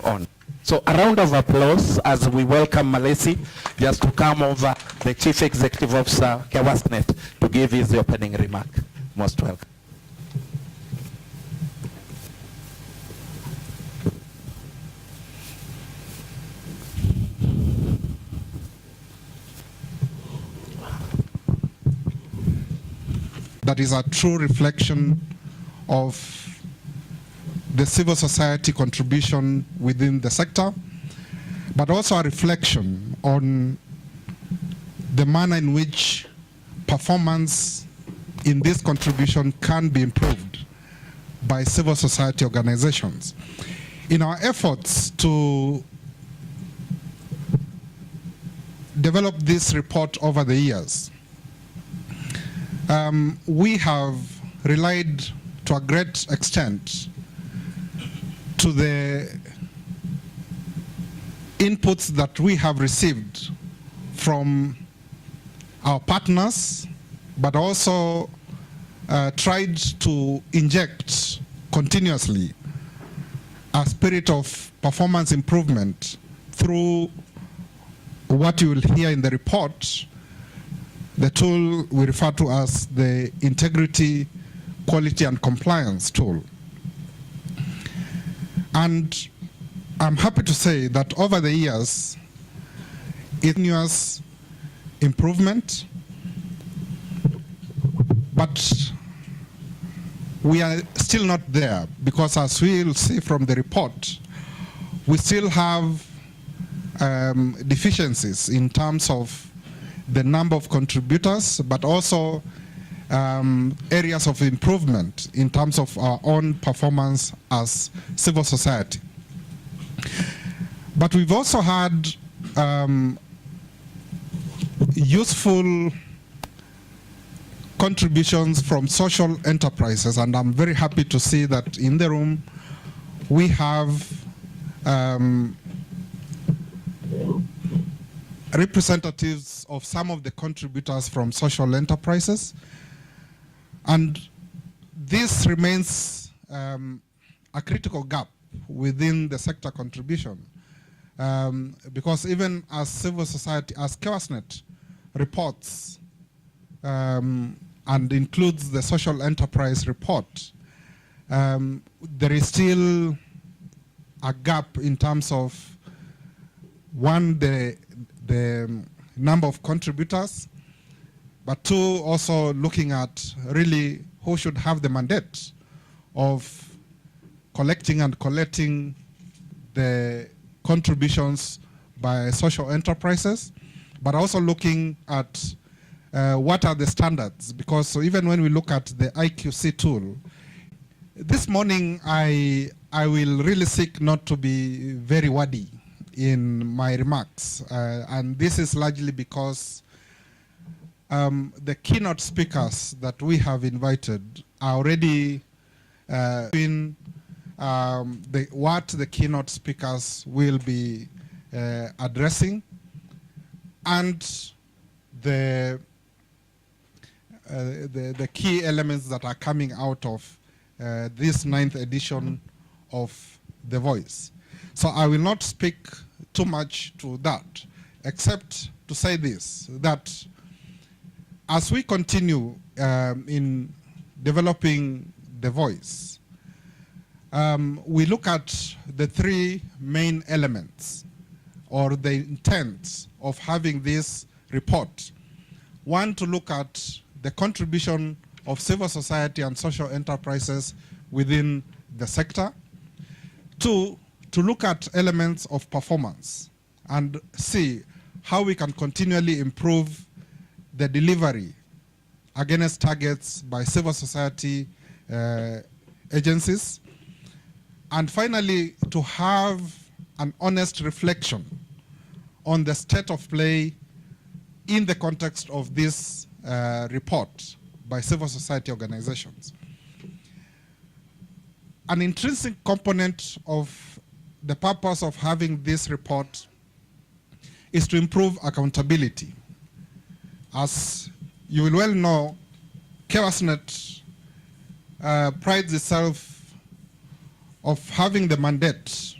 on. So a round of applause as we welcome Malesi just to come over, the Chief Executive Officer, KEWASNET, to give his opening remark. Most welcome. That is a true reflection of the civil society contribution within the sector, but also a reflection on the manner in which performance in this contribution can be improved by civil society organizations. In our efforts to develop this report over the years, we have relied to a great extent to the inputs that we have received from our partners, but also tried to inject continuously a spirit of performance improvement through what you will hear in the report, the tool we refer to as the Integrity, Quality and Compliance tool. And I'm happy to say that over the years, continuous improvement, but we are still not there, because as we'll see from the report, we still have deficiencies in terms of the number of contributors, but also areas of improvement in terms of our own performance as civil society. But we've also had useful contributions from social enterprises, and I'm very happy to see that in the room we have representatives of some of the contributors from social enterprises, and this remains a critical gap within the sector contribution, because even as civil society, as KEWASNET reports and includes the social enterprise report, there is still a gap in terms of, one, the number of contributors, but two, also looking at really who should have the mandate of collecting and collecting the contributions by social enterprises, but also looking at what are the standards, because so even when we look at the IQC tool, this morning I will really seek not to be very wordy in my remarks, and this is largely because the keynote speakers that we have invited are already in what the keynote speakers will be addressing, and the key elements that are coming out of this 9th edition of The Voice. So I will not speak too much to that, except to say this, that as we continue in developing The Voice, we look at the three main elements or the intent of having this report. One, to look at the contribution of civil society and social enterprises within the sector. Two, to look at elements of performance and see how we can continually improve the delivery against targets by civil society agencies. And finally, to have an honest reflection on the state of play in the context of this report by civil society organizations. An intrinsic component of the purpose of having this report is to improve accountability. As you will well know, KEWASNET prides itself of having the mandate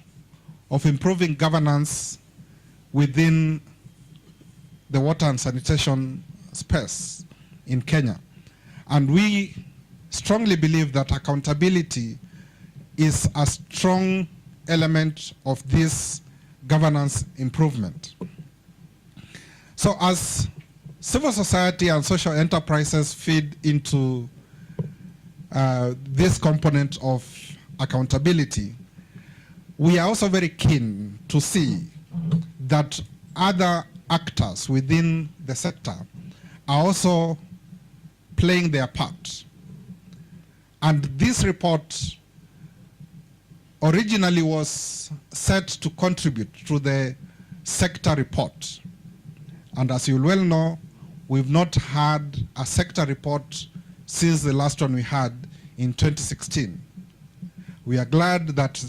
of improving governance within the water and sanitation space in Kenya. And we strongly believe that accountability is a strong element of this governance improvement. So as civil society and social enterprises feed into this component of accountability, we are also very keen to see that other actors within the sector are also playing their part. And this report originally was set to contribute to the sector report. And as you well know, we've not had a sector report since the last one we had in 2016. We are glad that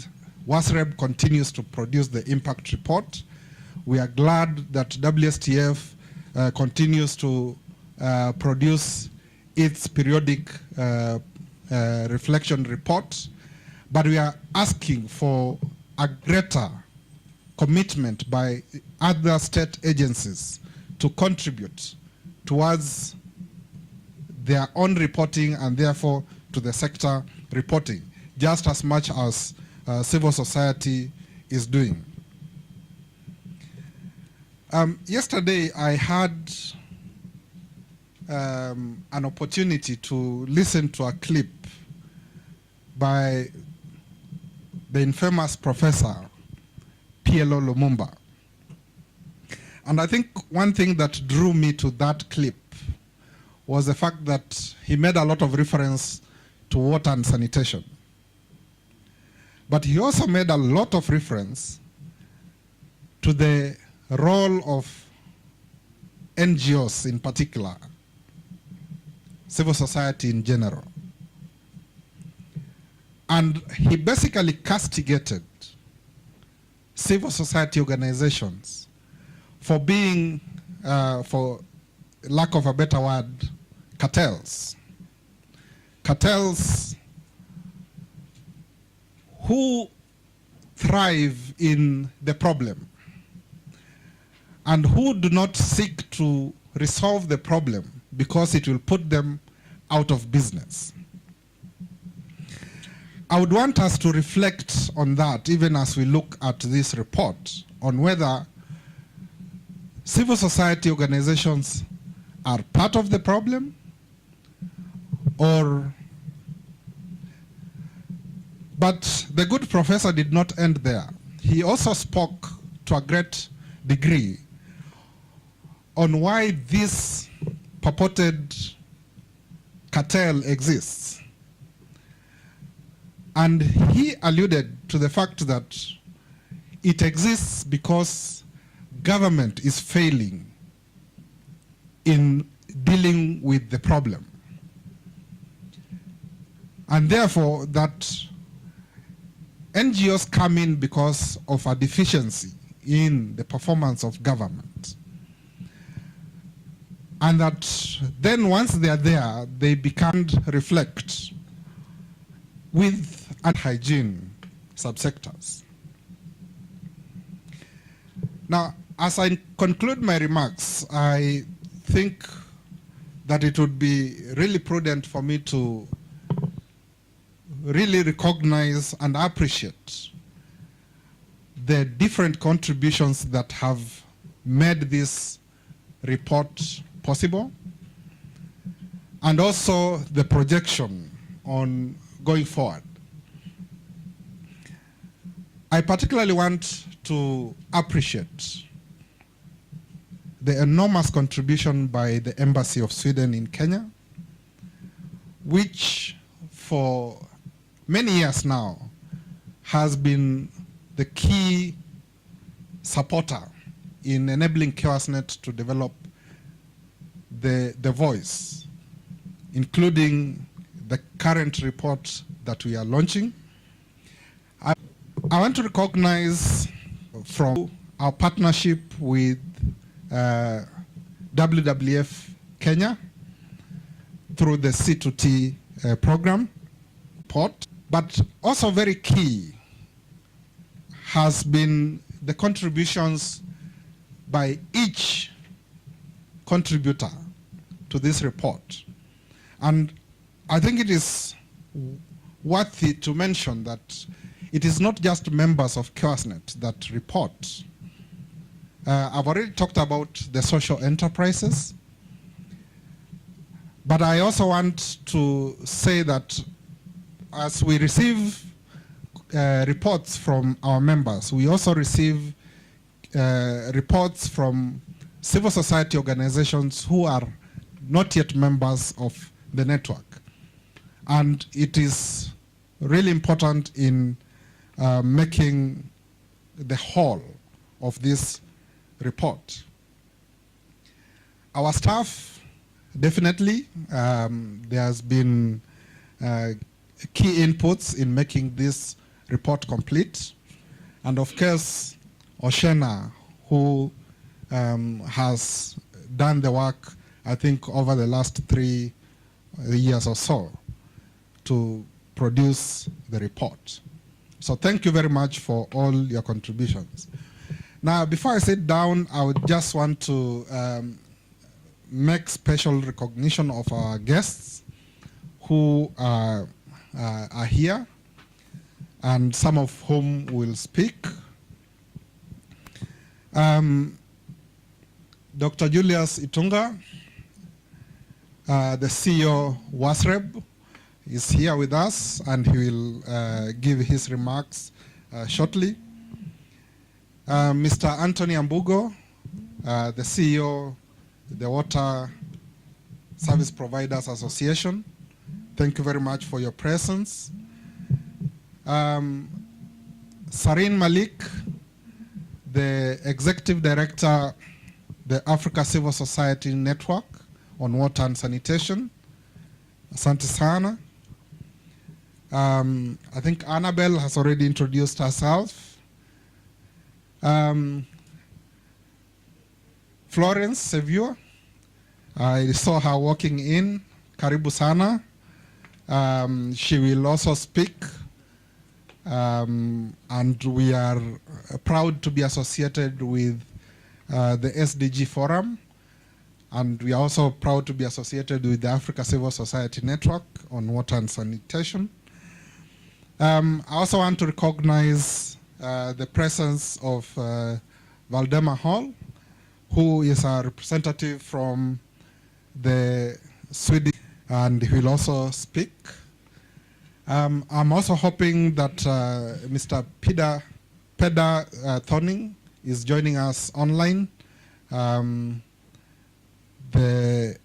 WASREB continues to produce the impact report. We are glad that WSTF continues to produce its periodic reflection report, but we are asking for a greater commitment by other state agencies to contribute towards their own reporting and therefore to the sector reporting, just as much as civil society is doing. Yesterday I had an opportunity to listen to a clip by the infamous Professor PLO Lumumba. And I think one thing that drew me to that clip was the fact that he made a lot of reference to water and sanitation. But he also made a lot of reference to the role of NGOs in particular, civil society in general. And he basically castigated civil society organizations for being, for lack of a better word, cartels. Cartels who thrive in the problem and who do not seek to resolve the problem because it will put them out of business. I would want us to reflect on that even as we look at this report, on whether civil society organizations are part of the problem or... But the good professor did not end there. He also spoke to a great degree on why this purported cartel exists. And he alluded to the fact that it exists because government is failing in dealing with the problem. And therefore that NGOs come in because of a deficiency in the performance of government. And that then once they are there, they become reflect with hygiene subsectors. Now, as I conclude my remarks, I think that it would be really prudent for me to really recognize and appreciate the different contributions that have made this report possible, and also the projection on going forward. I particularly want to appreciate the enormous contribution by the Embassy of Sweden in Kenya, which for many years now has been the key supporter in enabling CHAOSNet to develop the voice, including the current report that we are launching. I want to recognize from our partnership with WWF Kenya through the C2T program, but also very key has been the contributions by each contributor to this report. And I think it is worthy to mention that it is not just members of CHAOSNet that report. I've already talked about the social enterprises, but I also want to say that as we receive reports from our members, we also receive reports from civil society organizations who are not yet members of the network. And it is really important in making the whole of this report. Our staff, definitely, there has been key inputs in making this report complete. And of course, Oshena, who has done the work, I think, over the last 3 years or so to produce the report. So thank you very much for all your contributions. Now, before I sit down, I would just want to make special recognition of our guests who are here, and some of whom will speak. Dr. Julius Itunga, the CEO WASREB, is here with us, and he will give his remarks shortly. Mr. Anthony Ambugo, the CEO, the Water Service Providers Association. Thank you very much for your presence. Sareen Malik, the Executive Director, the Africa Civil Society Network on Water and Sanitation. Asante sana. I think Annabelle has already introduced herself. Florence Sevio, I saw her walking in. Karibu sana. She will also speak. And we are proud to be associated with the SDG Forum. And we are also proud to be associated with the Africa Civil Society Network on Water and Sanitation. I also want to recognize the presence of Valdemar Hall, who is a representative from the Swedish, and he will also speak. I'm also hoping that Mr. Peder Thoning is joining us online. The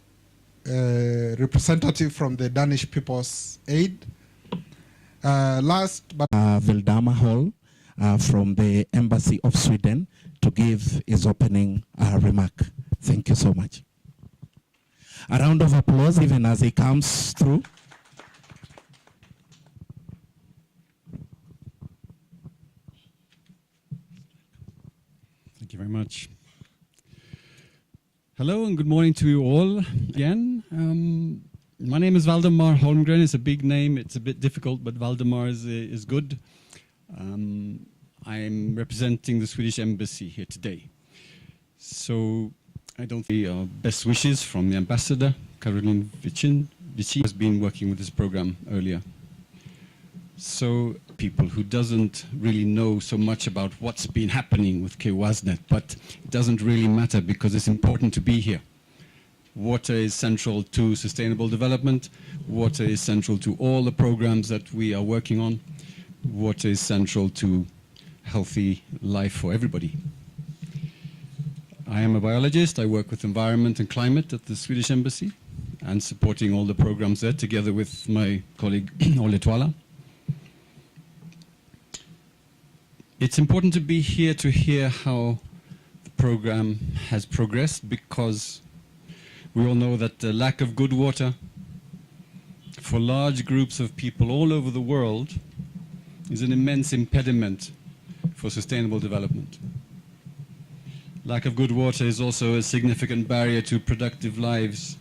representative from the Danish People's Aid. Last but Valdemar Hall from the Embassy of Sweden to give his opening remark. Thank you so much. A round of applause even as he comes through. Thank you very much. Hello and good morning to you all again. My name is Valdemar Holmgren. It's a big name. It's a bit difficult, but Valdemar is good. I'm representing the Swedish Embassy here today. So I don't think best wishes from the ambassador, Caroline Vichy, has been working with this program earlier. So people who doesn't really know so much about what's been happening with CHAOSNet, but it doesn't really matter because it's important to be here. Water is central to sustainable development. Water is central to all the programs that we are working on. Water is central to healthy life for everybody. I am a biologist. I work with environment and climate at the Swedish Embassy and supporting all the programs there together with my colleague Ole Twala. It's important to be here to hear how the program has progressed, because we all know that the lack of good water for large groups of people all over the world is an immense impediment for sustainable development. Lack of good water is also a significant barrier to productive lives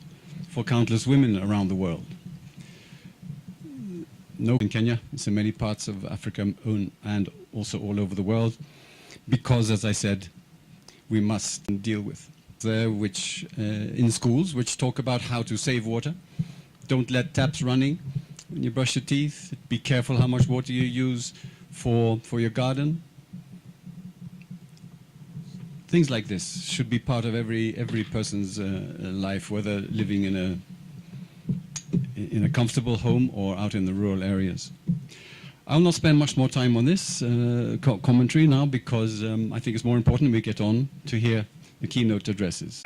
for countless women around the world. no in Kenya, it's in many parts of Africa and also all over the world, because, as I said, we must deal with. There, which in schools, which talk about how to save water. Don't let taps running when you brush your teeth. Be careful how much water you use for your garden. Things like this should be part of every person's life, whether living in a comfortable home or out in the rural areas. I'll not spend much more time on this commentary now, because I think it's more important we get on to hear the keynote addresses.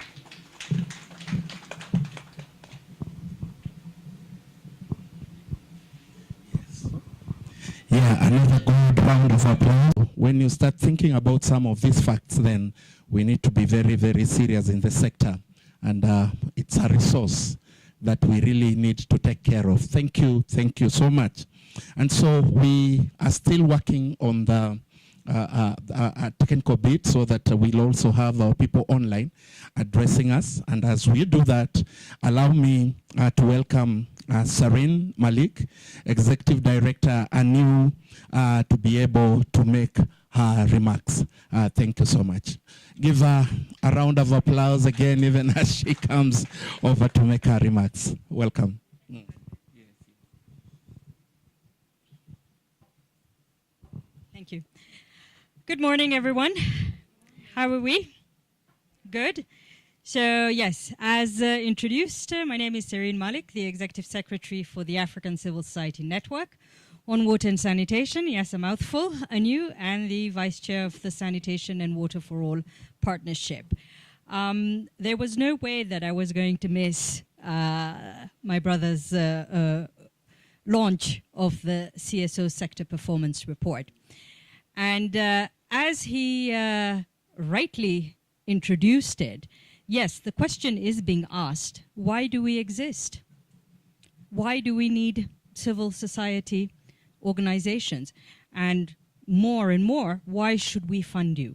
Yeah, another good round of applause. When you start thinking about some of these facts, then we need to be very, very serious in the sector. And it's a resource that we really need to take care of. Thank you so much. And so we are still working on the technical bit, so that we'll also have our people online addressing us. And as we do that, allow me to welcome Sareen Malik, Executive Director, anew, to be able to make her remarks. Thank you so much. Give her a round of applause again, even as she comes over to make her remarks. Welcome. Thank you. Good morning, everyone. How are we? Good. So yes, as introduced, my name is Sareen Malik, the Executive Secretary for the African Civil Society Network on Water and Sanitation. Yes, a mouthful, anew, and the Vice Chair of the Sanitation and Water for All Partnership. There was no way that I was going to miss my brother's launch of the CSO Sector Performance Report. And as he rightly introduced it, yes, the question is being asked, why do we exist? Why do we need civil society organizations? And more, why should we fund you?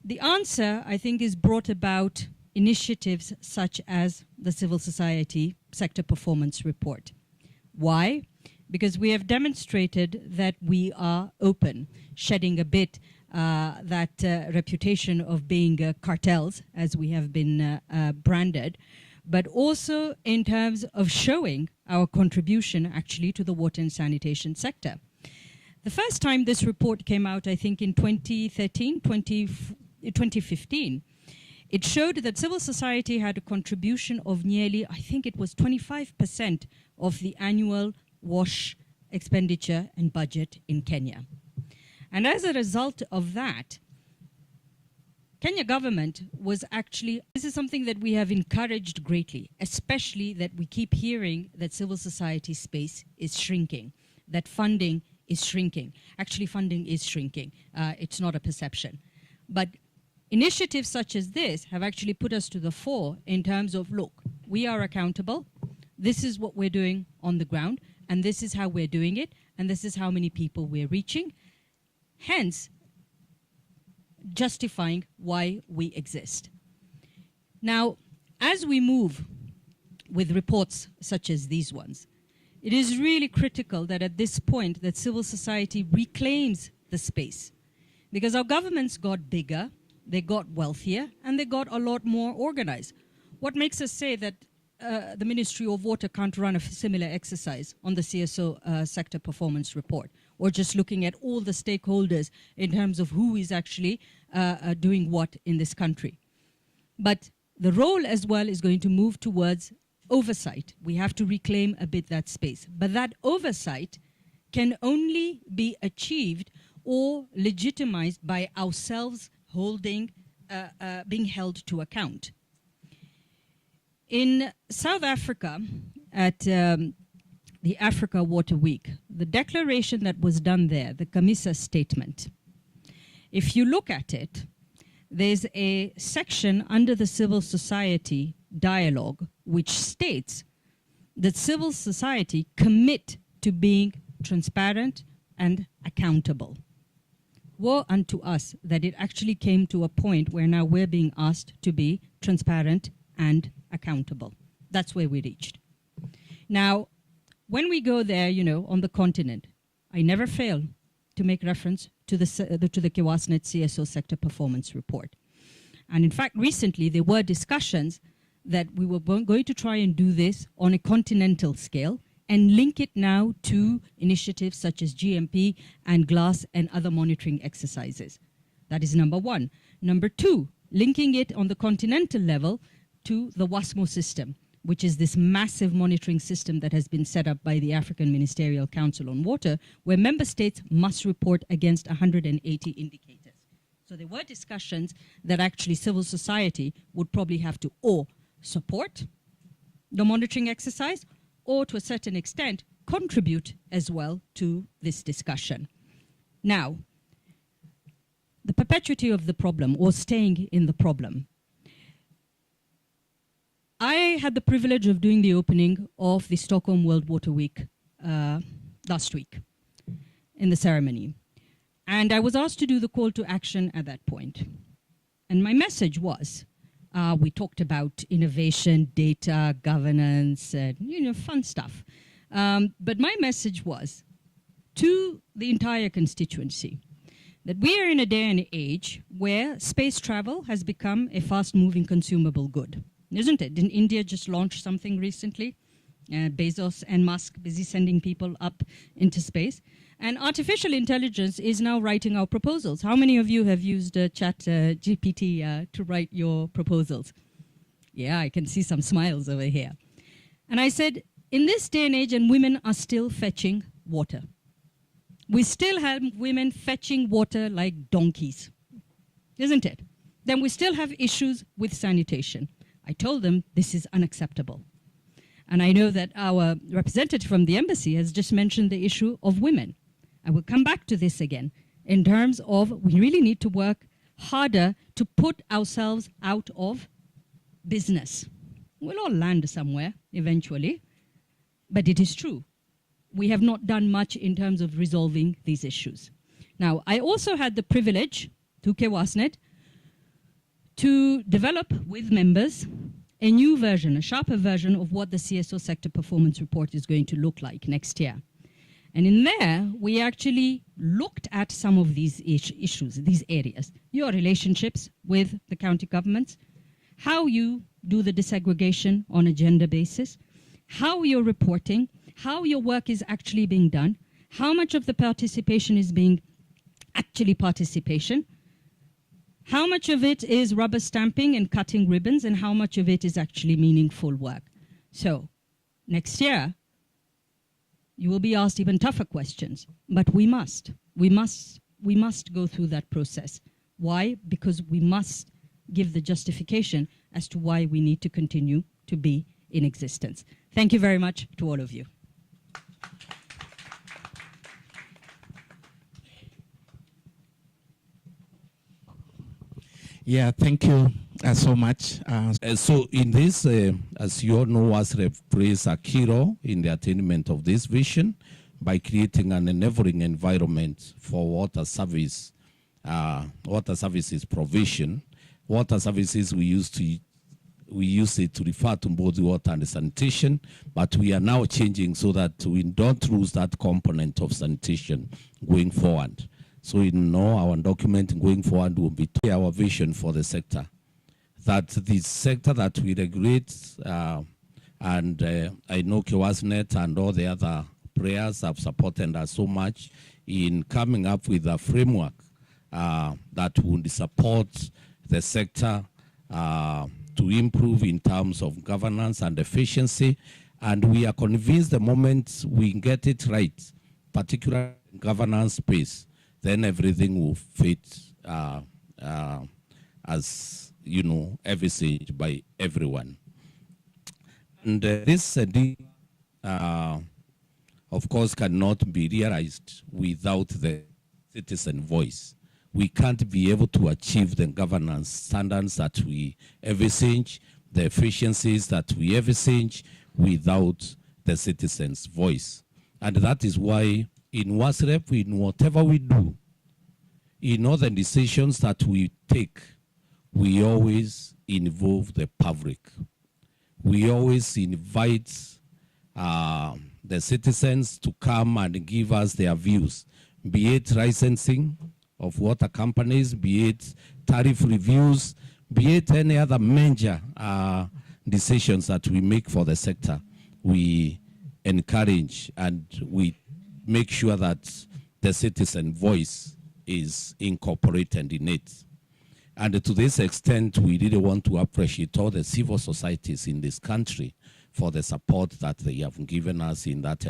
The answer, I think, is brought about initiatives such as the Civil Society Sector Performance Report. Why? Because we have demonstrated that we are open, shedding a bit that reputation of being cartels, as we have been branded, but also in terms of showing our contribution actually to the water and sanitation sector. The first time this report came out, I think in 2015, it showed that civil society had a contribution of nearly, I think it was 25% of the annual wash expenditure and budget in Kenya. And as a result of that, Kenya government was actually, this is something that we have encouraged greatly, especially that we keep hearing that civil society space is shrinking, that funding is shrinking. Actually, funding is shrinking. It's not a perception. But initiatives such as this have actually put us to the fore in terms of, look, we are accountable. This is what we're doing on the ground, and this is how we're doing it, and this is how many people we're reaching. Hence, justifying why we exist. Now, as we move with reports such as these ones, it is really critical that at this point that civil society reclaims the space, because our governments got bigger, they got wealthier, and they got a lot more organized. What makes us say that the Ministry of Water can't run a similar exercise on the CSO sector performance report, or just looking at all the stakeholders in terms of who is actually doing what in this country? But the role as well is going to move towards oversight. We have to reclaim a bit that space. But that oversight can only be achieved or legitimized by ourselves holding, being held to account. In South Africa, at the Africa Water Week, the declaration that was done there, the Camisa statement, if you look at it, there's a section under the civil society dialogue which states that civil society commit to being transparent and accountable. Woe unto us that it actually came to a point where now we're being asked to be transparent and accountable. That's where we reached. Now, when we go there, you know, on the continent, I never fail to make reference to the Kewasnet CSO sector performance report. And in fact, recently there were discussions that we were going to try and do this on a continental scale and link it now to initiatives such as GMP and GLASS and other monitoring exercises. That is number one. Number two, linking it on the continental level to the WASMO system, which is this massive monitoring system that has been set up by the African Ministerial Council on Water, where member states must report against 180 indicators. So there were discussions that actually civil society would probably have to or support the monitoring exercise or to a certain extent contribute as well to this discussion. Now, the perpetuity of the problem or staying in the problem. I had the privilege of doing the opening of the Stockholm World Water Week last week in the ceremony. And I was asked to do the call to action at that point. And my message was, we talked about innovation, data, governance, and fun stuff. But my message was to the entire constituency that we are in a day and age where space travel has become a fast-moving consumable good. Isn't it? Didn't India just launch something recently? Bezos and Musk busy sending people up into space. And artificial intelligence is now writing our proposals. How many of you have used Chat GPT to write your proposals? Yeah, I can see some smiles over here. And I said, in this day and age, and women are still fetching water. We still have women fetching water like donkeys, isn't it? Then we still have issues with sanitation. I told them this is unacceptable. And I know that our representative from the embassy has just mentioned the issue of women. I will come back to this again in terms of we really need to work harder to put ourselves out of business. We'll all land somewhere eventually, but it is true. We have not done much in terms of resolving these issues. Now, I also had the privilege, through Kewasnet, to develop with members a new version, a sharper version of what the CSO sector performance report is going to look like next year. And in there, we actually looked at some of these issues, these areas, your relationships with the county governments, how you do the disaggregation on a gender basis, how you're reporting, how your work is actually being done, how much of the participation is being actually participation, how much of it is rubber stamping and cutting ribbons, and how much of it is actually meaningful work. So next year, you will be asked even tougher questions, but we must go through that process. Why? Because we must give the justification as to why we need to continue to be in existence. Thank you very much to all of you. Yeah, thank you so much. So in this, as you all know, WASREP plays a key role in the attainment of this vision by creating an enabling environment for water services provision. Water services we use it to refer to both water and sanitation, but we are now changing so that we don't lose that component of sanitation going forward. So our document going forward will be our vision for the sector. That the sector that we regulate, and I know Kewasnet and all the other players have supported us so much in coming up with a framework that would support the sector to improve in terms of governance and efficiency. And we are convinced the moment we get it right, particularly in governance space, then everything will fit as, envisaged by everyone. And this, of course, cannot be realized without the citizen voice. We can't be able to achieve the governance standards that we envisage, the efficiencies that we envisage without the citizen's voice. And that is why in WASREP, in whatever we do, in all the decisions that we take, we always involve the public. We always invite the citizens to come and give us their views, be it licensing of water companies, be it tariff reviews, be it any other major decisions that we make for the sector. We encourage and we make sure that the citizen voice is incorporated in it. And to this extent, we really want to appreciate all the civil societies in this country for the support that they have given us in that.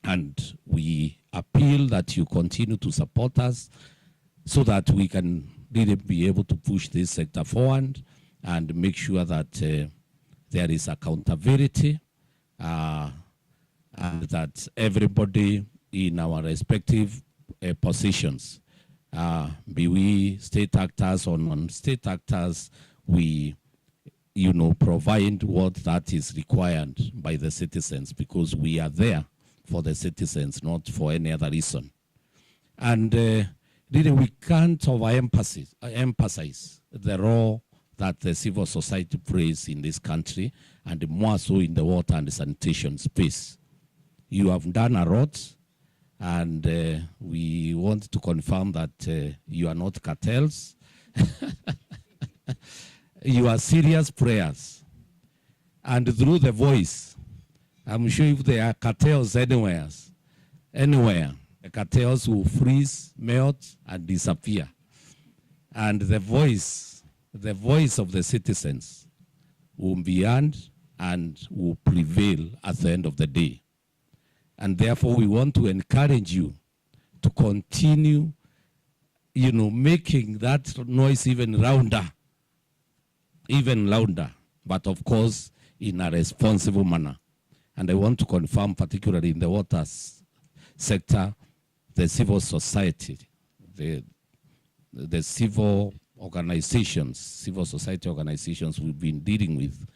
And we appeal that you continue to support us so that we can really be able to push this sector forward and make sure that there is accountability and that everybody in our respective positions, be we state actors or non-state actors, we provide what that is required by the citizens, because we are there for the citizens, not for any other reason. And really we can't emphasize the role that the civil society plays in this country, and more so in the water and sanitation space. You have done a lot, and we want to confirm that you are not cartels. You are serious players. And through the voice, I'm sure if there are cartels anywhere, the cartels will freeze, melt, and disappear. And the voice of the citizens will be heard and will prevail at the end of the day. And therefore, we want to encourage you to continue, making that noise even louder, but of course, in a responsible manner. And I want to confirm, particularly in the water sector, the civil society, the civil organizations, civil society organizations we've been dealing with,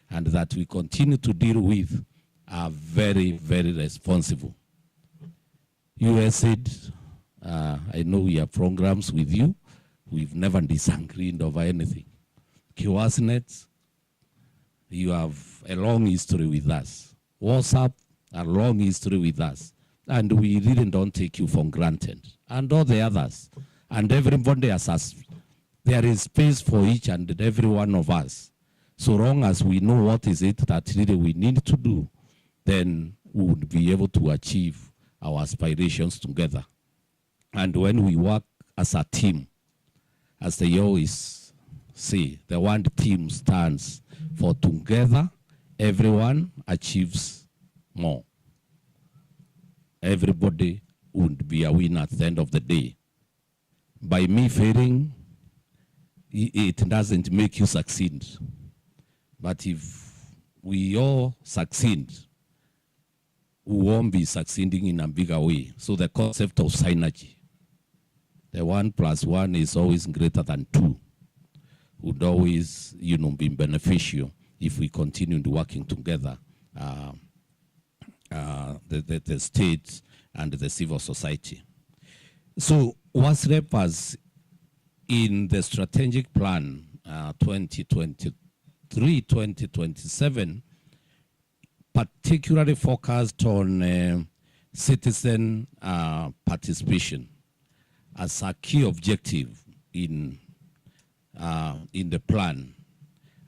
and that we continue to deal with, are very, very responsible. USAID, I know we have programs with you. We've never disagreed over anything. QASNet, you have a long history with us. WhatsApp, a long history with us. And we really don't take you for granted. And all the others. And everybody has us. There is space for each and every one of us. So long as we know what is it that really we need to do, then we would be able to achieve our aspirations together. And when we work as a team, as they always say, the one team stands for together, everyone achieves more. Everybody would be a winner at the end of the day. By me failing, it doesn't make you succeed. But if we all succeed, we won't be succeeding in a bigger way. So the concept of synergy, the 1 + 1 is always greater than 2, would always, be beneficial if we continue working together, the state and the civil society. So WASREP has, in the strategic plan 2023-2027, particularly focused on citizen participation as a key objective in the plan.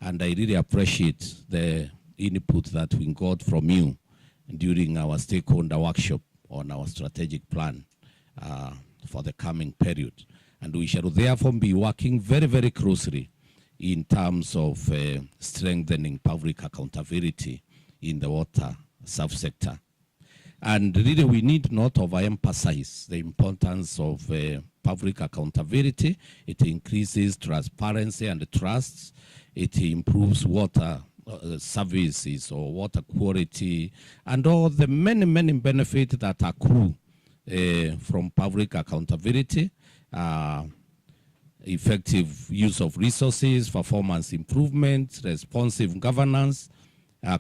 And I really appreciate the input that we got from you during our stakeholder workshop on our strategic plan for the coming period. And we shall therefore be working very, very closely in terms of strengthening public accountability in the water subsector. And really we need not overemphasize the importance of public accountability. It increases transparency and trust. It improves water services or water quality and all the many, many benefits that accrue from public accountability, effective use of resources, performance improvement, responsive governance,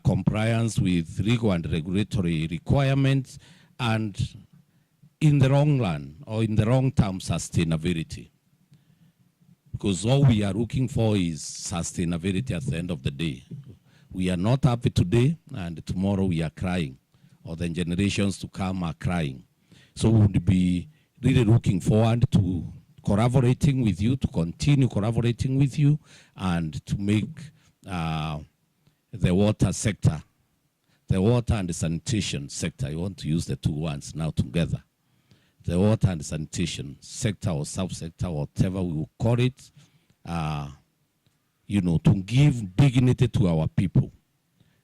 compliance with legal and regulatory requirements, and in the long run or in the long term, sustainability. Because all we are looking for is sustainability at the end of the day. We are not happy today, and tomorrow we are crying or the generations to come are crying. So we would be really looking forward to collaborating with you, to continue collaborating with you, and to make the water sector, the water and the sanitation sector, I want to use the two words now together, the water and sanitation sector or subsector, whatever we will call it, you know, to give dignity to our people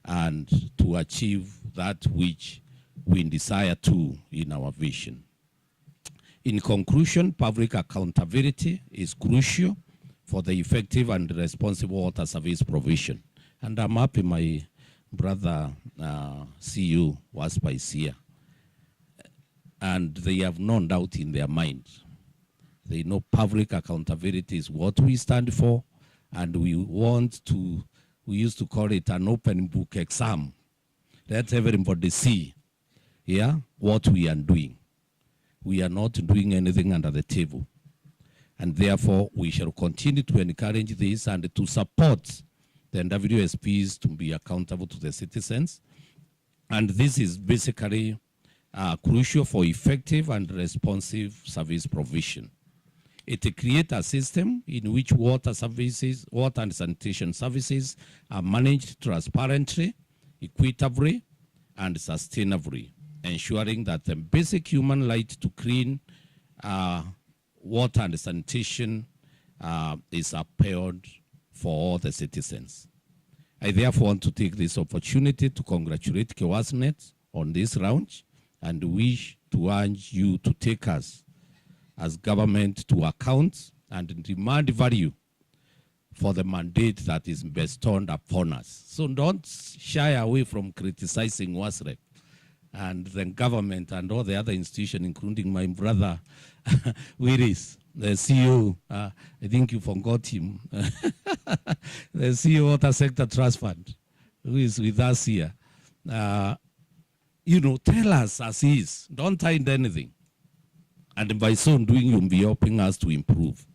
and to achieve that which we desire to in our vision. In conclusion, public accountability is crucial for the effective and responsible water service provision. And I'm happy my brother CEO was by here. And they have no doubt in their mind. They know public accountability is what we stand for, and we want to, we used to call it an open book exam. Let everybody see, yeah, what we are doing. We are not doing anything under the table. And therefore, we shall continue to encourage this and to support the WSPs to be accountable to the citizens. And this is basically crucial for effective and responsive service provision. It creates a system in which water services, water and sanitation services are managed transparently, equitably, and sustainably, ensuring that the basic human right to clean water and sanitation is upheld for all the citizens. I therefore want to take this opportunity to congratulate KEWASNET on this round and wish to urge you to take us as government to account and demand value for the mandate that is bestowed upon us. So don't shy away from criticizing WASREP and the government and all the other institutions, including my brother Willis, the CEO. I think you forgot him. The CEO Water Sector Trust Fund, who is with us here. You know, tell us as is. Don't hide anything. And by so doing, you'll be helping us to improve.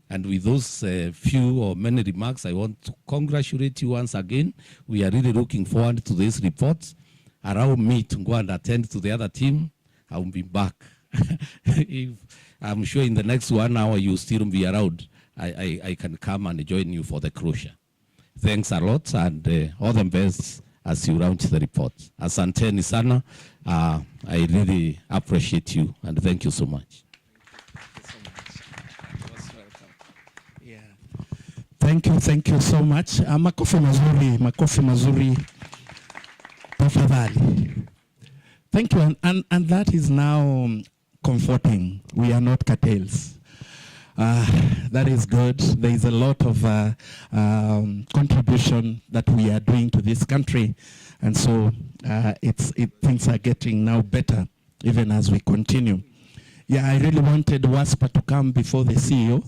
And with those few or many remarks, I want to congratulate you once again. We are really looking forward to this report. Allow me to go and attend to the other team. I will be back. I'm sure in the next 1 hour you'll still be around. I can come and join you for the closure. Thanks a lot, and all the best as you launch the report. Asanteni sana. I really appreciate you, and thank you so much. Thank you so much. Makofi mazuri. Tafadhali. Thank you, and that is now comforting. We are not cartels. That is good. There is a lot of contribution that we are doing to this country, and so things are getting now better even as we continue. Yeah, I really wanted WASPA to come before the CEO,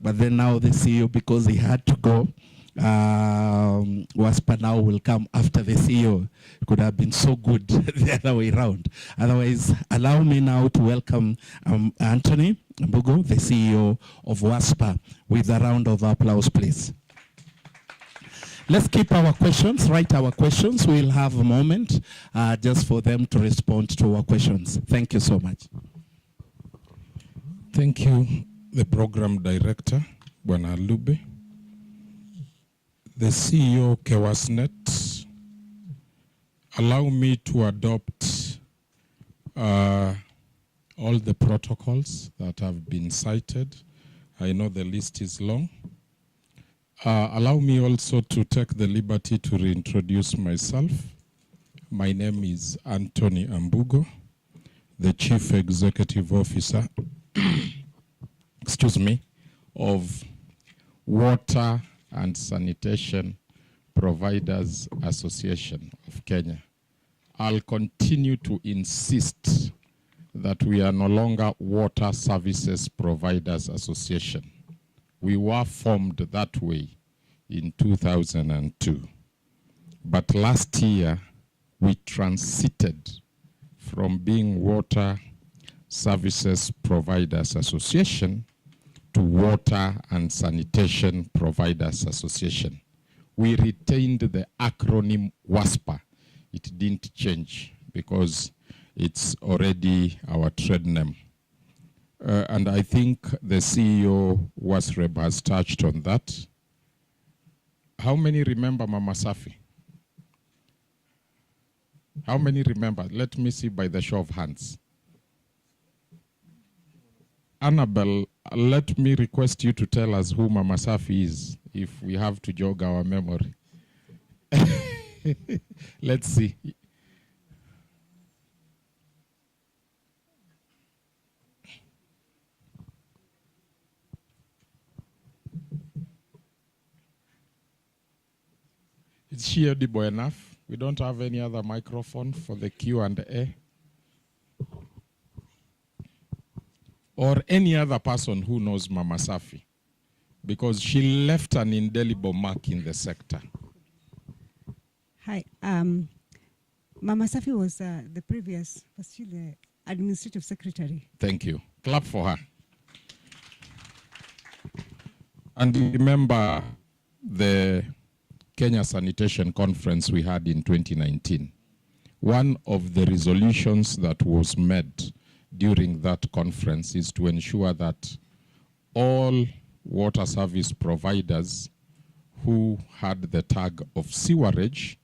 but then now the CEO, because he had to go, WASPA now will come after the CEO. It could have been so good the other way around. Otherwise, allow me now to welcome Anthony Mbugo, the CEO of WASPA, with a round of applause, please. Let's keep our questions, write our questions. We'll have a moment just for them to respond to our questions. Thank you so much. Thank you, the program director, Bwana Lube. The CEO KEWASNET, allow me to adopt all the protocols that have been cited. I know the list is long. Allow me also to take the liberty to reintroduce myself. My name is Anthony Mbugo, the Chief Executive Officer excuse me, of Water and Sanitation Providers Association of Kenya. I'll continue to insist that we are no longer Water Services Providers Association. We were formed that way in 2002. But last year, we transited from being Water Services Providers Association to Water and Sanitation Providers Association. We retained the acronym WASPA. It didn't change because it's already our trade name. And I think the CEO, Wasreb, has touched on that. How many remember Mama Safi? How many remember? Let me see by the show of hands. Annabelle, let me request you to tell us who Mama Safi is, if we have to jog our memory. Let's see. Is she audible enough? We don't have any other microphone for the Q&A. Or any other person who knows Mama Safi, because she left an indelible mark in the sector. Hi, Mama Safi was was she the administrative secretary? Thank you. Clap for her. And remember the Kenya Sanitation Conference we had in 2019. One of the resolutions that was made during that conference is to ensure that all water service providers who had the tag of sewerage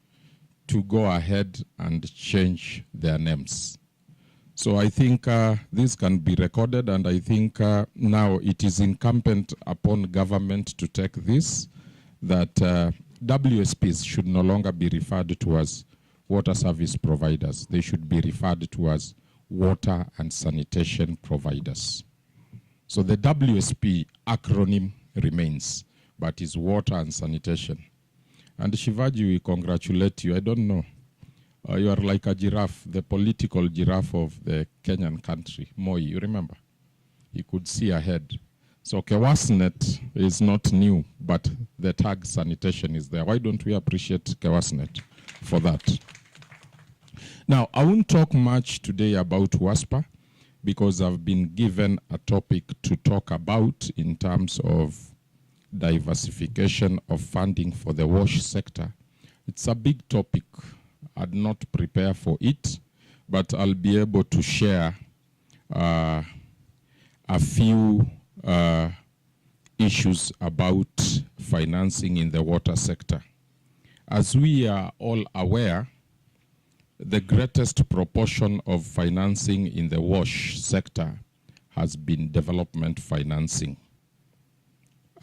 to go ahead and change their names. So I think this can be recorded, and I think now it is incumbent upon government to take this, that WSPs should no longer be referred to as water service providers. They should be referred to as water and sanitation providers. So the WSP acronym remains, but is water and sanitation. And Shivaji, we congratulate you. I don't know. You are like a giraffe, the political giraffe of the Kenyan country. Moi, you remember? He could see ahead. So Kewasnet is not new, but the tag sanitation is there. Why don't we appreciate Kewasnet for that? Now, I won't talk much today about WASPA because I've been given a topic to talk about in terms of diversification of funding for the wash sector. It's a big topic. I'd not prepare for it, but I'll be able to share a few issues about financing in the water sector. As we are all aware, the greatest proportion of financing in the wash sector has been development financing.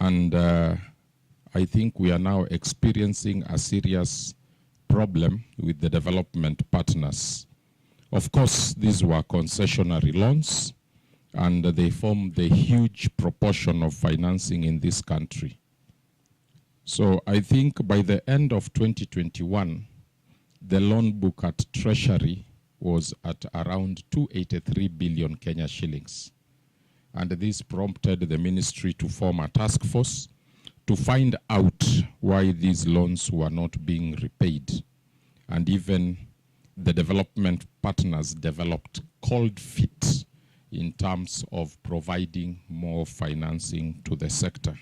And I think we are now experiencing a serious problem with the development partners. Of course, these were concessionary loans, and they form the huge proportion of financing in this country. So I think by the end of 2021, the loan book at Treasury was at around 283 billion Kenya shillings. And this prompted the ministry to form a task force to find out why these loans were not being repaid. And even the development partners developed cold feet in terms of providing more financing to the sector.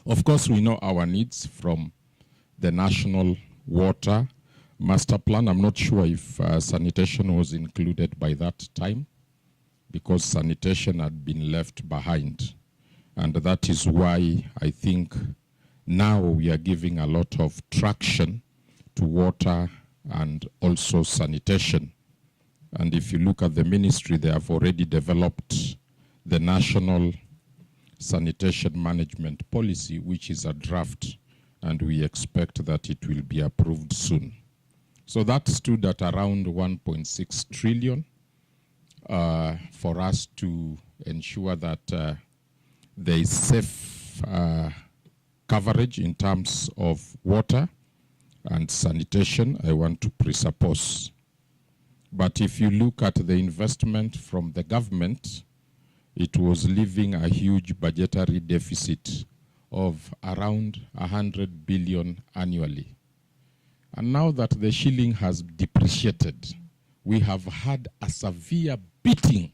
Of course, we know our needs from the National Water Master Plan. I'm not sure if sanitation was included by that time, because sanitation had been left behind. And that is why I think now we are giving a lot of traction to water and also sanitation. And if you look at the ministry, they have already developed the National Sanitation Management Policy, which is a draft, and we expect that it will be approved soon. So that stood at around 1.6 trillion for us to ensure that there is safe coverage in terms of water and sanitation. I want to presuppose. But if you look at the investment from the government, it was leaving a huge budgetary deficit of around 100 billion annually. And now that the shilling has depreciated, we have had a severe beating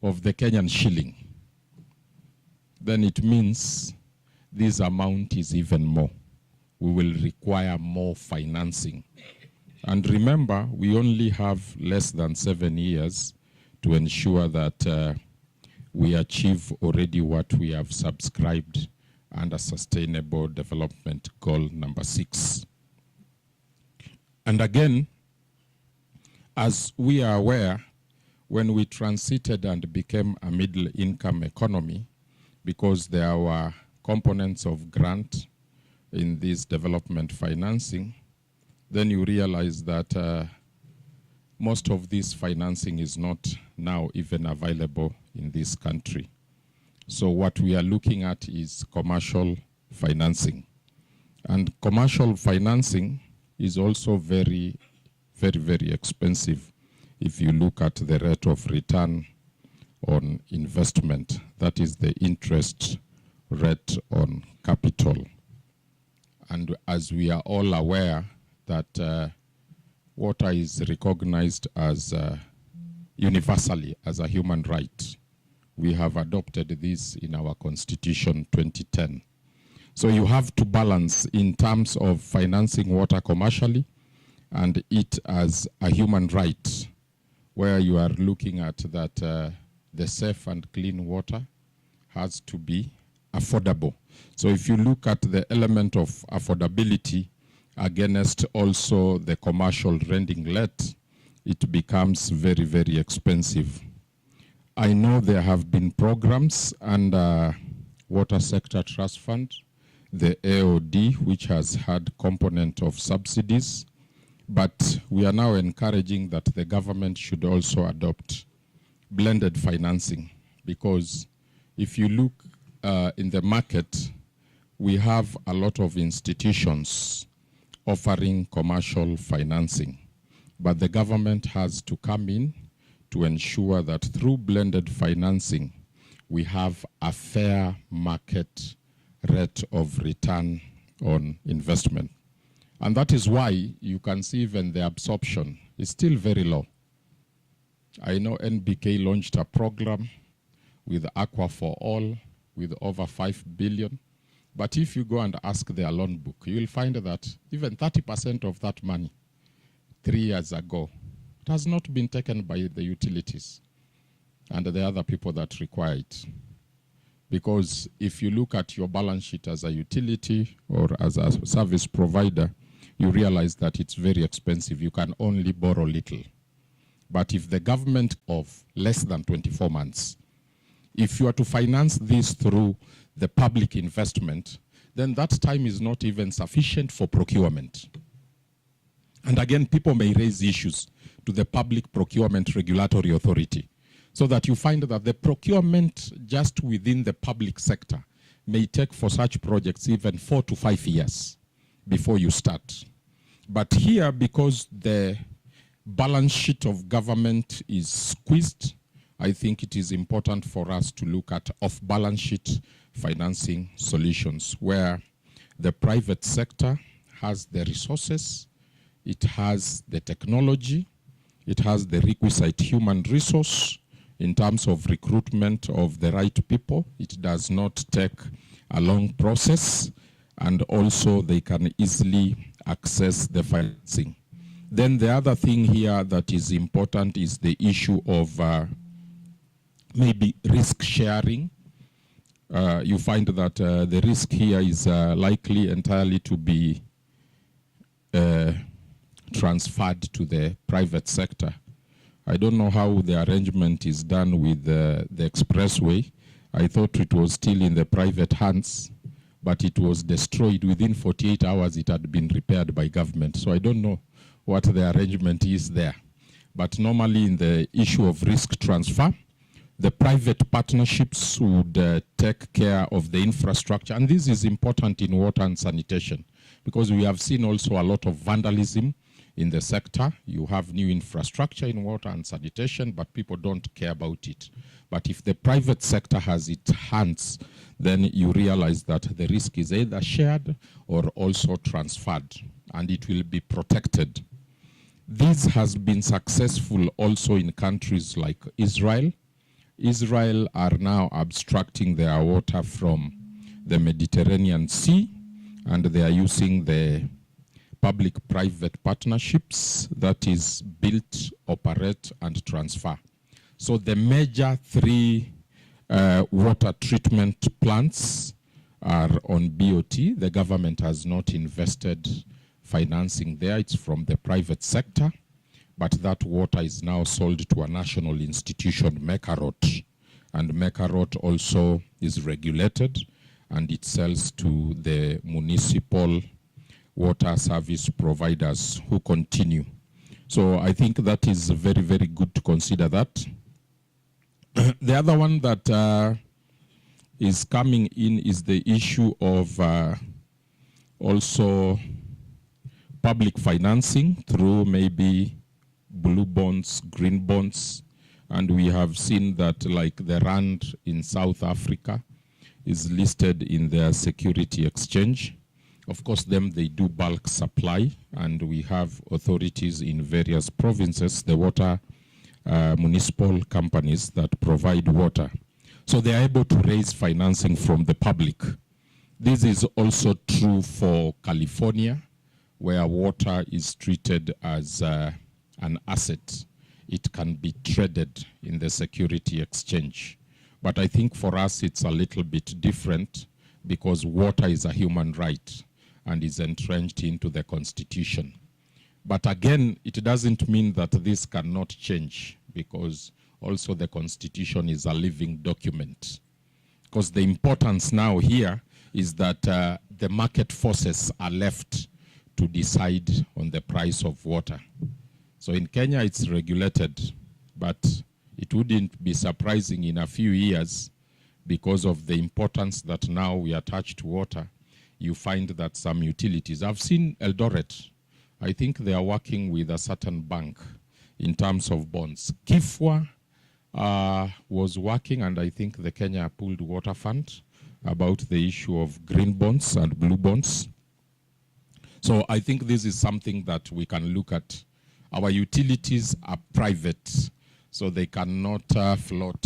of the Kenyan shilling. Then it means this amount is even more. We will require more financing And remember, we only have less than 7 years to ensure that we achieve already what we have subscribed under Sustainable Development Goal number 6. And again, as we are aware, when we transited and became a middle-income economy, because there were components of grant in this development financing, then you realize that most of this financing is not now even available in this country. So what we are looking at is commercial financing. And commercial financing is also very, very, very expensive if you look at the rate of return on investment. That is the interest rate on capital. And as we are all aware that water is recognized as universally as a human right. We have adopted this in our Constitution 2010. So you have to balance in terms of financing water commercially and it as a human right, where you are looking at that the safe and clean water has to be affordable. So if you look at the element of affordability against also the commercial rending let, it becomes very, very expensive. I know there have been programs under Water Sector Trust Fund, the AOD, which has had component of subsidies, but we are now encouraging that the government should also adopt blended financing, because if you look in the market, we have a lot of institutions offering commercial financing, but the government has to come in to ensure that through blended financing, we have a fair market rate of return on investment. And that is why you can see even the absorption is still very low. I know NBK launched a program with Aqua for All with over 5 billion. But if you go and ask their loan book, you will find that even 30% of that money 3 years ago, it has not been taken by the utilities and the other people that require it. Because if you look at your balance sheet as a utility or as a service provider, you realize that it's very expensive. You can only borrow little. But if the government of less than 24 months, if you are to finance this through the public investment, then that time is not even sufficient for procurement. And again, people may raise issues to the Public Procurement Regulatory Authority, so that you find that the procurement just within the public sector may take for such projects even 4 to 5 years before you start. But here, because the balance sheet of government is squeezed, I think it is important for us to look at off-balance sheet financing solutions where the private sector has the resources, it has the technology, it has the requisite human resource in terms of recruitment of the right people. It does not take a long process, and also they can easily access the financing. Then the other thing here that is important is the issue of maybe risk sharing. You find that the risk here is likely entirely to be transferred to the private sector. I don't know how the arrangement is done with the expressway. I thought it was still in the private hands, but it was destroyed within 48 hours. It had been repaired by government. So I don't know what the arrangement is there. But normally in the issue of risk transfer, the private partnerships would take care of the infrastructure. And this is important in water and sanitation, because we have seen also a lot of vandalism in the sector. You have new infrastructure in water and sanitation, but people don't care about it. But if the private sector has its hands, then you realize that the risk is either shared or also transferred, and it will be protected. This has been successful also in countries like Israel. Israel are now abstracting their water from the Mediterranean Sea, and they are using the public-private partnerships, that is build, operate, and transfer. So the major three water treatment plants are on BOT. The government has not invested financing there. It's from the private sector, but that water is now sold to a national institution, Mekarot. And Mekarot also is regulated, and it sells to the municipal water service providers who continue. So I think that is very, very good to consider that. The other one that is coming in is the issue of also public financing through maybe blue bonds, green bonds. And we have seen that, like the Rand in South Africa is listed in their security exchange. Of course, they do bulk supply, and we have authorities in various provinces, the water municipal companies that provide water. So they are able to raise financing from the public. This is also true for California, where water is treated as an asset. It can be traded in the security exchange. But I think for us it's a little bit different, because water is a human right and is entrenched into the Constitution. But again, it doesn't mean that this cannot change, because also the Constitution is a living document. Because the importance now here is that the market forces are left to decide on the price of water. So in Kenya it's regulated, but it wouldn't be surprising in a few years, because of the importance that now we attach to water, you find that some utilities, I've seen Eldoret, I think they are working with a certain bank in terms of bonds. Kifwa was working, and I think the Kenya Pooled Water Fund, about the issue of green bonds and blue bonds. So I think this is something that we can look at. Our utilities are private, so they cannot float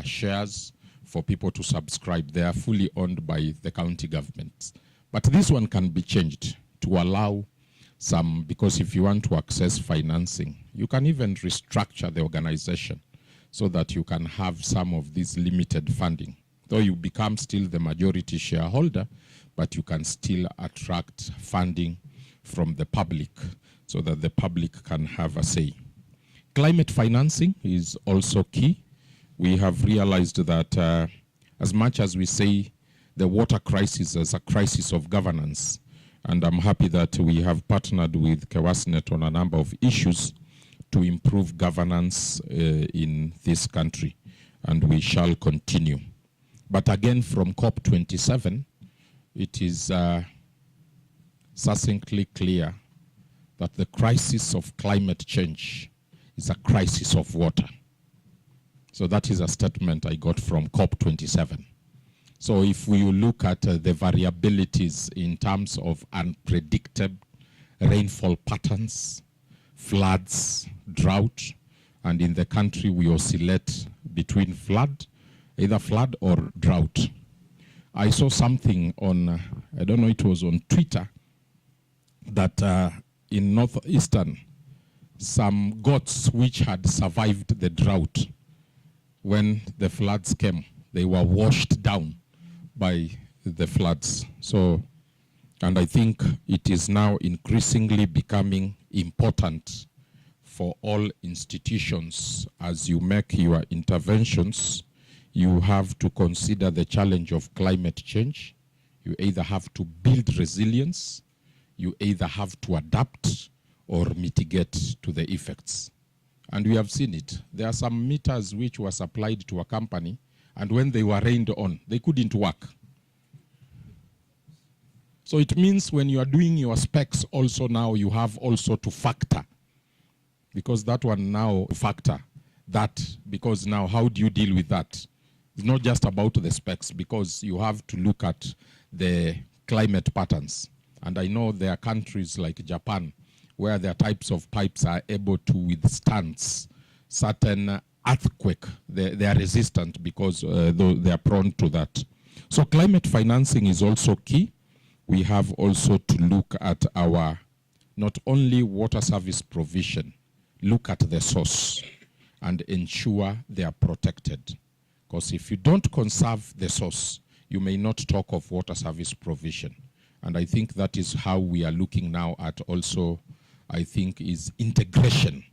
shares for people to subscribe. They are fully owned by the county government. But this one can be changed to allow some, because if you want to access financing, you can even restructure the organization so that you can have some of this limited funding. Though you become still the majority shareholder, but you can still attract funding from the public so that the public can have a say. Climate financing is also key. We have realized that as much as we say the water crisis as a crisis of governance, and I'm happy that we have partnered with Kewasnet on a number of issues to improve governance in this country, and we shall continue. But again, from COP27, it is succinctly clear that the crisis of climate change is a crisis of water. So that is a statement I got from COP27. So if we look at the variabilities in terms of unpredictable rainfall patterns, floods, drought, and in the country we oscillate between either flood or drought. I saw something on, I don't know, it was on Twitter, that in northeastern, some goats which had survived the drought, when the floods came, they were washed down by the floods. So, and I think it is now increasingly becoming important for all institutions, as you make your interventions, you have to consider the challenge of climate change. You either have to build resilience, you either have to adapt or mitigate to the effects. And we have seen it. There are some meters which were supplied to a company, and when they were rained on, they couldn't work. So it means when you are doing your specs also now, you have also to factor, because that one now factor that, because now how do you deal with that? It's not just about the specs, because you have to look at the climate patterns. And I know there are countries like Japan where their types of pipes are able to withstand certain earthquake. They are resistant because they are prone to that. So climate financing is also key. We have also to look at our not only water service provision, look at the source and ensure they are protected. Because if you don't conserve the source, you may not talk of water service provision. And I think that is how we are looking now at also, I think, is integration.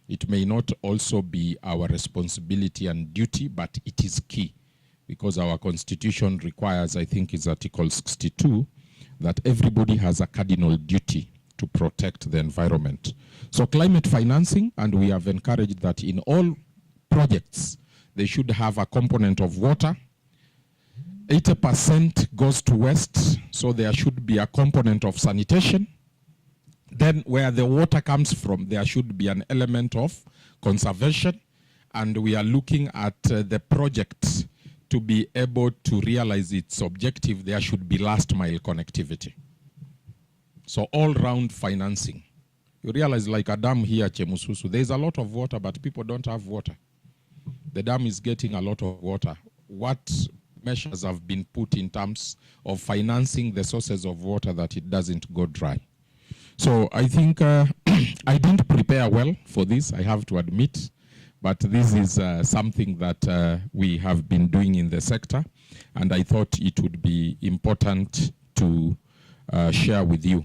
It may not also be our responsibility and duty, but it is key. Because our constitution requires, I think it's Article 62, that everybody has a cardinal duty to protect the environment. So climate financing, and we have encouraged that in all projects, they should have a component of water. 80% goes to waste, so there should be a component of sanitation. Then where the water comes from, there should be an element of conservation. And we are looking at the project to be able to realize its objective. There should be last mile connectivity. So all-round financing. You realize like a dam here at Chemususu, there's a lot of water, but people don't have water. The dam is getting a lot of water. What measures have been put in terms of financing the sources of water that it doesn't go dry? So I think I didn't prepare well for this, I have to admit, but this is something that we have been doing in the sector, and I thought it would be important to share with you.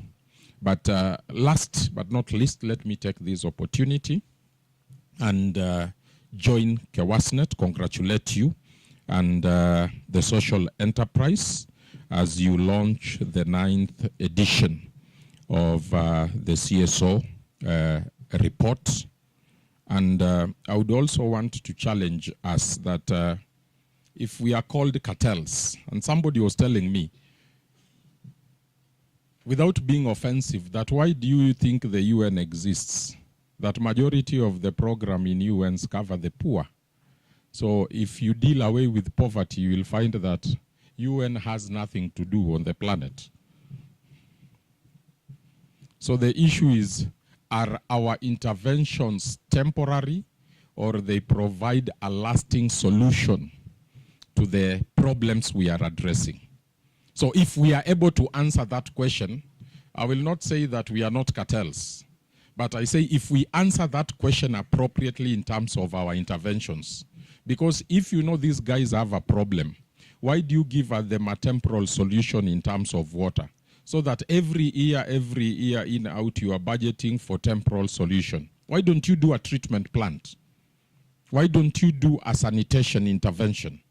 But last but not least, let me take this opportunity and join Kewasnet, congratulate you and the social enterprise as you launch the 9th edition of the CSO report. And I would also want to challenge us that if we are called cartels, and somebody was telling me, without being offensive, that why do you think the UN exists? That majority of the program in UNs cover the poor. So if you deal away with poverty, you will find that UN has nothing to do on the planet. So the issue is, are our interventions temporary or they provide a lasting solution to the problems we are addressing? So if we are able to answer that question, I will not say that we are not cartels, but I say if we answer that question appropriately in terms of our interventions, because if you know these guys have a problem, why do you give them a temporal solution in terms of water? So that every year in out, you are budgeting for temporal solution. Why don't you do a treatment plant? Why don't you do a sanitation intervention?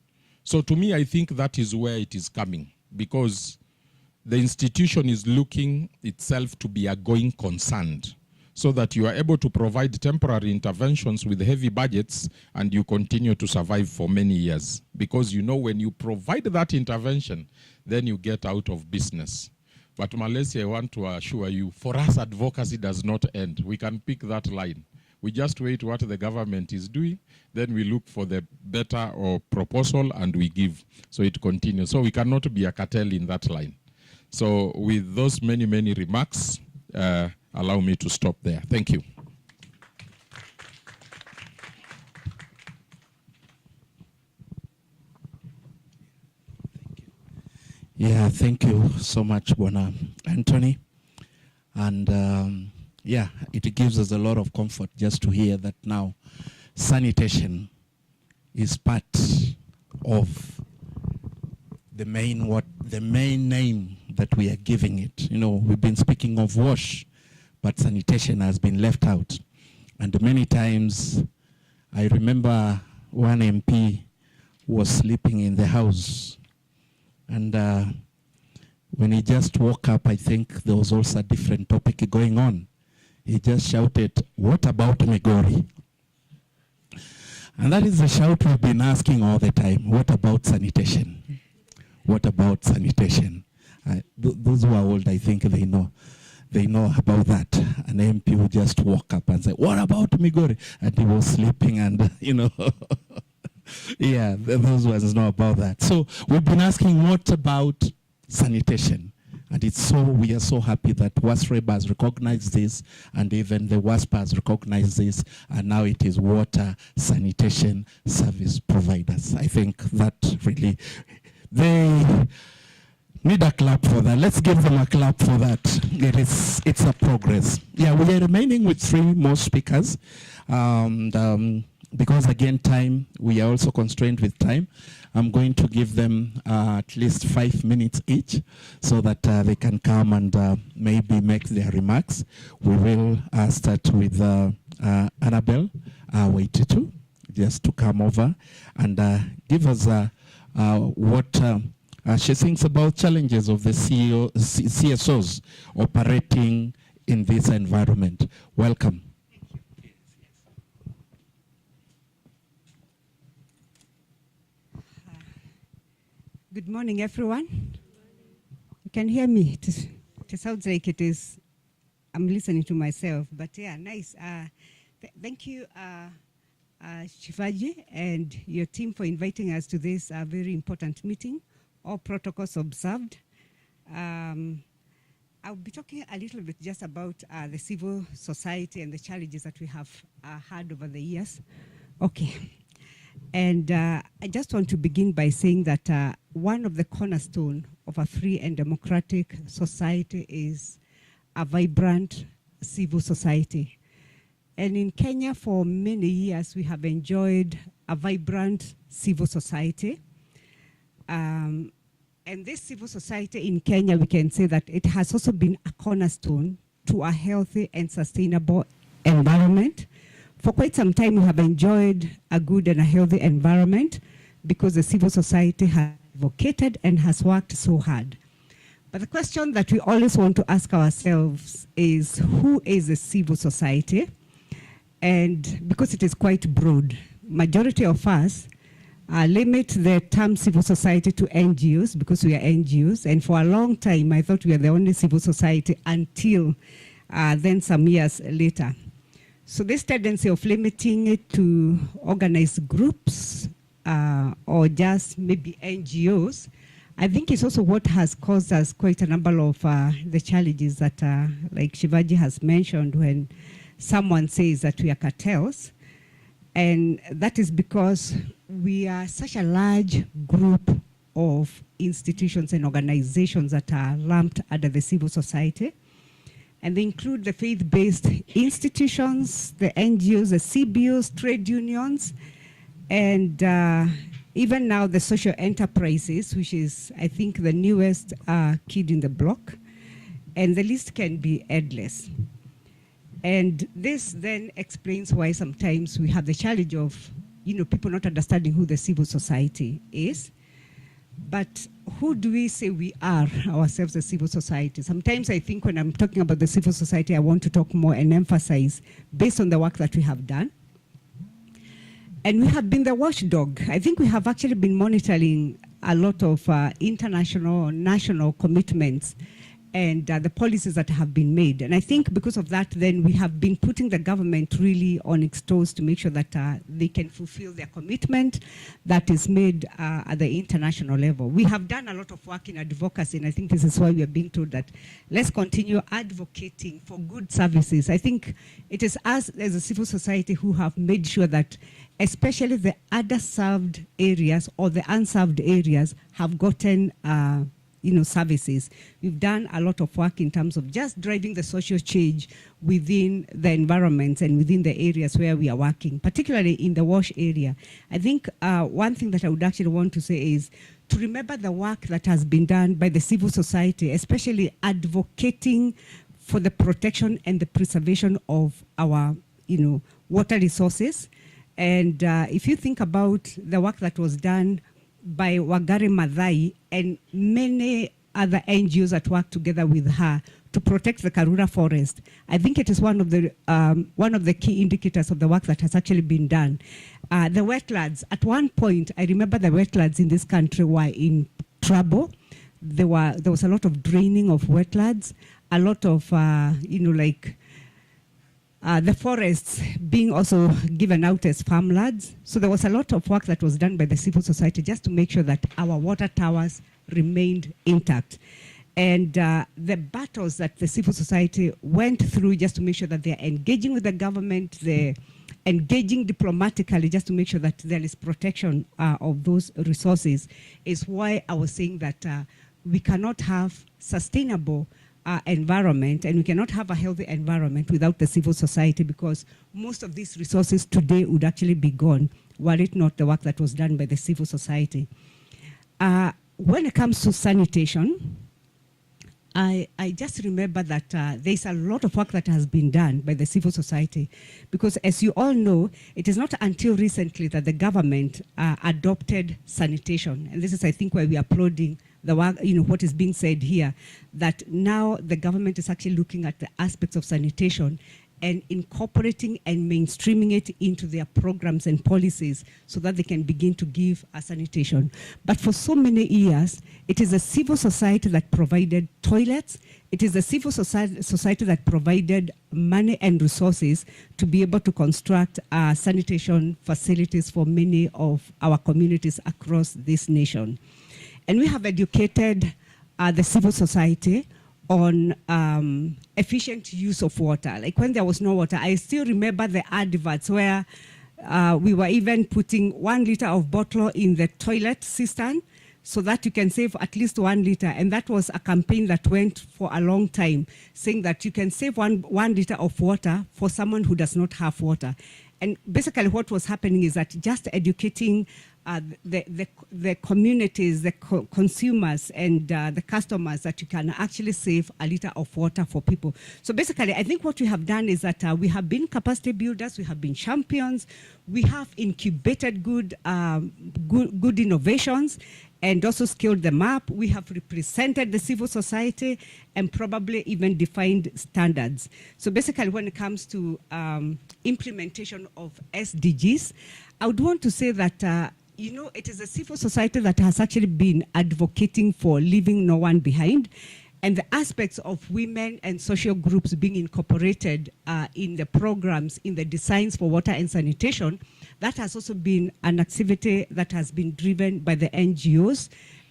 So to me, I think that is where it is coming, because the institution is looking itself to be a going concern, so that you are able to provide temporary interventions with heavy budgets and you continue to survive for many years. Because you know when you provide that intervention, then you get out of business. But Malaysia, I want to assure you, for us, advocacy does not end. We can pick that line. We just wait what the government is doing, then we look for the better or proposal and we give. So it continues. So we cannot be a cartel in that line. So with those many remarks, allow me to stop there. Thank you. Yeah, thank you so much, Bwana Anthony. And yeah, it gives us a lot of comfort just to hear that now sanitation is part of the main name that we are giving it. You know, we've been speaking of wash, but sanitation has been left out. And many times, I remember one MP was sleeping in the house, and when he just woke up, I think there was also a different topic going on. He just shouted, "What about Migori?" And that is the shout we've been asking all the time. What about sanitation? What about sanitation? Those who are old, I think they know about that. An MP who just woke up and said, "What about Migori?" And he was sleeping, and you know, yeah, those ones know about that. So we've been asking, what about sanitation? And we are so happy that WASREB has recognized this, and even the WASP has recognized this, and now it is water sanitation service providers. I think that really, Need a clap for that. Let's give them a clap for that. It's a progress. Yeah, we are remaining with 3 more speakers. Because again, we are also constrained with time. I'm going to give them at least 5 minutes each so that they can come and maybe make their remarks. We will start with Annabelle Waititu, just to come over and give us what she thinks about challenges of the CSOs operating in this environment. Welcome. Good morning, everyone. You can hear me. It sounds like I'm listening to myself, but yeah, nice. Thank you, Shivaji and your team for inviting us to this very important meeting. All protocols observed. I'll be talking a little bit just about the civil society and the challenges that we have had over the years. Okay. And I just want to begin by saying that one of the cornerstones of a free and democratic society is a vibrant civil society. And in Kenya, for many years, we have enjoyed a vibrant civil society. And this civil society in Kenya, we can say that it has also been a cornerstone to a healthy and sustainable environment. For quite some time, we have enjoyed a good and a healthy environment because the civil society has advocated and has worked so hard. But the question that we always want to ask ourselves is, who is the civil society? And because it is quite broad, majority of us limit the term civil society to NGOs because we are NGOs. And for a long time, I thought we were the only civil society until then some years later. So this tendency of limiting it to organized groups or just maybe NGOs, I think is also what has caused us quite a number of the challenges that, like Shivaji has mentioned, when someone says that we are cartels. And that is because we are such a large group of institutions and organizations that are lumped under the civil society. And they include the faith-based institutions, the NGOs, the CBOs, trade unions, and even now the social enterprises, which is, I think, the newest kid in the block. And the list can be endless. And this then explains why sometimes we have the challenge of, people not understanding who the civil society is. But who do we say we are ourselves, the civil society? Sometimes I think when I'm talking about the civil society, I want to talk more and emphasize based on the work that we have done. And we have been the watchdog. I think we have actually been monitoring a lot of international, national commitments and the policies that have been made. And I think because of that, then we have been putting the government really on its toes to make sure that they can fulfill their commitment that is made at the international level. We have done a lot of work in advocacy, and I think this is why we are being told that let's continue advocating for good services. I think it is us as a civil society who have made sure that especially the underserved areas or the unserved areas have gotten services. We've done a lot of work in terms of just driving the social change within the environments and within the areas where we are working, particularly in the WASH area. I think one thing that I would actually want to say is to remember the work that has been done by the civil society, especially advocating for the protection and the preservation of our, water resources. And if you think about the work that was done by Wangari Maathai and many other NGOs that work together with her to protect the Karura forest, I think it is one of the key indicators of the work that has actually been done. The wetlands, at one point, I remember the wetlands in this country were in trouble. There was a lot of draining of wetlands, a lot of, the forests being also given out as farmlands. So there was a lot of work that was done by the civil society just to make sure that our water towers remained intact. And the battles that the civil society went through just to make sure that they're engaging with the government, they're engaging diplomatically just to make sure that there is protection of those resources is why I was saying that we cannot have sustainable environment, and we cannot have a healthy environment without the civil society, because most of these resources today would actually be gone were it not the work that was done by the civil society. When it comes to sanitation, I just remember that there's a lot of work that has been done by the civil society, because as you all know, it is not until recently that the government adopted sanitation. And this is, I think, why we are applauding the work, what is being said here, that now the government is actually looking at the aspects of sanitation and incorporating and mainstreaming it into their programs and policies so that they can begin to give a sanitation. But for so many years, it is the civil society that provided toilets. It is the civil society that provided money and resources to be able to construct sanitation facilities for many of our communities across this nation. And we have educated the civil society on efficient use of water. Like when there was no water, I still remember the adverts where we were even putting 1 liter of bottle in the toilet cistern so that you can save at least 1 liter. And that was a campaign that went for a long time, saying that you can save one liter of water for someone who does not have water. And basically what was happening is that just educating the communities, the consumers and the customers that you can actually save a liter of water for people. So basically, I think what we have done is that we have been capacity builders, we have been champions, we have incubated good innovations and also scaled them up. We have represented the civil society and probably even defined standards. So basically, when it comes to implementation of SDGs, I would want to say that it is a civil society that has actually been advocating for leaving no one behind, and the aspects of women and social groups being incorporated in the programs, in the designs for water and sanitation, that has also been an activity that has been driven by the NGOs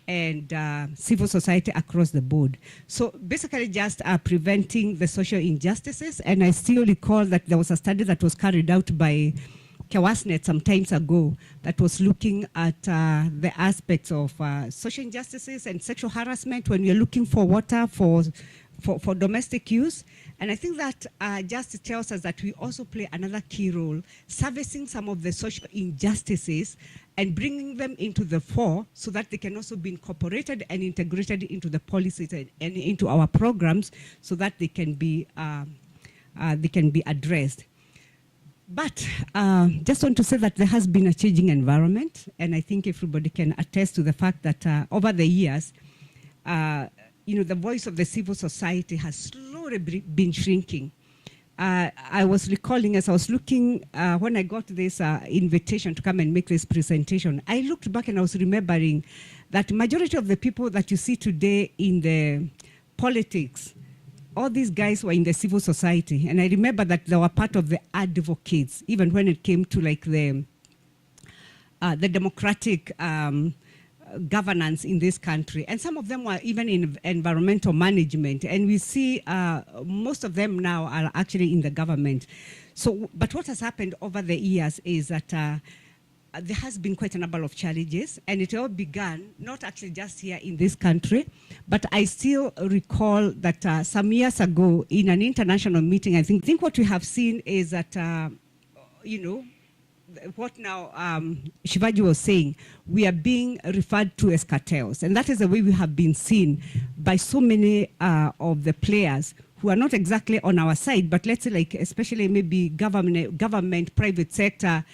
and civil society across the board. So basically just preventing the social injustices. And I still recall that there was a study that was carried out by Kewasnet some times ago that was looking at the aspects of social injustices and sexual harassment when you're looking for water for domestic use. And I think that just tells us that we also play another key role, servicing some of the social injustices and bringing them into the fore so that they can also be incorporated and integrated into the policies and into our programs so that they can be addressed. But just want to say that there has been a changing environment, and I think everybody can attest to the fact that over the years, the voice of the civil society has slowly been shrinking. I was recalling as I was looking, when I got this invitation to come and make this presentation, I looked back and I was remembering that majority of the people that you see today in the politics, all these guys were in the civil society. And I remember that they were part of the advocates, even when it came to like the democratic governance in this country. And some of them were even in environmental management. And we see most of them now are actually in the government. So, but what has happened over the years is that there has been quite a number of challenges, and it all began not actually just here in this country, but I still recall that some years ago in an international meeting, I think what we have seen is that, what now Shivaji was saying, we are being referred to as cartels, and that is the way we have been seen by so many of the players who are not exactly on our side, but let's say like especially maybe government, private sector,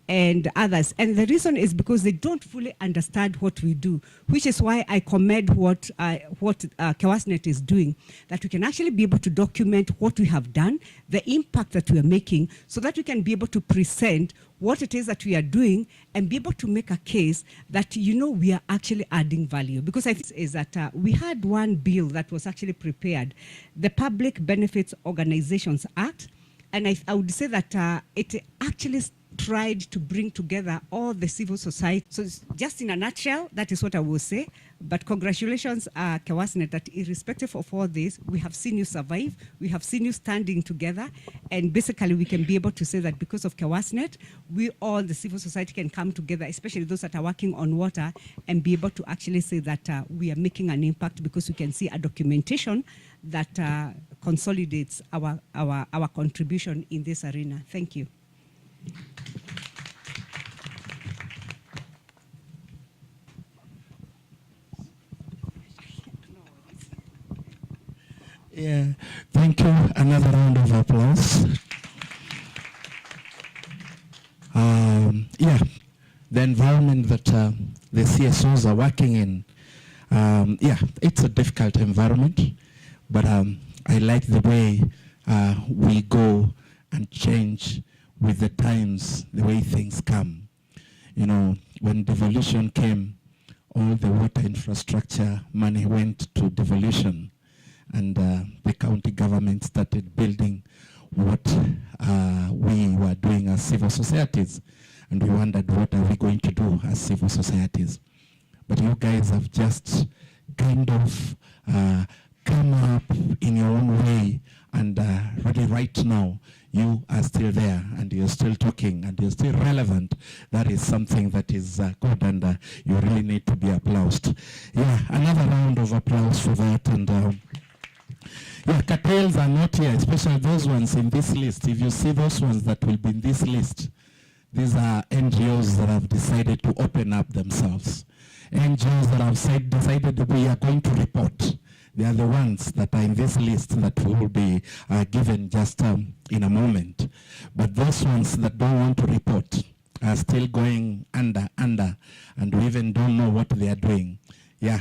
and others. And the reason is because they don't fully understand what we do, which is why I commend what Kewasnet is doing, that we can actually be able to document what we have done, the impact that we are making, so that we can be able to present what it is that we are doing and be able to make a case that, we are actually adding value. Because I think is that we had one bill that was actually prepared, the Public Benefits Organizations Act, and I would say that it actually tried to bring together all the civil society. So just in a nutshell, that is what I will say. But congratulations, Kewasnet, that irrespective of all this, we have seen you survive, we have seen you standing together, and basically we can be able to say that because of Kewasnet, we all, the civil society, can come together, especially those that are working on water, and be able to actually say that we are making an impact because we can see a documentation that consolidates our contribution in this arena. Thank you. Yeah, thank you. Another round of applause. Yeah, the environment that the CSOs are working in, yeah, it's a difficult environment, but I like the way we go and change with the times, the way things come. You know, when devolution came, all the water infrastructure money went to devolution, and the county government started building what we were doing as civil societies, and we wondered, what are we going to do as civil societies? But you guys have just kind of come up in your own way, and really right now you are still there, and you're still talking, and you're still relevant. That is something that is good, and you really need to be applauded. Yeah, another round of applause for that. And yeah, cartels are not here, especially those ones in this list. If you see those ones that will be in this list, these are NGOs that have decided to open up themselves. NGOs that have decided that we are going to report. They are the ones that are in this list that will be given just in a moment. But those ones that don't want to report are still going under, and we even don't know what they are doing. Yeah,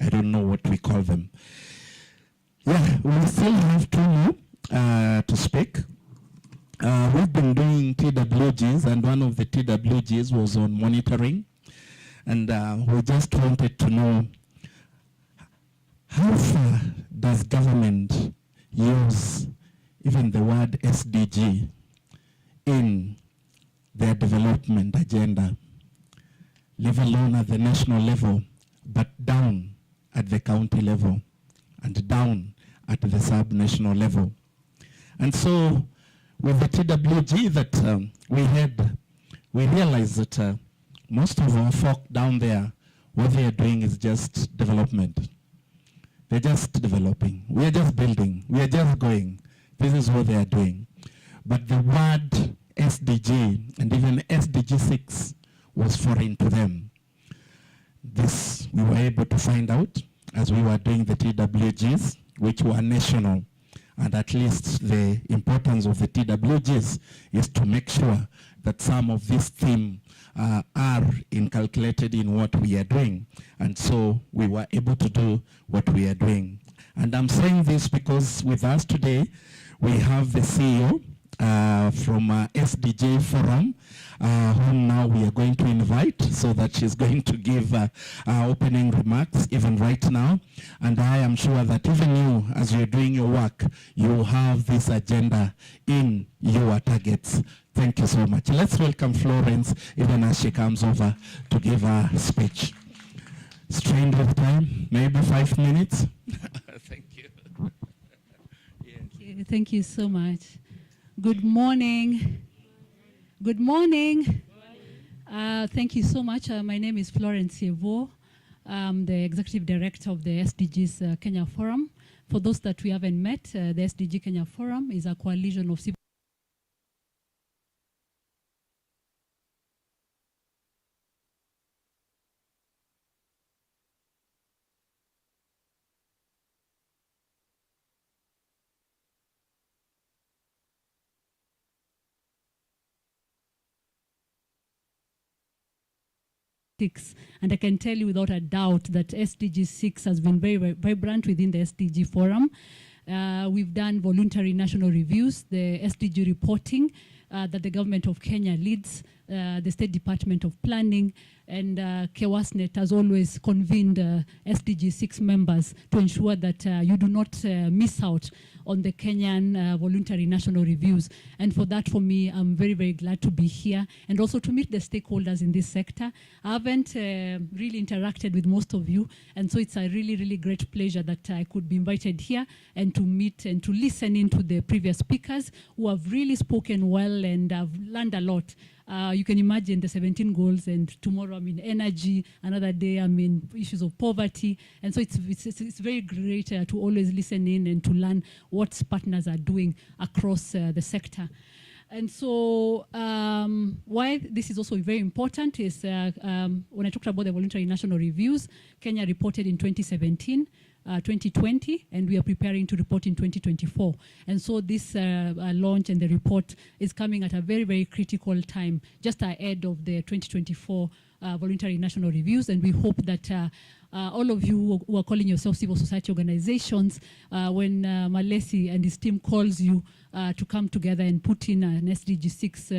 I don't know what we call them. Yeah, we still have two more to speak. We've been doing TWGs, and one of the TWGs was on monitoring. And we just wanted to know, how far does government use even the word SDG in their development agenda, leave alone at the national level, but down at the county level and down at the sub-national level? And so with the TWG that we had, we realized that most of our folk down there, what they are doing is just development. They're just developing. We are just building. We are just going. This is what they are doing. But the word SDG and even SDG 6 was foreign to them. This we were able to find out as we were doing the TWGs, which were national. And at least the importance of the TWGs is to make sure that some of these themes are inculcated in what we are doing. And so we were able to do what we are doing. And I'm saying this because with us today, we have the CEO from SDG Forum, whom now we are going to invite so that she's going to give opening remarks even right now. And I am sure that even you, as you're doing your work, you have this agenda in your targets. Thank you so much. Let's welcome Florence, even as she comes over to give her speech. Strained with time, maybe 5 minutes. Thank you. Yeah. Thank you so much. Good morning. Good morning. Thank you so much. My name is Florence Yevo. I'm the Executive Director of the SDGs Kenya Forum. For those that we haven't met, the SDG Kenya Forum is a coalition of civil and I can tell you without a doubt that SDG 6 has been very, very vibrant within the SDG Forum. We've done voluntary national reviews, the SDG reporting that the government of Kenya leads the State Department of Planning and KEWASNET has always convened SDG 6 members to ensure that you do not miss out on the Kenyan voluntary national reviews. And for that, for me, I'm very, very glad to be here and also to meet the stakeholders in this sector. I haven't really interacted with most of you, and so it's a really, really great pleasure that I could be invited here and to meet and to listen into the previous speakers who have really spoken well, and I've learned a lot. You can imagine the 17 goals, and tomorrow I'm in energy, another day I'm in issues of poverty. And so it's very great to always listen in and to learn what partners are doing across the sector. And so why this is also very important is when I talked about the voluntary national reviews, Kenya reported in 2017, 2020, and we are preparing to report in 2024. And so this launch and the report is coming at a very, very critical time, just ahead of the 2024 voluntary national reviews. And we hope that all of you who are calling yourself civil society organizations, when Malesi and his team calls you to come together and put in an SDG 6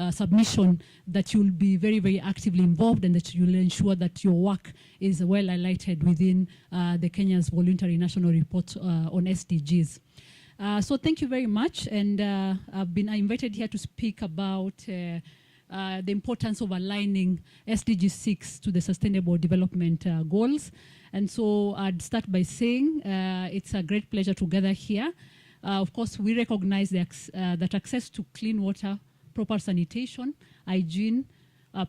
submission, that you'll be very, very actively involved and that you'll ensure that your work is well highlighted within the Kenya's voluntary national report on SDGs. So thank you very much. And I've been invited here to speak about the importance of aligning SDG 6 to the Sustainable Development Goals. And so I'd start by saying it's a great pleasure to gather here. Of course, we recognize that access to clean water, proper sanitation, hygiene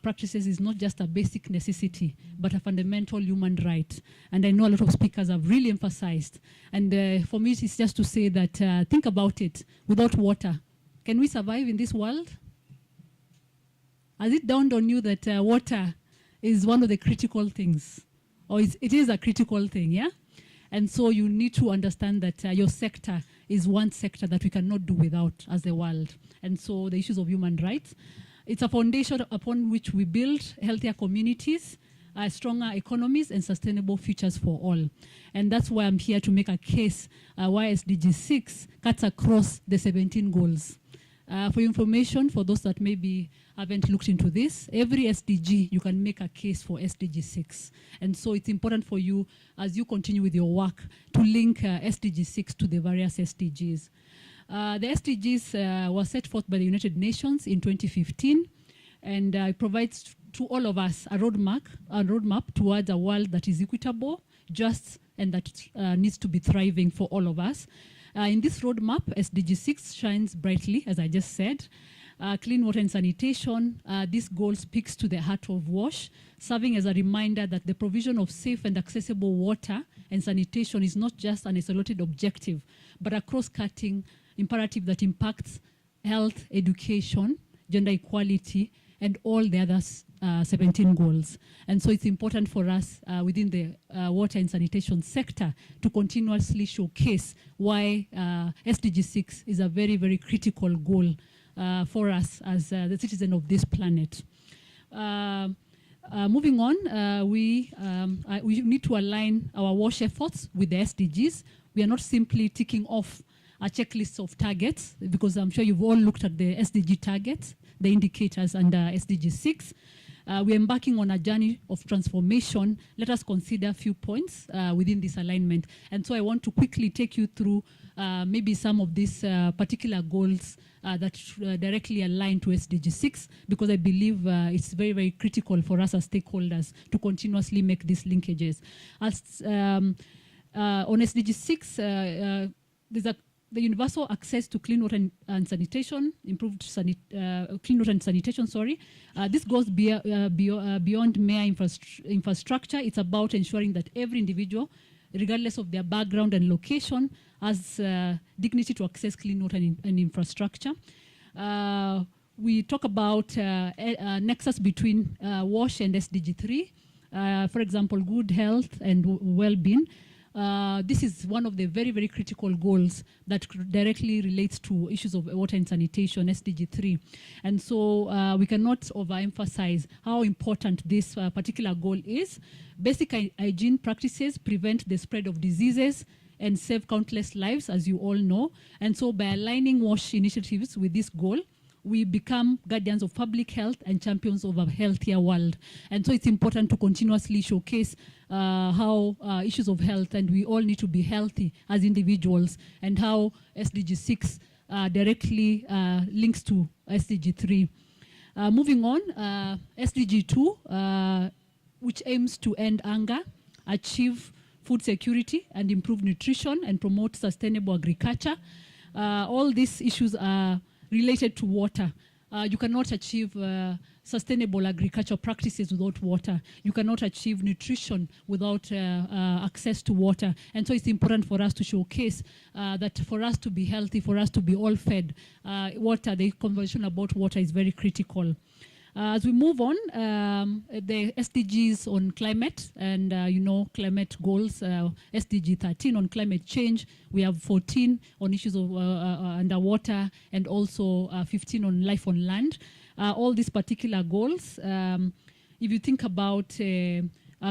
practices is not just a basic necessity, but a fundamental human right. And I know a lot of speakers have really emphasized. And for me, it's just to say that think about it. Without water, can we survive in this world? Has it dawned on you that water is one of the critical things? Or it is a critical thing, yeah? And so you need to understand that your sector is one sector that we cannot do without as a world. And so the issues of human rights, it's a foundation upon which we build healthier communities, stronger economies, and sustainable futures for all. And that's why I'm here to make a case why SDG 6 cuts across the 17 goals. For your information, for those that maybe haven't looked into this, every SDG, you can make a case for SDG 6. And so it's important for you, as you continue with your work, to link SDG 6 to the various SDGs. The SDGs were set forth by the United Nations in 2015, and it provides to all of us a roadmap towards a world that is equitable, just, and that needs to be thriving for all of us. In this roadmap, SDG 6 shines brightly, as I just said. Clean water and sanitation, this goal speaks to the heart of WASH, serving as a reminder that the provision of safe and accessible water and sanitation is not just an isolated objective, but a cross-cutting imperative that impacts health, education, gender equality, and all the other 17 goals. And so it's important for us within the water and sanitation sector to continuously showcase why SDG 6 is a very, very critical goal for us as the citizen of this planet. Moving on, we need to align our WASH efforts with the SDGs. We are not simply ticking off a checklist of targets, because I'm sure you've all looked at the SDG targets, the indicators under SDG 6. We're embarking on a journey of transformation. Let us consider a few points within this alignment. And so I want to quickly take you through maybe some of these particular goals that directly align to SDG 6, because I believe it's very, very critical for us as stakeholders to continuously make these linkages. As, on SDG 6, there's the universal access to clean water and sanitation, improved clean water and sanitation, sorry. This goes beyond mere infrastructure. It's about ensuring that every individual, regardless of their background and location, has dignity to access clean water and infrastructure. We talk about a nexus between WASH and SDG 3. For example, good health and well-being. This is one of the very, very critical goals that directly relates to issues of water and sanitation, SDG 3. And so we cannot overemphasize how important this particular goal is. Basic hygiene practices prevent the spread of diseases and save countless lives, as you all know. And so by aligning WASH initiatives with this goal, we become guardians of public health and champions of a healthier world. And so it's important to continuously showcase how issues of health, and we all need to be healthy as individuals, and how SDG 6 directly links to SDG 3. Moving on, SDG 2, which aims to end hunger, achieve food security, and improve nutrition, and promote sustainable agriculture. All these issues are related to water. You cannot achieve sustainable agricultural practices without water. You cannot achieve nutrition without access to water. And so it's important for us to showcase that for us to be healthy, for us to be all fed, water, the conversation about water is very critical. As we move on, the SDGs on climate and, climate goals, SDG 13 on climate change. We have 14 on issues of underwater, and also 15 on life on land. All these particular goals, if you think about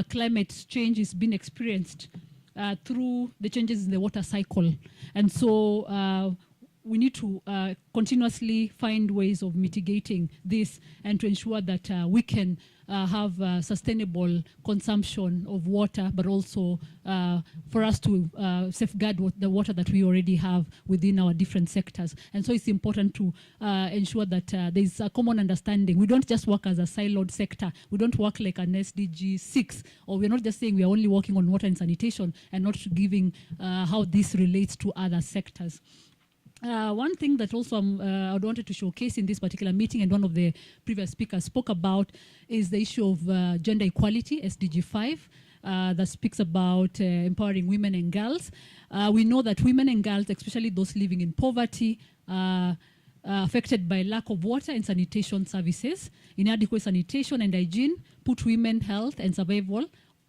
climate change is being experienced through the changes in the water cycle. And so we need to continuously find ways of mitigating this, and to ensure that we can have sustainable consumption of water, but also for us to safeguard the water that we already have within our different sectors. And so it's important to ensure that there's a common understanding. We don't just work as a siloed sector. We don't work like an SDG 6, or we're not just saying we are only working on water and sanitation and not giving how this relates to other sectors. One thing that also I wanted to showcase in this particular meeting, and one of the previous speakers spoke about, is the issue of gender equality, SDG 5, that speaks about empowering women and girls. We know that women and girls, especially those living in poverty, affected by lack of water and sanitation services. Inadequate sanitation and hygiene put women's health and survival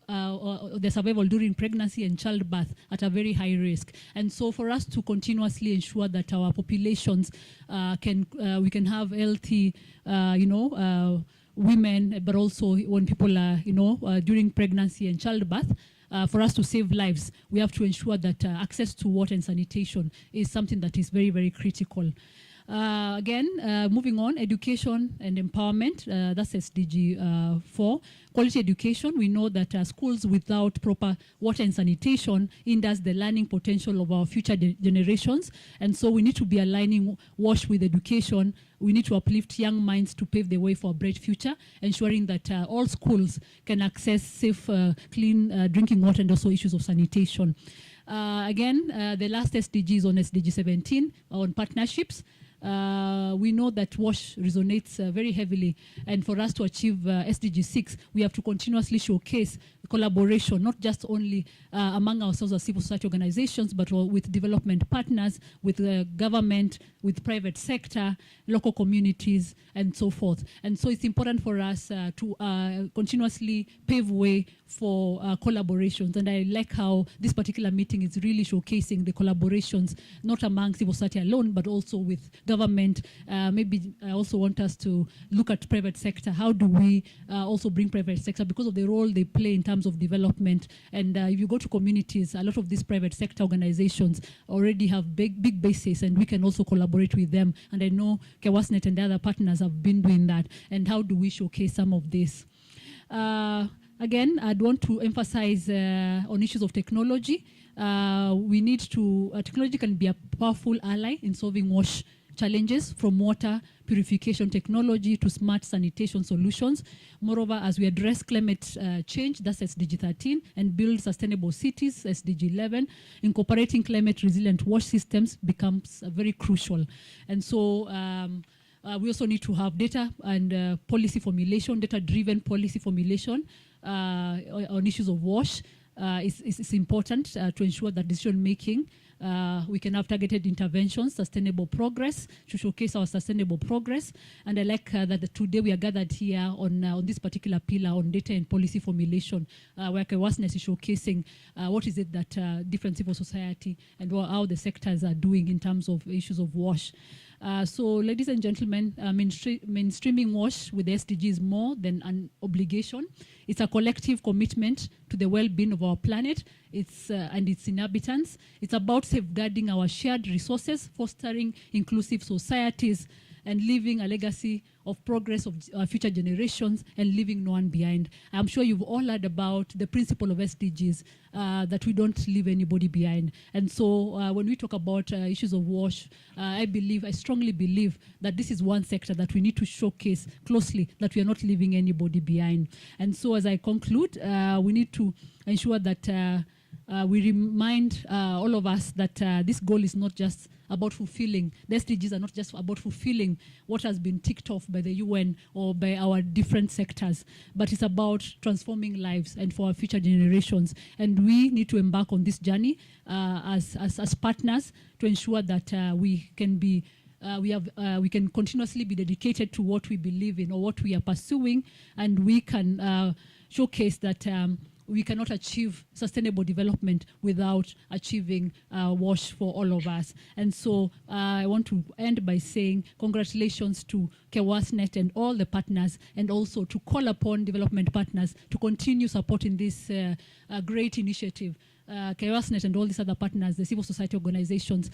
the survival during pregnancy and childbirth at a very high risk. And so for us to continuously ensure that our populations we can have healthy, women, but also when people are, during pregnancy and childbirth, for us to save lives, we have to ensure that access to water and sanitation is something that is very, very critical. Moving on, education and empowerment, that's SDG 4. Quality education, we know that schools without proper water and sanitation hinders the learning potential of our future generations. And so we need to be aligning WASH with education. We need to uplift young minds to pave the way for a bright future, ensuring that all schools can access safe, clean drinking water, and also issues of sanitation. The last SDG is on SDG 17, on partnerships. We know that WASH resonates very heavily, and for us to achieve SDG 6, we have to continuously showcase collaboration, not just only among ourselves as civil society organizations, but with development partners, with the government, with private sector, local communities, and so forth. And so it's important for us to continuously pave way for collaborations. And I like how this particular meeting is really showcasing the collaborations, not among civil society alone, but also with government. Maybe I also want us to look at private sector. How do we also bring private sector, because of the role they play in terms of development? And if you go to communities, a lot of these private sector organizations already have big bases, and we can also collaborate with them. And I know KEWASNET and the other partners have been doing that. And how do we showcase some of this? Again, I'd want to emphasize on issues of technology. We need to, technology can be a powerful ally in solving WASH challenges, from water purification technology to smart sanitation solutions. Moreover, as we address climate change, that's SDG 13, and build sustainable cities, SDG 11, incorporating climate resilient WASH systems becomes very crucial. And so we also need to have data and policy formulation, data-driven policy formulation on issues of WASH. It's important to ensure that decision-making, we can have targeted interventions, sustainable progress, to showcase our sustainable progress. And I like that today we are gathered here on this particular pillar on data and policy formulation, where KEWASNET is showcasing what is it that different civil society and how the sectors are doing in terms of issues of WASH. So, ladies and gentlemen, mainstreaming WASH with the SDG is more than an obligation. It's a collective commitment to the well-being of our planet and its inhabitants. It's about safeguarding our shared resources, fostering inclusive societies, and leaving a legacy of progress of future generations and leaving no one behind. I'm sure you've all heard about the principle of SDGs, that we don't leave anybody behind. And so when we talk about issues of WASH, I strongly believe that this is one sector that we need to showcase closely, that we are not leaving anybody behind. And so as I conclude, we need to ensure that we remind all of us that this goal is not just about fulfilling, the SDGs are not just about fulfilling what has been ticked off by the UN or by our different sectors, but it's about transforming lives and for our future generations. And we need to embark on this journey as partners to ensure that we can continuously be dedicated to what we believe in or what we are pursuing, and we can showcase that we cannot achieve sustainable development without achieving WASH for all of us. And so I want to end by saying congratulations to KEWASNet and all the partners, and also to call upon development partners to continue supporting this great initiative. KEWASNet and all these other partners, the civil society organizations,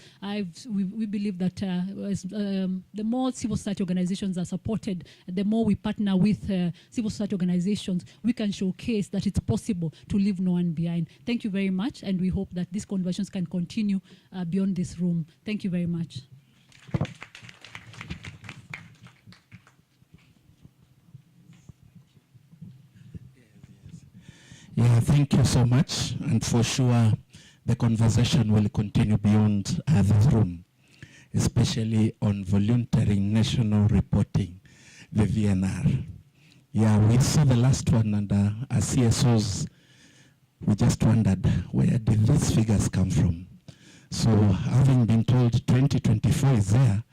we believe that the more civil society organizations are supported, the more we partner with civil society organizations, we can showcase that it's possible to leave no one behind. Thank you very much, and we hope that these conversations can continue beyond this room. Thank you very much. Yeah, thank you so much. And for sure, the conversation will continue beyond this room, especially on volunteering national reporting, the VNR. Yeah, we saw the last one, and as CSOs, we just wondered, where did these figures come from? So having been told 2024 is there,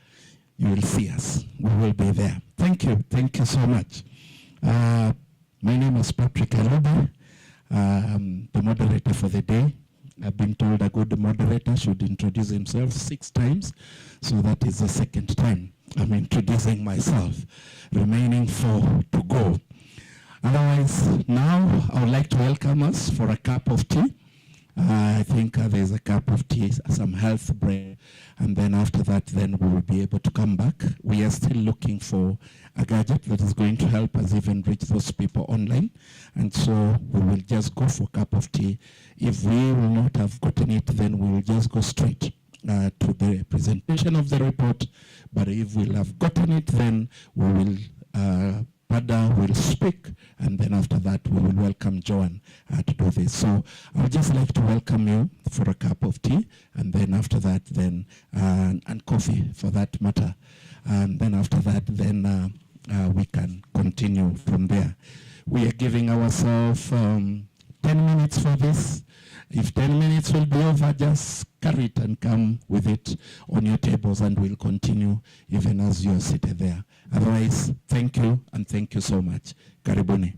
you will see us. We will be there. Thank you so much. My name is Patrick Alobe. The moderator for the day. I've been told a good moderator should introduce himself 6 times, so that is the 2nd time I'm introducing myself, remaining 4 to go. Otherwise, now I would like to welcome us for a cup of tea. I think there's a cup of tea, some health bread, and then after that, then we will be able to come back. We are still looking for a gadget that is going to help us even reach those people online, and so we will just go for a cup of tea. If we will not have gotten it, then we will just go straight to the presentation of the report. But if we'll have gotten it, then we will Pada will speak, and then after that we will welcome Joan to do this. So I would just like to welcome you for a cup of tea, and then after that, then and coffee for that matter, and then after that, then we can continue from there. We are giving ourselves 10 minutes for this. If 10 minutes will be over, just carry it and come with it on your tables, and we'll continue even as you are seated there. Otherwise, thank you, and thank you so much. Karibuni.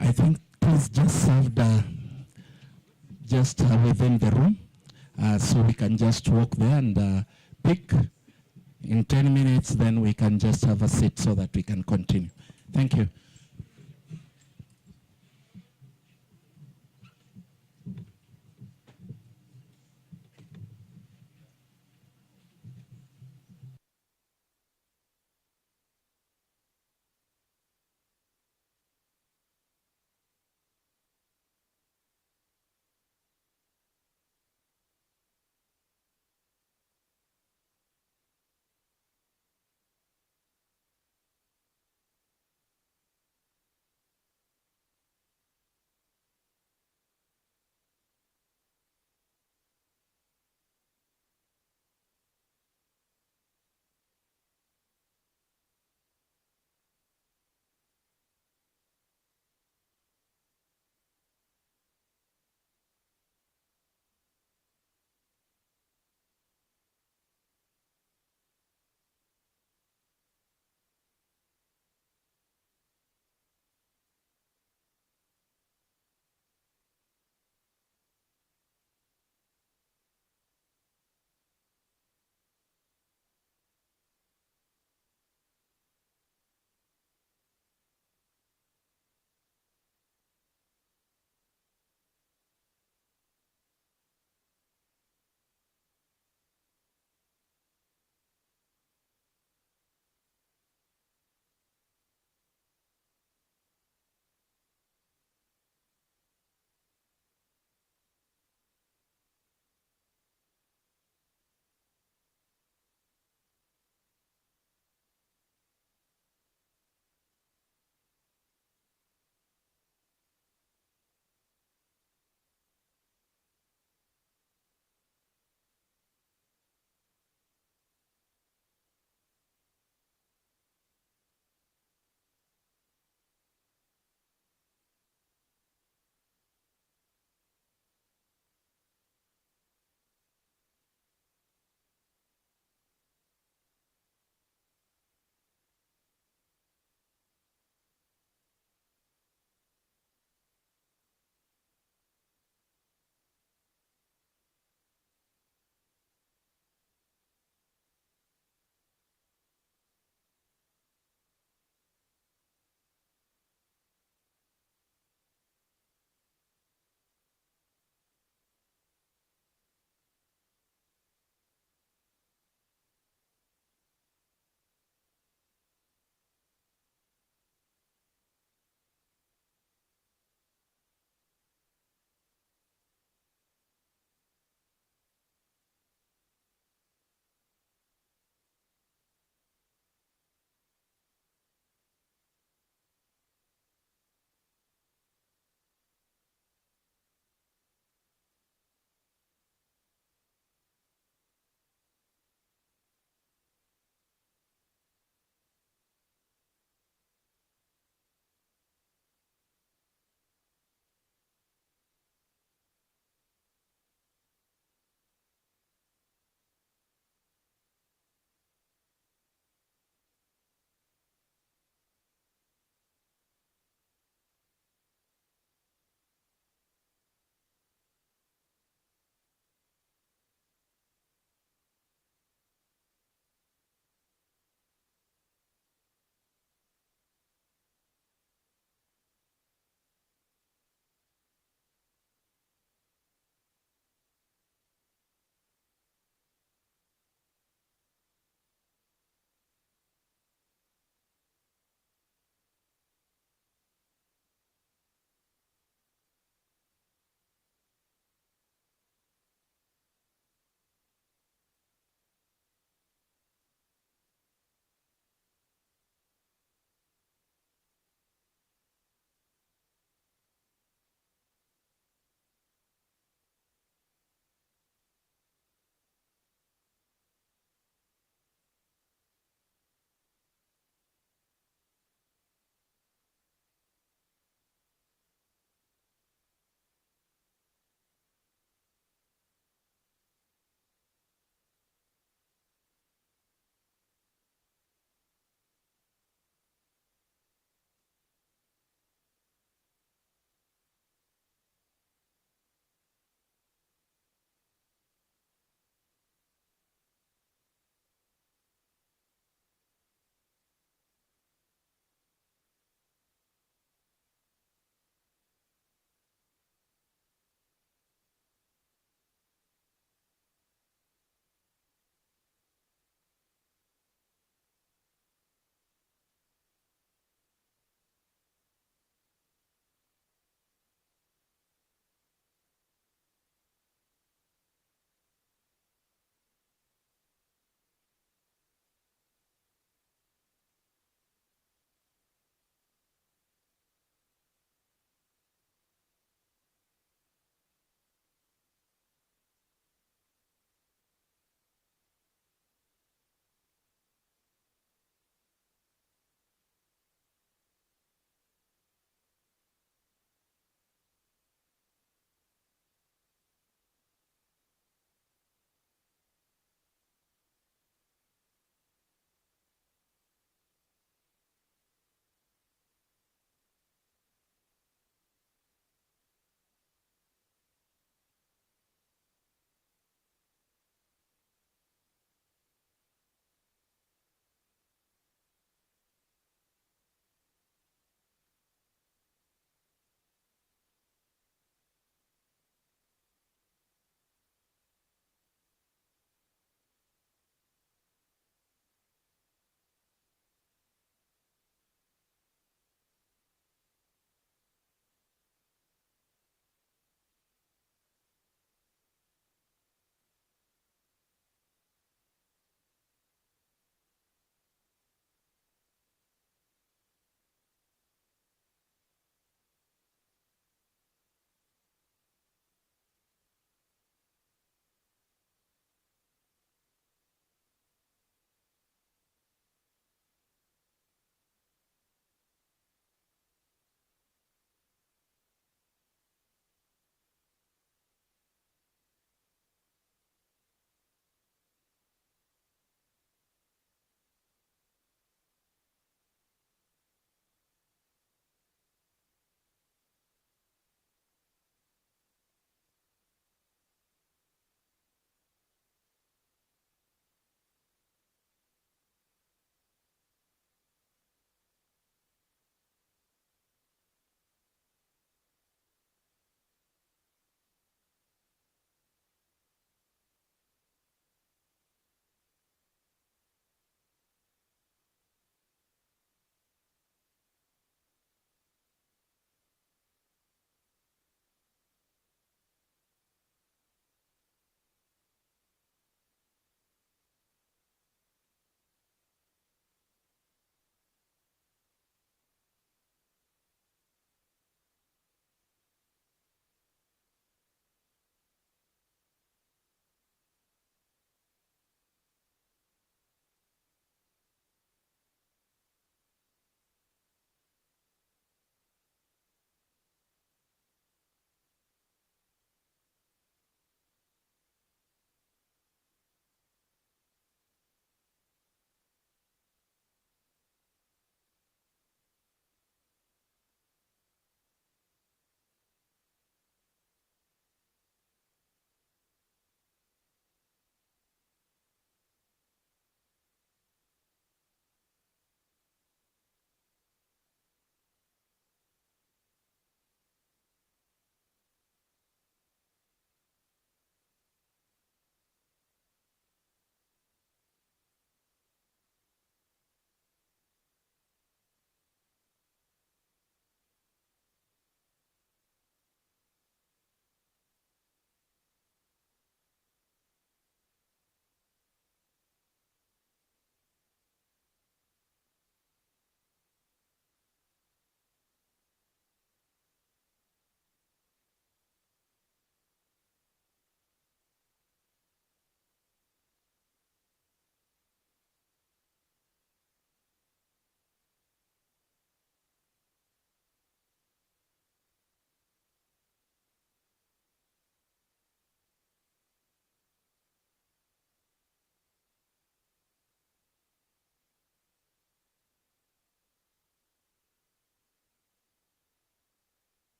I think please just serve just within the room, so we can just walk there and pick. In 10 minutes, then we can just have a seat so that we can continue. Thank you.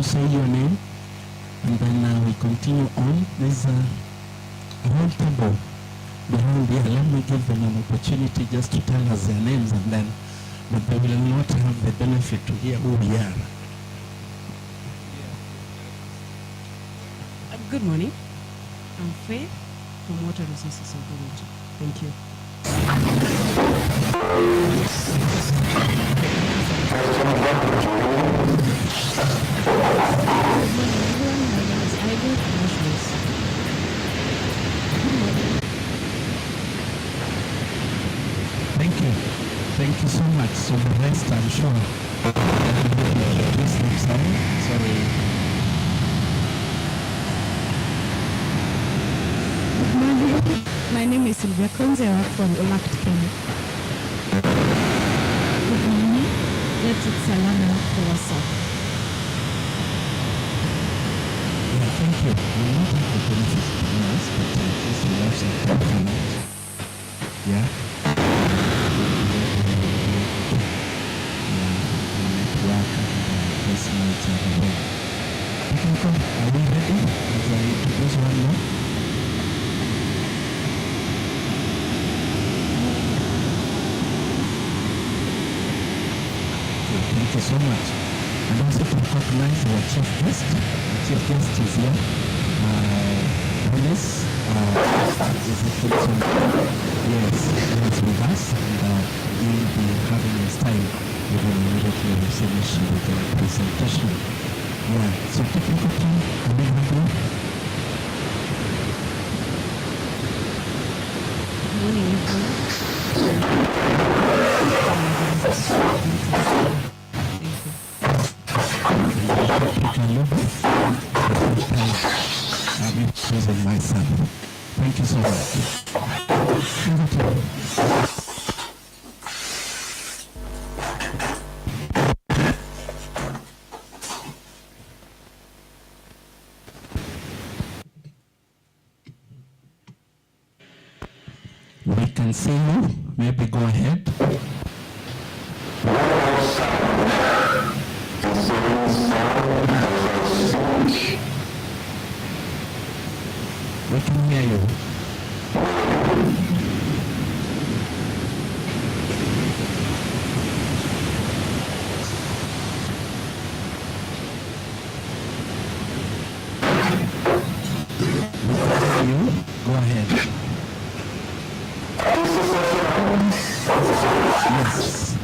say your name, and then we continue on. There's a whole table behind here. Let me give them an opportunity just to tell us their names, and then but they will not have the benefit to hear who we are. Good morning. I'm Faye from Water Resources Authority. Thank you. Thank you. Thank you so much. So the rest, I'm sure. Sorry. My name is Sylvia Konzera from Olact, Kenya. Good morning. Let's Salana Kawasa. Yeah, thank you. We not have the benefits to be honest, but at least we have some compliment. Yeah. Network and personal travel. Are we ready? As I introduce one more. Thank you so much. And also to recognize our chief guest. The chief guest is here. Dennis is the person. Yes, he is with us, and he will be having his time even immediately we finish with the presentation. Yeah, so technical team, can we have you? Good morning, I'll be choosing myself. Thank you so much. We can see you. Maybe go ahead. We can hear you. Go ahead. Yes.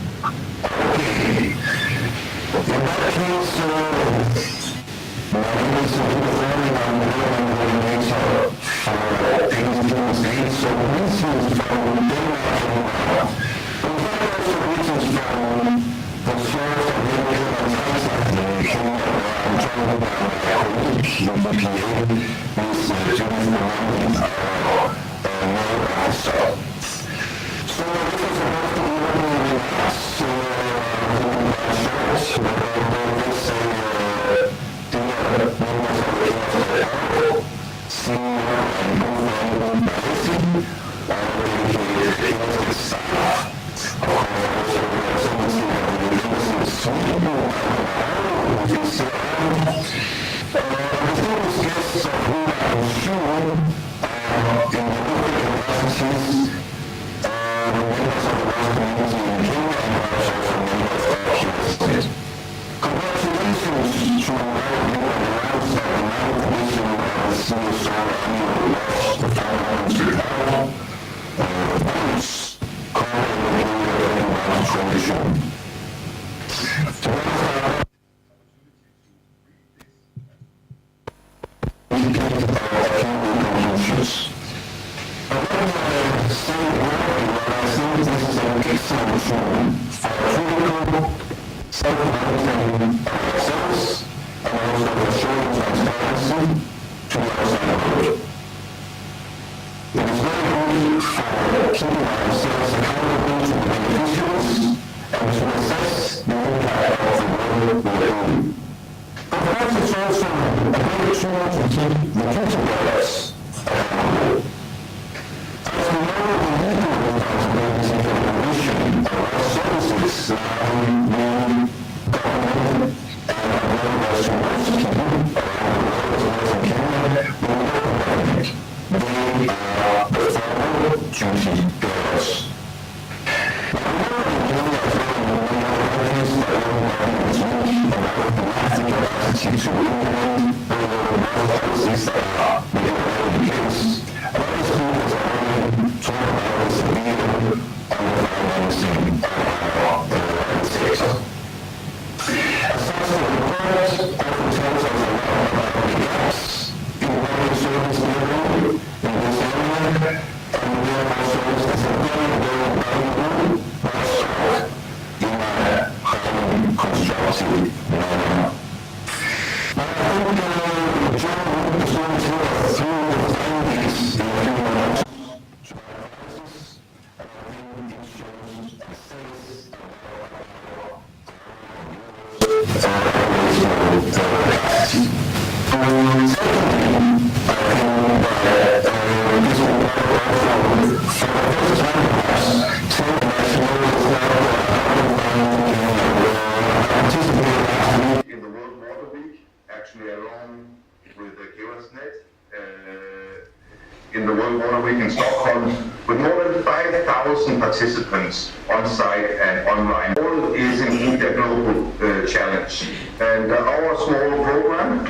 In the World Water Week in Stockholm, with more than 5,000 participants on site and online. Water is indeed a global challenge, and our small program,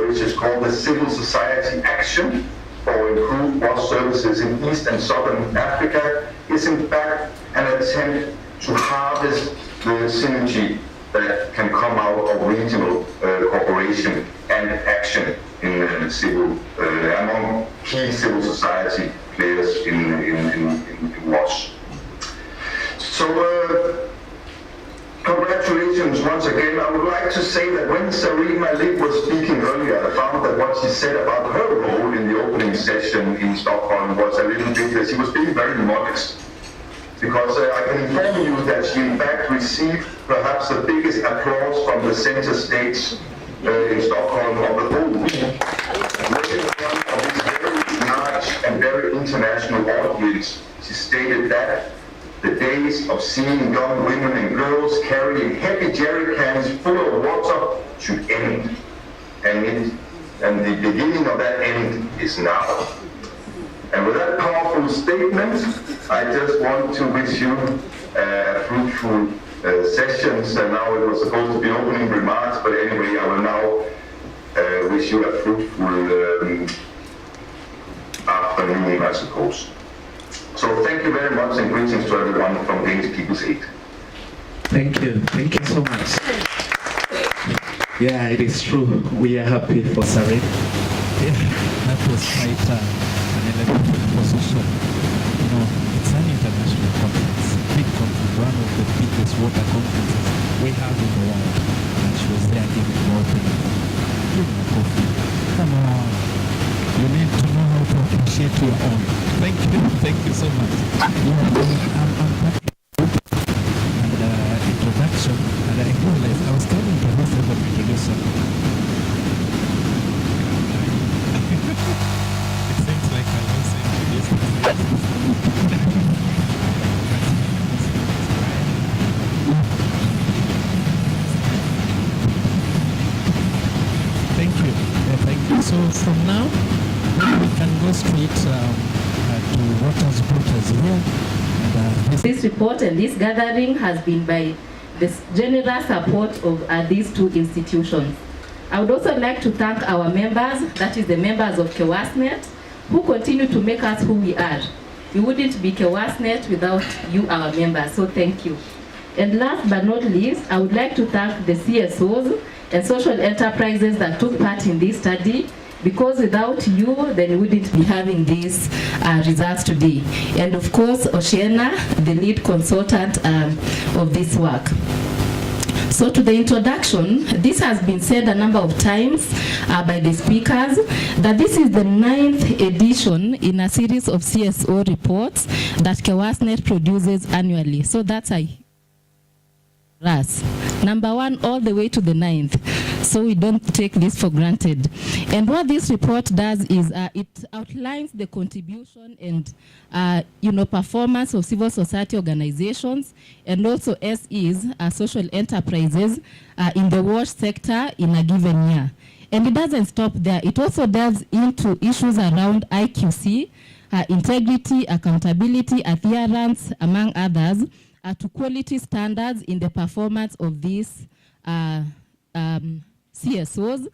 which is called the Civil Society Action for Improved Water Services in East and Southern Africa, is in fact an attempt to harvest the synergy that can come out of regional cooperation and action in civil, among key civil society players in WASH. So, congratulations once again. I would like to say that when Saree Malik was speaking earlier, I found that what she said about her role in the opening session in Stockholm was a little bit, she was being very modest. Because I can inform you that she in fact received perhaps the biggest applause from the center stage in Stockholm of the whole week. In front of this very large and very international audience, she stated that the days of seeing young women and girls carrying heavy jerry cans full of water should end. And the beginning of that end is now. And with that powerful statement, I just want to wish you a fruitful sessions. And now it was supposed to be opening remarks, but anyway, I will now wish you a fruitful afternoon, I suppose. So thank you very much, and greetings to everyone from Danish People's Aid. Thank you so much. Yeah, it is true. We are happy for Saree. Yeah, that was quite an elevated position. You know, it's an international conference, big conference, one of the biggest water conferences we have in the world. And she was there giving the opening. Give me a coffee. Come on. You need to know how to appreciate your own. Thank you so much. Yeah, I'm back. And introduction, and I realized I was coming to this as an introduction. It seems like I was Thank you. Thank you. So from now, we can go straight to what has brought us here. This report and this gathering has been by the generous support of these two institutions. I would also like to thank our members, that is the members of KEWASNet, who continue to make us who we are. We wouldn't be KEWASNet without you, our members, so thank you. And last but not least, I would like to thank the CSOs and social enterprises that took part in this study, because without you, then we wouldn't be having these results today. And of course, Oshena, the lead consultant of this work. So to the introduction, this has been said a number of times by the speakers, that this is the 9th edition in a series of CSO reports that KEWASNet produces annually. So that's number 1 all the way to the 9th. So we don't take this for granted. And what this report does is it outlines the contribution and performance of civil society organizations and also SEs, social enterprises in the WASH sector in a given year. And it doesn't stop there. It also delves into issues around IQC, integrity, accountability, adherence, among others, to quality standards in the performance of these CSOs.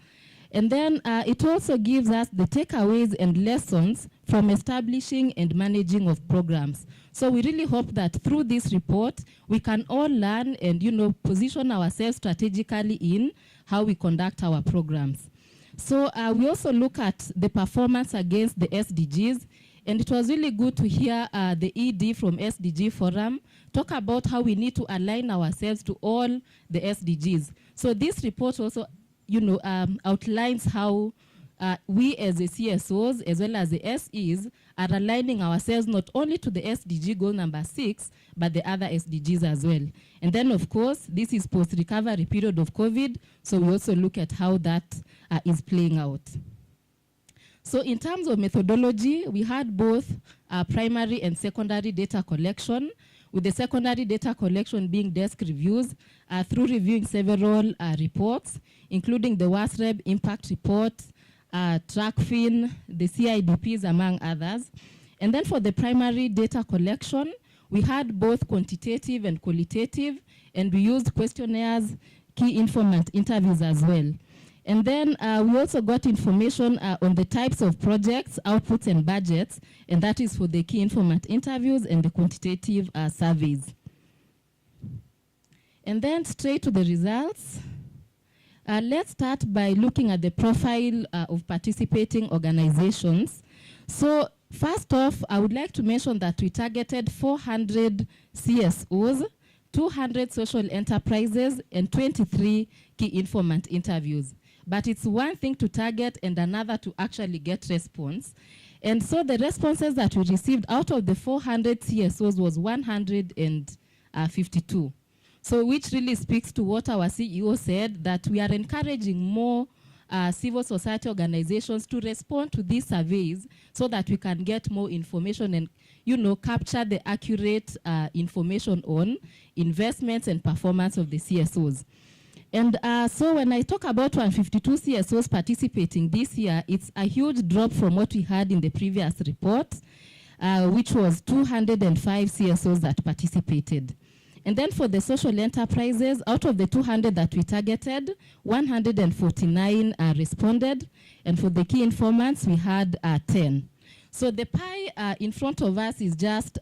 And then it also gives us the takeaways and lessons from establishing and managing of programs. So we really hope that through this report, we can all learn and, position ourselves strategically in how we conduct our programs. So we also look at the performance against the SDGs, and it was really good to hear the ED from SDG Forum talk about how we need to align ourselves to all the SDGs. So this report also, outlines how we as the CSOs as well as the SEs are aligning ourselves not only to the SDG goal number 6, but the other SDGs as well. And then, of course, this is post-recovery period of COVID, so we also look at how that is playing out. So in terms of methodology, we had both primary and secondary data collection, with the secondary data collection being desk reviews through reviewing several reports, including the WASREB impact report, TRACFIN, the CIDPs, among others. And then for the primary data collection, we had both quantitative and qualitative, and we used questionnaires, key informant interviews as well. And then we also got information on the types of projects, outputs, and budgets, and that is for the key informant interviews and the quantitative surveys. And then straight to the results. Let's start by looking at the profile of participating organizations. So first off, I would like to mention that we targeted 400 CSOs, 200 social enterprises, and 23 key informant interviews. But it's one thing to target and another to actually get response. And so the responses that we received out of the 400 CSOs was 152. So which really speaks to what our CEO said, that we are encouraging more civil society organizations to respond to these surveys so that we can get more information and, capture the accurate information on investments and performance of the CSOs. And so when I talk about 152 CSOs participating this year, it's a huge drop from what we had in the previous report, which was 205 CSOs that participated. And then for the social enterprises, out of the 200 that we targeted, 149 responded. And for the key informants, we had 10. So the pie in front of us is just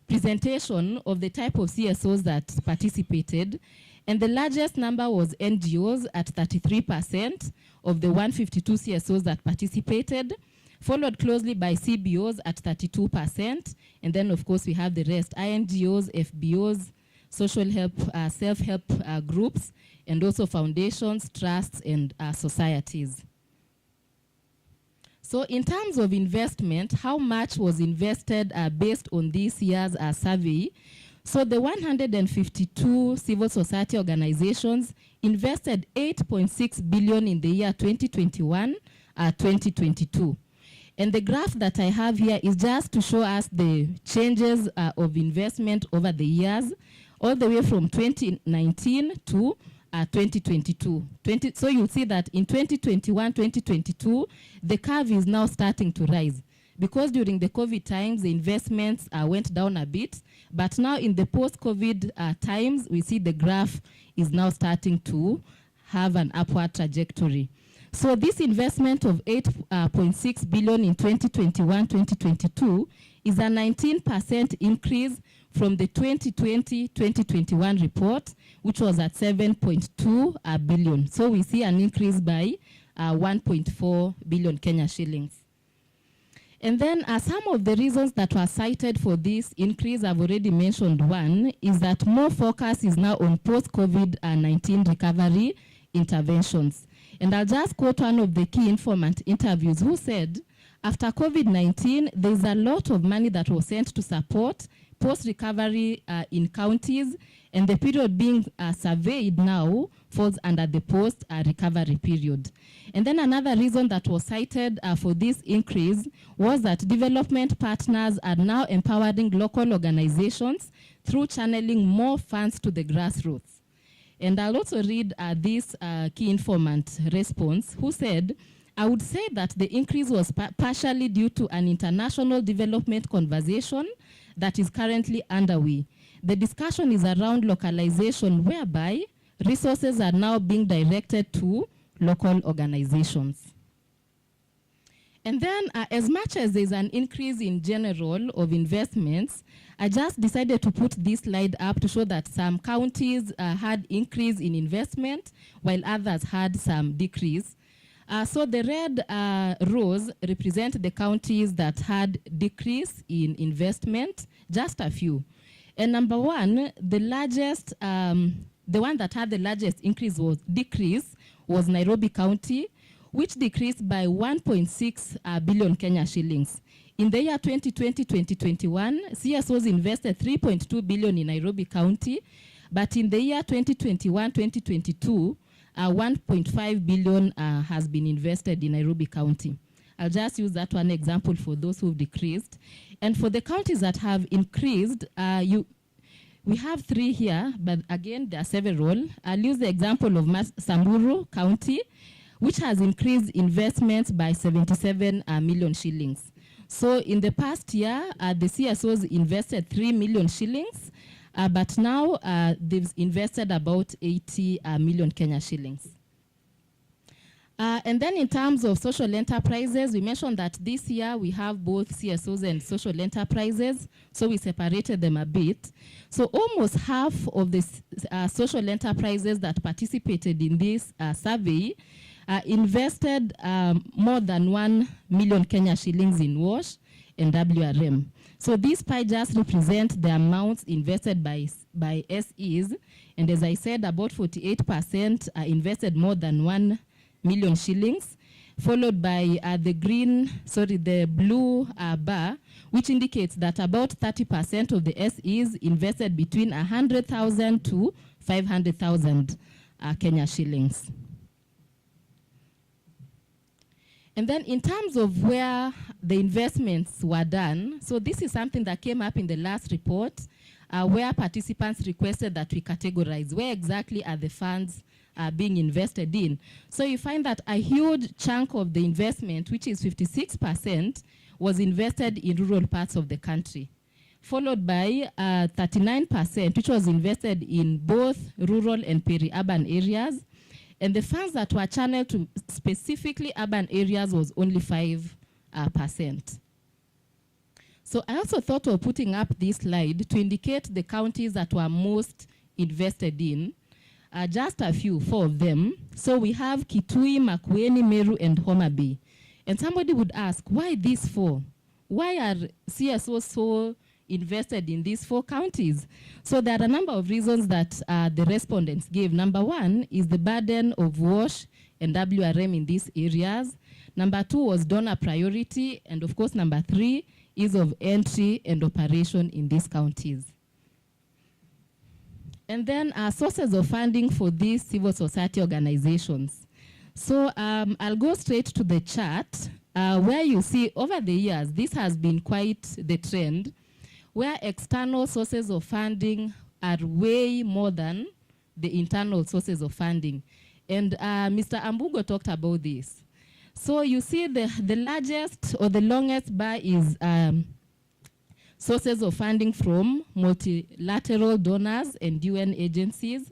presentation of the type of CSOs that participated. And the largest number was NGOs at 33% of the 152 CSOs that participated, followed closely by CBOs at 32%. And then, of course, we have the rest, INGOs, FBOs, social help, self-help groups, and also foundations, trusts, and societies. So in terms of investment, how much was invested based on this year's survey? So the 152 civil society organizations invested 8.6 billion in the year 2021-2022. And the graph that I have here is just to show us the changes of investment over the years, all the way from 2019 to 2022. So you'll see that in 2021-2022, the curve is now starting to rise. Because during the COVID times, the investments went down a bit. But now in the post-COVID times, we see the graph is now starting to have an upward trajectory. So this investment of 8.6 billion in 2021-2022 is a 19% increase from the 2020-2021 report, which was at 7.2 billion. So we see an increase by 1.4 billion Kenya shillings. And then some of the reasons that were cited for this increase, I've already mentioned one, is that more focus is now on post-COVID-19 recovery interventions. And I'll just quote one of the key informant interviews who said, after COVID-19, there's a lot of money that was sent to support post-recovery in counties, and the period being surveyed now falls under the post-recovery period. And then another reason that was cited for this increase was that development partners are now empowering local organizations through channeling more funds to the grassroots. And I'll also read this key informant response, who said, I would say that the increase was partially due to an international development conversation that is currently underway. The discussion is around localization, whereby resources are now being directed to local organizations. And then as much as there's an increase in general of investments, I just decided to put this slide up to show that some counties had increase in investment while others had some decrease. So the red rows represent the counties that had decrease in investment, just a few. And number one, the largest, the one that had the largest decrease was Nairobi County, which decreased by 1.6 billion Kenya shillings. In the year 2020-2021, CSOs invested 3.2 billion in Nairobi County, but in the year 2021-2022, 1.5 billion has been invested in Nairobi County. I'll just use that one example for those who've decreased. And for the counties that have increased, we have 3 here, but again, there are several. I'll use the example of Samburu County, which has increased investments by 77 million shillings. So in the past year, the CSOs invested 3 million shillings, but now they've invested about 80 million Kenya shillings. And then in terms of social enterprises, we mentioned that this year we have both CSOs and social enterprises, so we separated them a bit. So almost half of the social enterprises that participated in this survey invested more than 1 million Kenya shillings in WASH and WRM. So these pie just represent the amounts invested by SEs, and as I said, about 48% invested more than 1 million shillings, followed by the blue bar, which indicates that about 30% of the SEs invested between 100,000 to 500,000 Kenya shillings. And then in terms of where the investments were done, so this is something that came up in the last report, where participants requested that we categorize where exactly are the funds being invested in. So you find that a huge chunk of the investment, which is 56%, was invested in rural parts of the country, followed by 39%, which was invested in both rural and peri-urban areas. And the funds that were channeled to specifically urban areas was only 5%. So I also thought of putting up this slide to indicate the counties that were most invested in. Just a few, 4 of them. So we have Kitui, Makueni, Meru, and Homa Bay. And somebody would ask, why these 4? Why are CSOs so invested in these 4 counties? So there are a number of reasons that the respondents gave. Number 1 is the burden of WASH and WRM in these areas. Number 2 was donor priority. And of course, number 3 is of entry and operation in these counties. And then sources of funding for these civil society organizations. So I'll go straight to the chart where you see over the years, this has been quite the trend, where external sources of funding are way more than the internal sources of funding. And Mr. Ambugo talked about this. So you see the largest or the longest bar is sources of funding from multilateral donors and UN agencies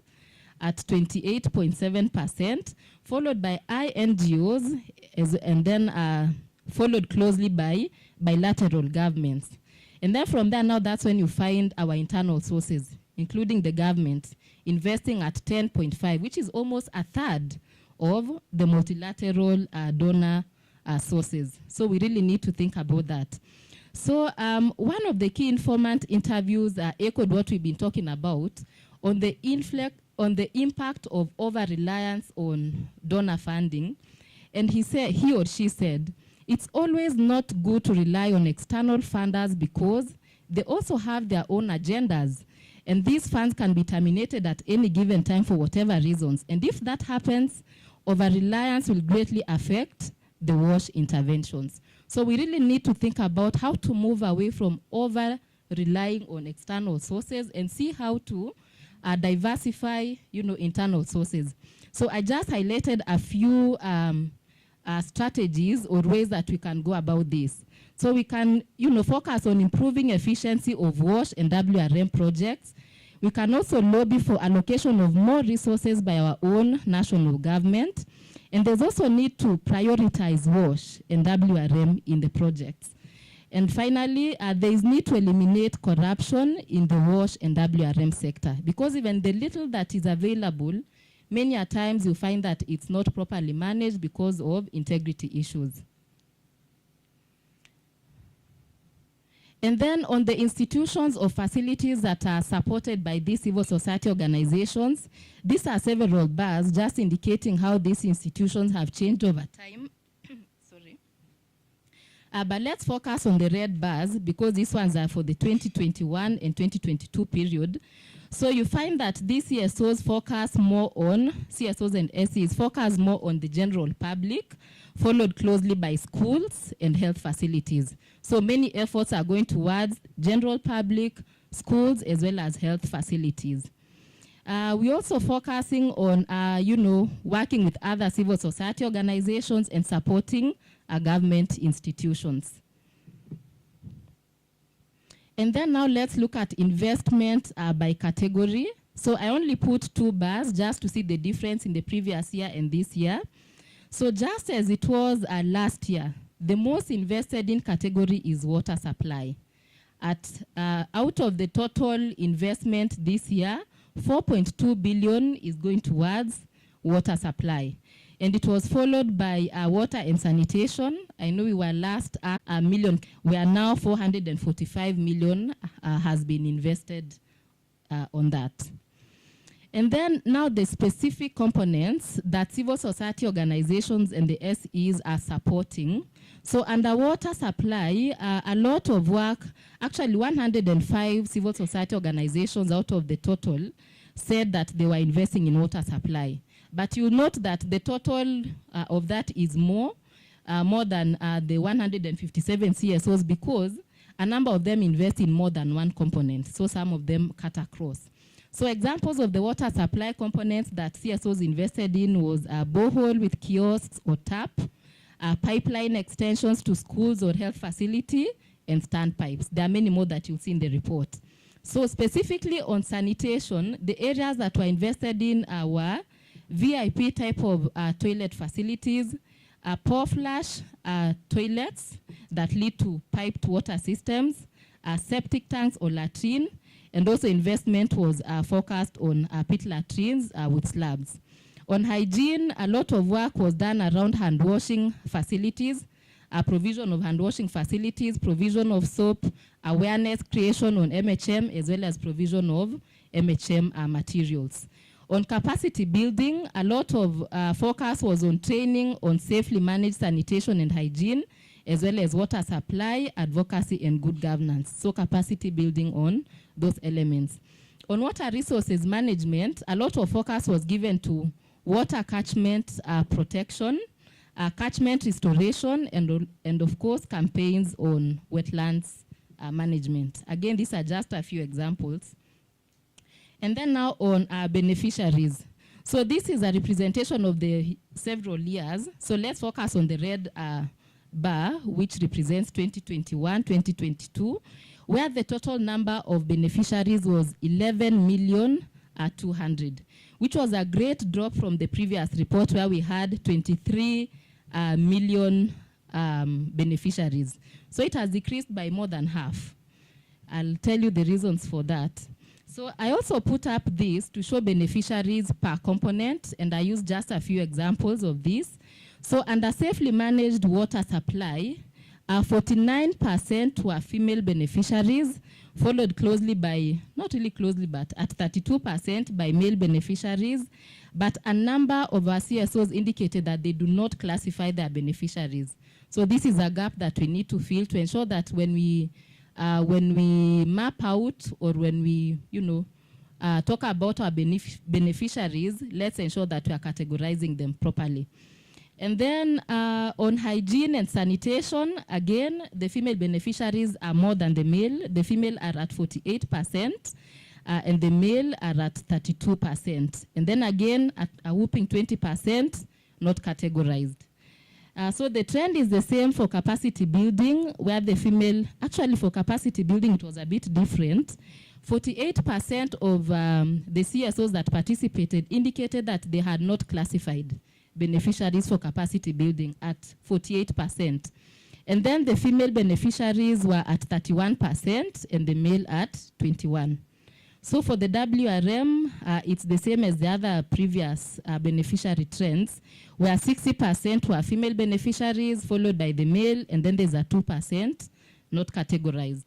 at 28.7%, followed by INGOs, and then followed closely by bilateral governments. And then from there, now that's when you find our internal sources, including the government, investing at 10.5, which is almost a third of the multilateral donor sources. So we really need to think about that. So one of the key informant interviews echoed what we've been talking about on the impact of over-reliance on donor funding. And he or she said, it's always not good to rely on external funders because they also have their own agendas. And these funds can be terminated at any given time for whatever reasons. And if that happens, over-reliance will greatly affect the WASH interventions. So we really need to think about how to move away from over-relying on external sources and see how to diversify, internal sources. So I just highlighted a few strategies or ways that we can go about this. So we can, focus on improving efficiency of WASH and WRM projects. We can also lobby for allocation of more resources by our own national government. And there's also need to prioritize WASH and WRM in the projects. And finally, there is need to eliminate corruption in the WASH and WRM sector, because even the little that is available, many a times you find that it's not properly managed because of integrity issues. And then on the institutions or facilities that are supported by these civil society organizations, these are several bars just indicating how these institutions have changed over time. Sorry. But let's focus on the red bars because these ones are for the 2021 and 2022 period. So you find that these CSOs focus more on, CSOs and SEs focus more on the general public, followed closely by schools and health facilities. So many efforts are going towards general public, schools, as well as health facilities. We're also focusing on, working with other civil society organizations and supporting government institutions. And then now let's look at investment by category. So I only put 2 bars just to see the difference in the previous year and this year. So just as it was last year, the most invested in category is water supply. Out of the total investment this year, 4.2 billion is going towards water supply. And it was followed by water and sanitation. I know we were last at a million. We are now 445 million has been invested on that. And then now the specific components that civil society organizations and the SEs are supporting. So under water supply, a lot of work, actually 105 civil society organizations out of the total said that they were investing in water supply. But you note that the total of that is more than the 157 CSOs because a number of them invest in more than one component. So some of them cut across. So examples of the water supply components that CSOs invested in was a borehole with kiosks or tap, pipeline extensions to schools or health facility, and standpipes. There are many more that you'll see in the report. So specifically on sanitation, the areas that were invested in were VIP type of toilet facilities, pour flush toilets that lead to piped water systems, septic tanks or latrine, and also investment was focused on pit latrines with slabs. On hygiene, a lot of work was done around hand washing facilities, provision of hand washing facilities, provision of soap, awareness creation on MHM, as well as provision of MHM materials. On capacity building, a lot of focus was on training on safely managed sanitation and hygiene, as well as water supply, advocacy, and good governance. So capacity building on those elements. On water resources management, a lot of focus was given to water catchment protection, catchment restoration, and of course, campaigns on wetlands management. Again, these are just a few examples. And then now on beneficiaries. So this is a representation of the several years. So let's focus on the red bar, which represents 2021, 2022, where the total number of beneficiaries was 11,200,000, which was a great drop from the previous report where we had 23 million beneficiaries. So it has decreased by more than half. I'll tell you the reasons for that. So I also put up this to show beneficiaries per component, and I used just a few examples of this. So under safely managed water supply, 49% were female beneficiaries, followed closely by, not really closely, but at 32% by male beneficiaries. But a number of our CSOs indicated that they do not classify their beneficiaries. So this is a gap that we need to fill to ensure that when we map out or when we, talk about our beneficiaries, let's ensure that we are categorizing them properly. And then on hygiene and sanitation, again, the female beneficiaries are more than the male. The female are at 48%, and the male are at 32%. And then again, at a whooping 20%, not categorized. So the trend is the same for capacity building, where the female, actually for capacity building, it was a bit different. 48% of the CSOs that participated indicated that they had not classified beneficiaries for capacity building at 48%. And then the female beneficiaries were at 31% and the male at 21%. So for the WRM, it's the same as the other previous beneficiary trends, where 60% were female beneficiaries, followed by the male, and then there's a 2% not categorized.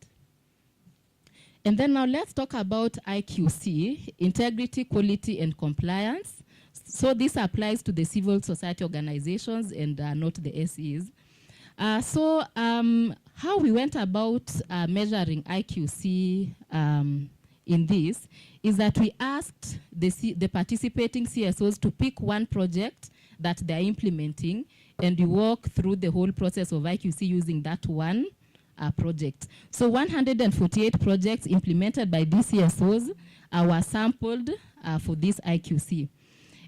And then now let's talk about IQC, integrity, quality, and compliance. So this applies to the civil society organizations and not the SEs. How we went about measuring IQC in this is that we asked the participating CSOs to pick one project that they're implementing, and we walk through the whole process of IQC using that one project. So 148 projects implemented by these CSOs were sampled for this IQC.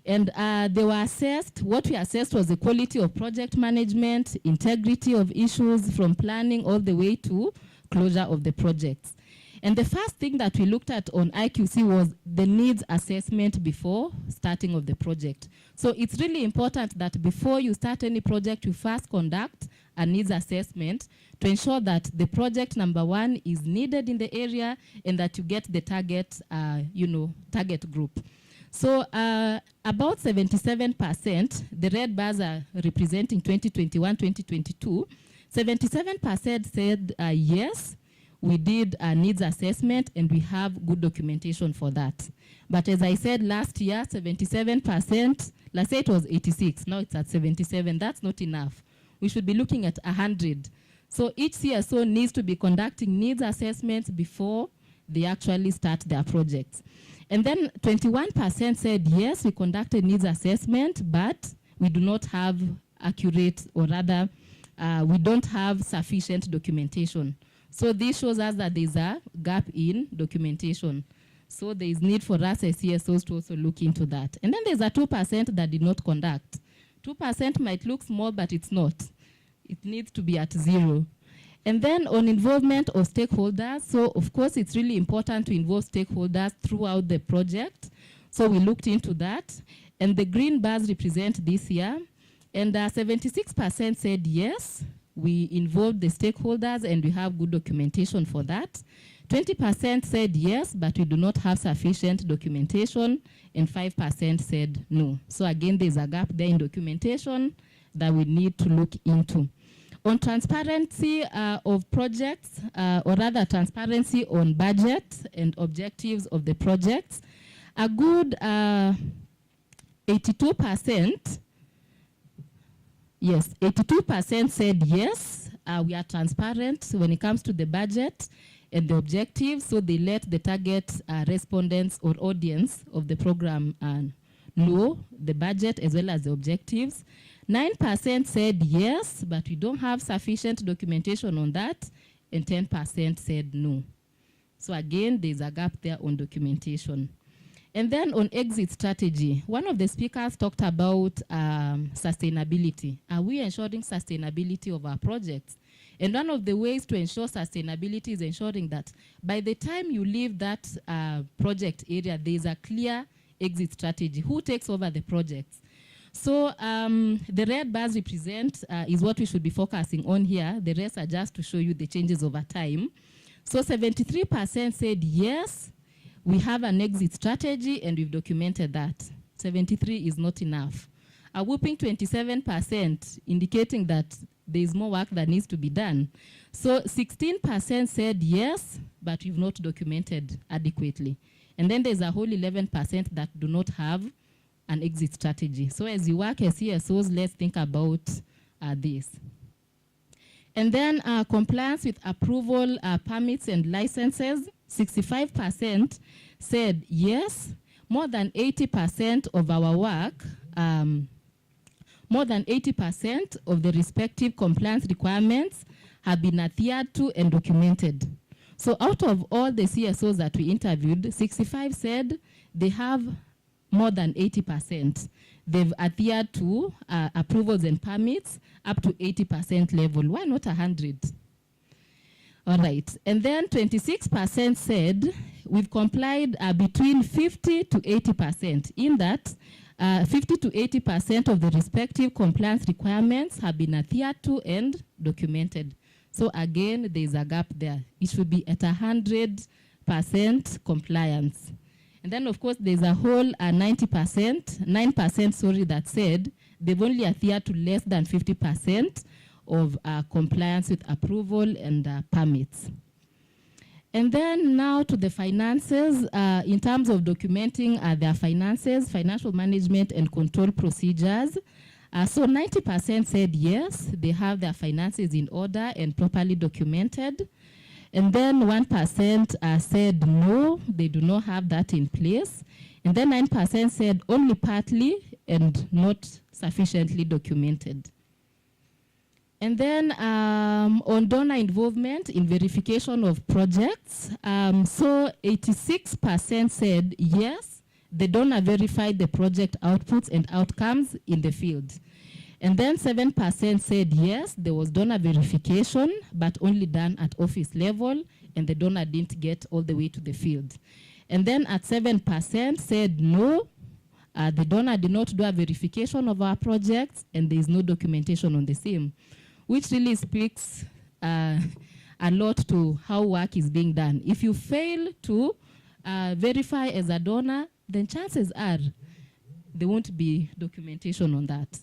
And they were assessed. What we assessed was the quality of project management, integrity of issues from planning all the way to closure of the projects. And the first thing that we looked at on IQC was the needs assessment before starting of the project. So it's really important that before you start any project, you first conduct a needs assessment to ensure that the project number one is needed in the area and that you get the target, target group. So about 77%, the red bars are representing 2021, 2022. 77% said yes, we did a needs assessment and we have good documentation for that. But as I said last year, 77%, last year it was 86, now it's at 77. That's not enough. We should be looking at 100. So each CSO needs to be conducting needs assessments before they actually start their projects. And then 21% said, yes, we conducted needs assessment, but we do not have accurate, or rather, we don't have sufficient documentation. So this shows us that there's a gap in documentation. So there is need for us as CSOs to also look into that. And then there's a 2% that did not conduct. 2% might look small, but it's not. It needs to be at 0. And then on involvement of stakeholders, so of course it's really important to involve stakeholders throughout the project. So we looked into that. And the green bars represent this year. And 76% said yes, we involved the stakeholders and we have good documentation for that. 20% said yes, but we do not have sufficient documentation. And 5% said no. So again, there's a gap there in documentation that we need to look into. On transparency of projects, or rather transparency on budget and objectives of the projects, a good 82%, yes, 82% said yes, we are transparent when it comes to the budget and the objectives, so they let the target respondents or audience of the program know the budget as well as the objectives. 9% said yes, but we don't have sufficient documentation on that, and 10% said no. So again, there's a gap there on documentation. And then on exit strategy, one of the speakers talked about sustainability. Are we ensuring sustainability of our projects? And one of the ways to ensure sustainability is ensuring that by the time you leave that project area, there's a clear exit strategy. Who takes over the projects? So the red bars represent is what we should be focusing on here. The rest are just to show you the changes over time. So 73% said yes, we have an exit strategy and we've documented that. 73 is not enough. A whooping 27% indicating that there is more work that needs to be done. So 16% said yes, but we've not documented adequately. And then there's a whole 11% that do not have an exit strategy. So as you work as CSOs, let's think about this. And then compliance with approval, permits and licenses, 65% said yes. More than 80% of our work, more than 80% of the respective compliance requirements have been adhered to and documented. So out of all the CSOs that we interviewed, 65 said they have more than 80%. They've adhered to approvals and permits up to 80% level. Why not 100? All right. And then 26% said we've complied between 50 to 80%, in that 50 to 80% of the respective compliance requirements have been adhered to and documented. So again, there's a gap there. It should be at 100% compliance. And then, of course, there's a whole 9%, sorry, that said they've only adhered to less than 50% of compliance with approval and permits. And then now to the finances, in terms of documenting their finances, financial management and control procedures. So 90% said yes, they have their finances in order and properly documented. And then 1% said no, they do not have that in place. And then 9% said only partly and not sufficiently documented. And then on donor involvement in verification of projects, so 86% said yes, the donor verified the project outputs and outcomes in the field. And then 7% said yes, there was donor verification, but only done at office level, and the donor didn't get all the way to the field. And then at 7% said no, the donor did not do a verification of our projects, and there is no documentation on the same, which really speaks a lot to how work is being done. If you fail to verify as a donor, then chances are there won't be documentation on that.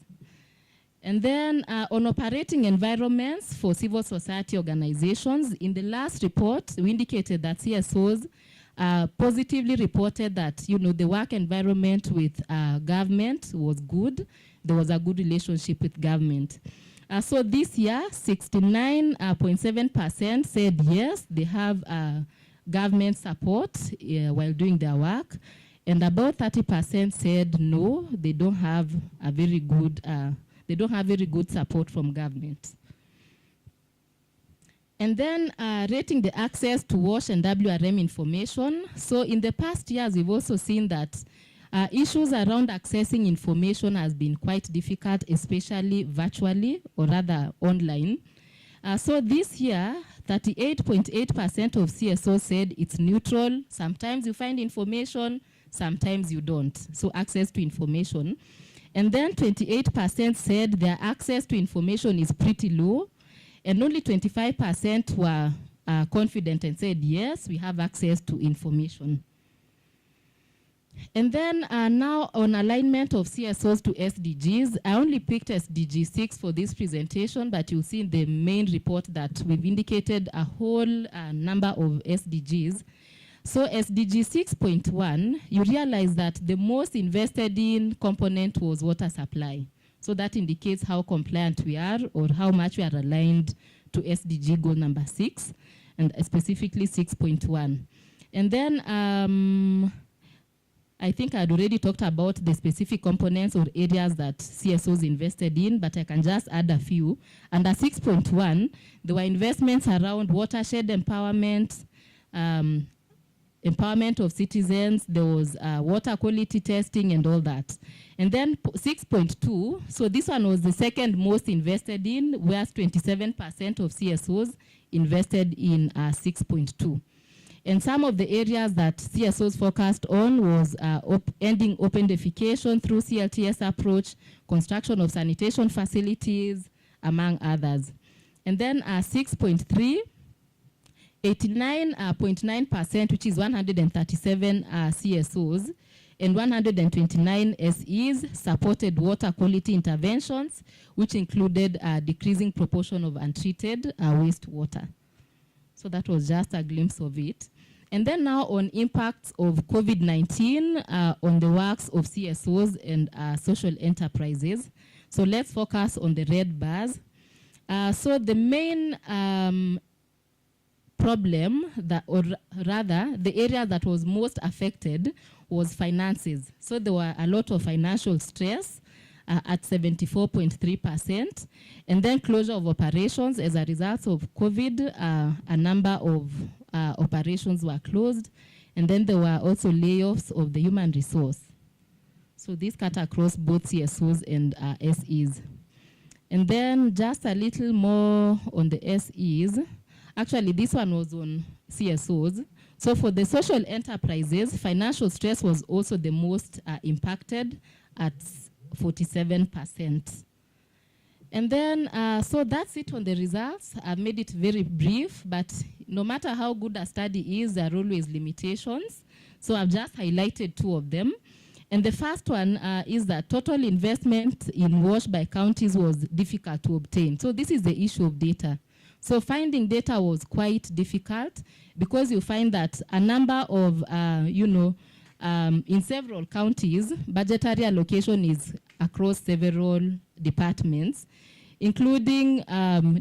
And then on operating environments for civil society organizations, in the last report, we indicated that CSOs positively reported that the work environment with government was good. There was a good relationship with government. So this year, 69.7% said yes, they have government support while doing their work. And about 30% said no, they don't have a very good support from government. And then rating the access to WASH and WRM information. So in the past years, we've also seen that issues around accessing information has been quite difficult, especially virtually or rather online. So this year, 38.8% of CSOs said it's neutral. Sometimes you find information, sometimes you don't. So access to information. And then 28% said their access to information is pretty low. And only 25% were confident and said, yes, we have access to information. And then now on alignment of CSOs to SDGs, I only picked SDG 6 for this presentation, but you'll see in the main report that we've indicated a whole number of SDGs. So SDG 6.1, you realize that the most invested in component was water supply. So that indicates how compliant we are or how much we are aligned to SDG goal number 6, and specifically 6.1. And then I think I'd already talked about the specific components or areas that CSOs invested in, but I can just add a few. Under 6.1, there were investments around watershed empowerment, empowerment of citizens, there was water quality testing and all that. And then 6.2, so this one was the second most invested in, whereas 27% of CSOs invested in 6.2. And some of the areas that CSOs focused on was ending open defecation through CLTS approach, construction of sanitation facilities, among others. And then 6.3, 89.9%, which is 137 CSOs, and 129 SEs supported water quality interventions, which included a decreasing proportion of untreated wastewater. So that was just a glimpse of it. And then now on impacts of COVID-19 on the works of CSOs and social enterprises. So let's focus on the red bars. So the main problem, or rather the area that was most affected was finances. So there were a lot of financial stress at 74.3%. And then closure of operations as a result of COVID, a number of operations were closed. And then there were also layoffs of the human resource. So this cut across both CSOs and SEs. And then just a little more on the SEs. Actually, this one was on CSOs. So for the social enterprises, financial stress was also the most impacted at 47%. And then, so that's it on the results. I've made it very brief, but no matter how good a study is, there are always limitations. So I've just highlighted 2 of them. And the first one is that total investment in WASH by counties was difficult to obtain. So this is the issue of data. So finding data was quite difficult because you find that a number of, in several counties, budgetary allocation is across several departments, including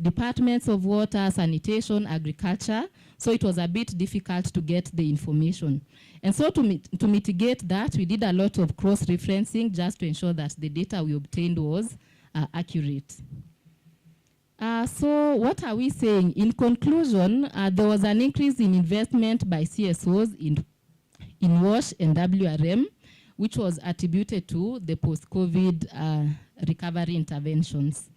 departments of water, sanitation, agriculture. So it was a bit difficult to get the information. And so to mitigate that, we did a lot of cross-referencing just to ensure that the data we obtained was accurate. So what are we saying? In conclusion, there was an increase in investment by CSOs in WASH and WRM, which was attributed to the post-COVID recovery interventions.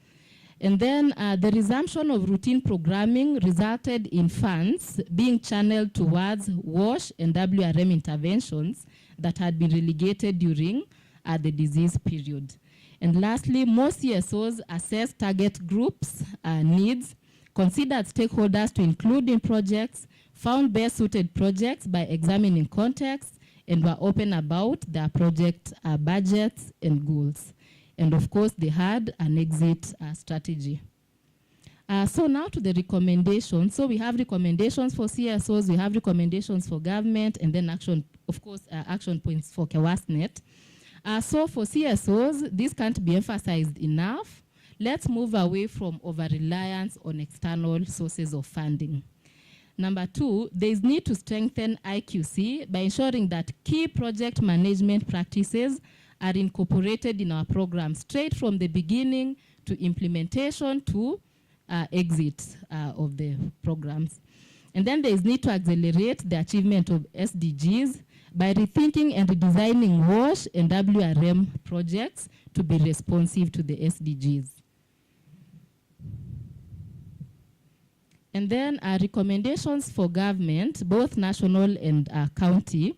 And then the resumption of routine programming resulted in funds being channeled towards WASH and WRM interventions that had been relegated during the disease period. And lastly, most CSOs assessed target groups' needs, considered stakeholders to include in projects, found best suited projects by examining context, and were open about their project budgets and goals. And of course, they had an exit strategy. So now to the recommendations. So we have recommendations for CSOs, we have recommendations for government, and then action, of course, action points for KEWASNET. So for CSOs, this can't be emphasized enough. Let's move away from over-reliance on external sources of funding. Number 2, there is need to strengthen IQC by ensuring that key project management practices are incorporated in our program straight from the beginning to implementation to exit of the programs. And then there is need to accelerate the achievement of SDGs by rethinking and redesigning WASH and WRM projects to be responsive to the SDGs. And then recommendations for government, both national and county.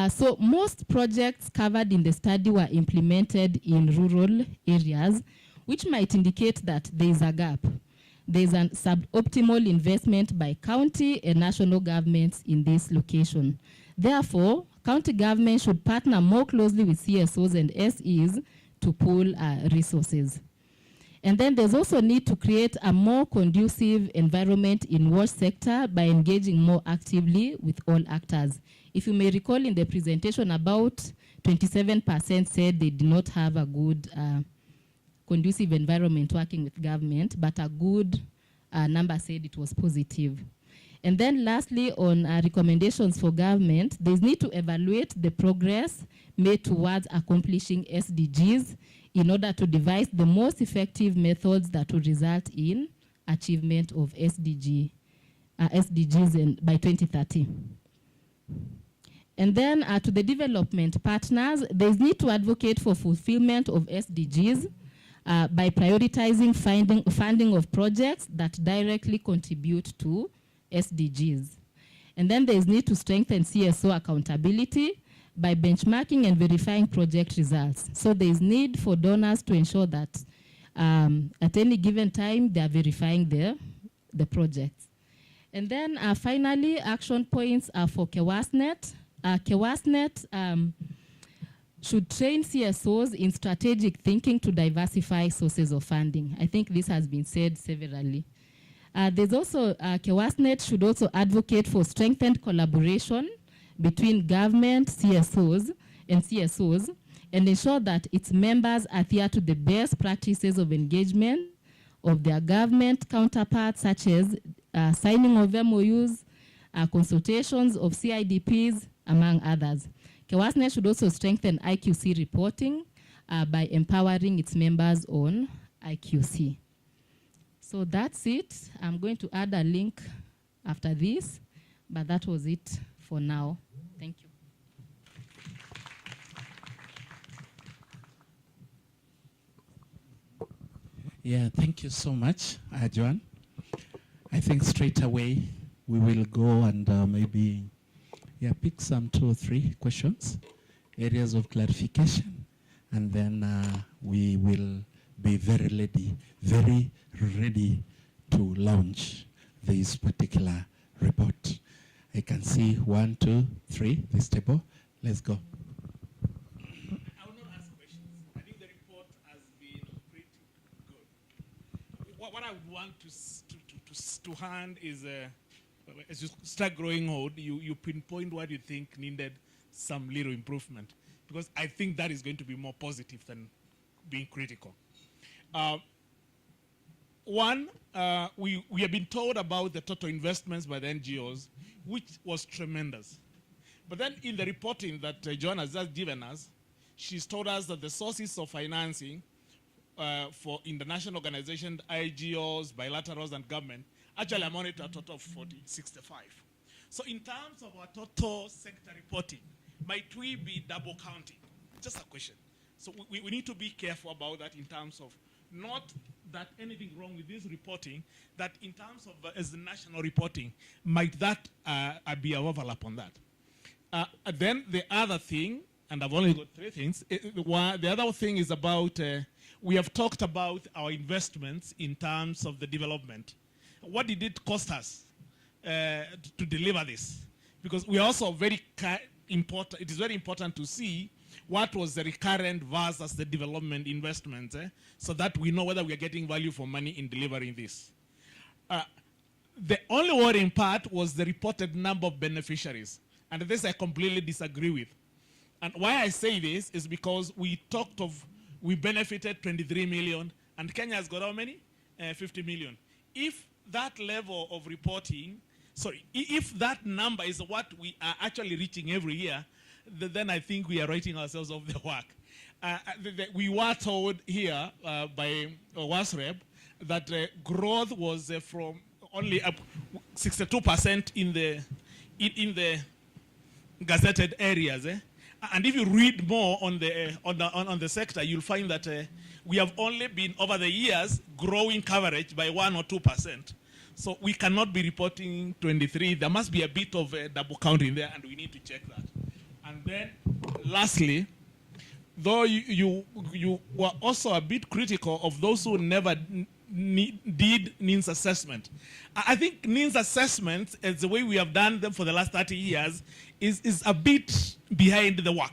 So most projects covered in the study were implemented in rural areas, which might indicate that there is a gap. There is a suboptimal investment by county and national governments in this location. Therefore, county government should partner more closely with CSOs and SEs to pool resources. And then there's also need to create a more conducive environment in WASH sector by engaging more actively with all actors. If you may recall in the presentation, about 27% said they did not have a good conducive environment working with government, but a good number said it was positive. And then lastly, on recommendations for government, there's need to evaluate the progress made towards accomplishing SDGs in order to devise the most effective methods that will result in achievement of SDGs by 2030. And then to the development partners, there's need to advocate for fulfillment of SDGs by prioritizing funding of projects that directly contribute to SDGs. And then there's need to strengthen CSO accountability by benchmarking and verifying project results. So there's need for donors to ensure that at any given time they are verifying the projects. And then finally, action points are for KEWASNET. KEWASNET should train CSOs in strategic thinking to diversify sources of funding. I think this has been said severally. There's also, KEWASNET should also advocate for strengthened collaboration between government, CSOs, and ensure that its members adhere to the best practices of engagement of their government counterparts, such as signing of MOUs, consultations of CIDPs, among others. KEWASNET should also strengthen IQC reporting by empowering its members on IQC. So that's it. I'm going to add a link after this, but that was it for now. Thank you. Yeah, thank you so much, Joan. I think straight away we will go and maybe pick some 2 or 3 questions, areas of clarification. and then we will be very ready to launch this particular report. I can see 1, 2, 3, this table. Let's go. I will not ask questions. I think the report has been pretty good. What I would want to hand is, as you start growing old, you pinpoint what you think needed some little improvement, because I think that is going to be more positive than being critical. One, we have been told about the total investments by the NGOs, which was tremendous. But then in the reporting that Joanna has just given us, she's told us that the sources of financing for international organizations, IGOs, bilaterals, and government actually amounted to a total of 65. So in terms of our total sector reporting, might we be double counting? Just a question. So we need to be careful about that in terms of not that anything wrong with this reporting, that in terms of as the national reporting, might that be an overlap on that? Then the other thing, and I've only got 3 things, the other thing is about, we have talked about our investments in terms of the development. What did it cost us to deliver this? Because we are also very important, it is very important to see what was the recurrent versus the development investment, so that we know whether we are getting value for money in delivering this. The only worrying part was the reported number of beneficiaries, and this I completely disagree with. And why I say this is because we benefited 23 million, and Kenya has got how many? 50 million. If that level of reporting, if that number is what we are actually reaching every year, then I think we are writing ourselves off the work. We were told here by WASREB that growth was from only up 62% in the gazetted areas. And if you read more on the sector, you'll find that we have only been over the years growing coverage by 1 or 2%. So we cannot be reporting 23. There must be a bit of a double counting there, and we need to check that. And then, lastly, though you were also a bit critical of those who never did NINS assessment. I think NINS assessment, as the way we have done them for the last 30 years, is a bit behind the work.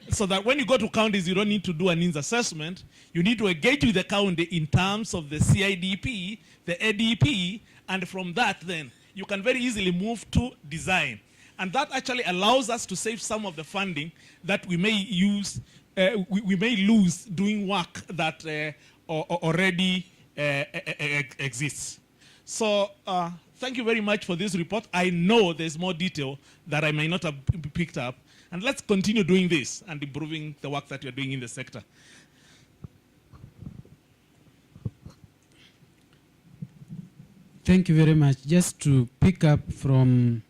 So that when you go to counties, you don't need to do a NINS assessment. You need to engage with the county in terms of the CIDP, the ADP, and from that then, you can very easily move to design. And that actually allows us to save some of the funding that we may use, we may lose doing work that already exists. So thank you very much for this report. I know there's more detail that I may not have picked up. And let's continue doing this and improving the work that you're doing in the sector. Thank you very much. Just to pick up from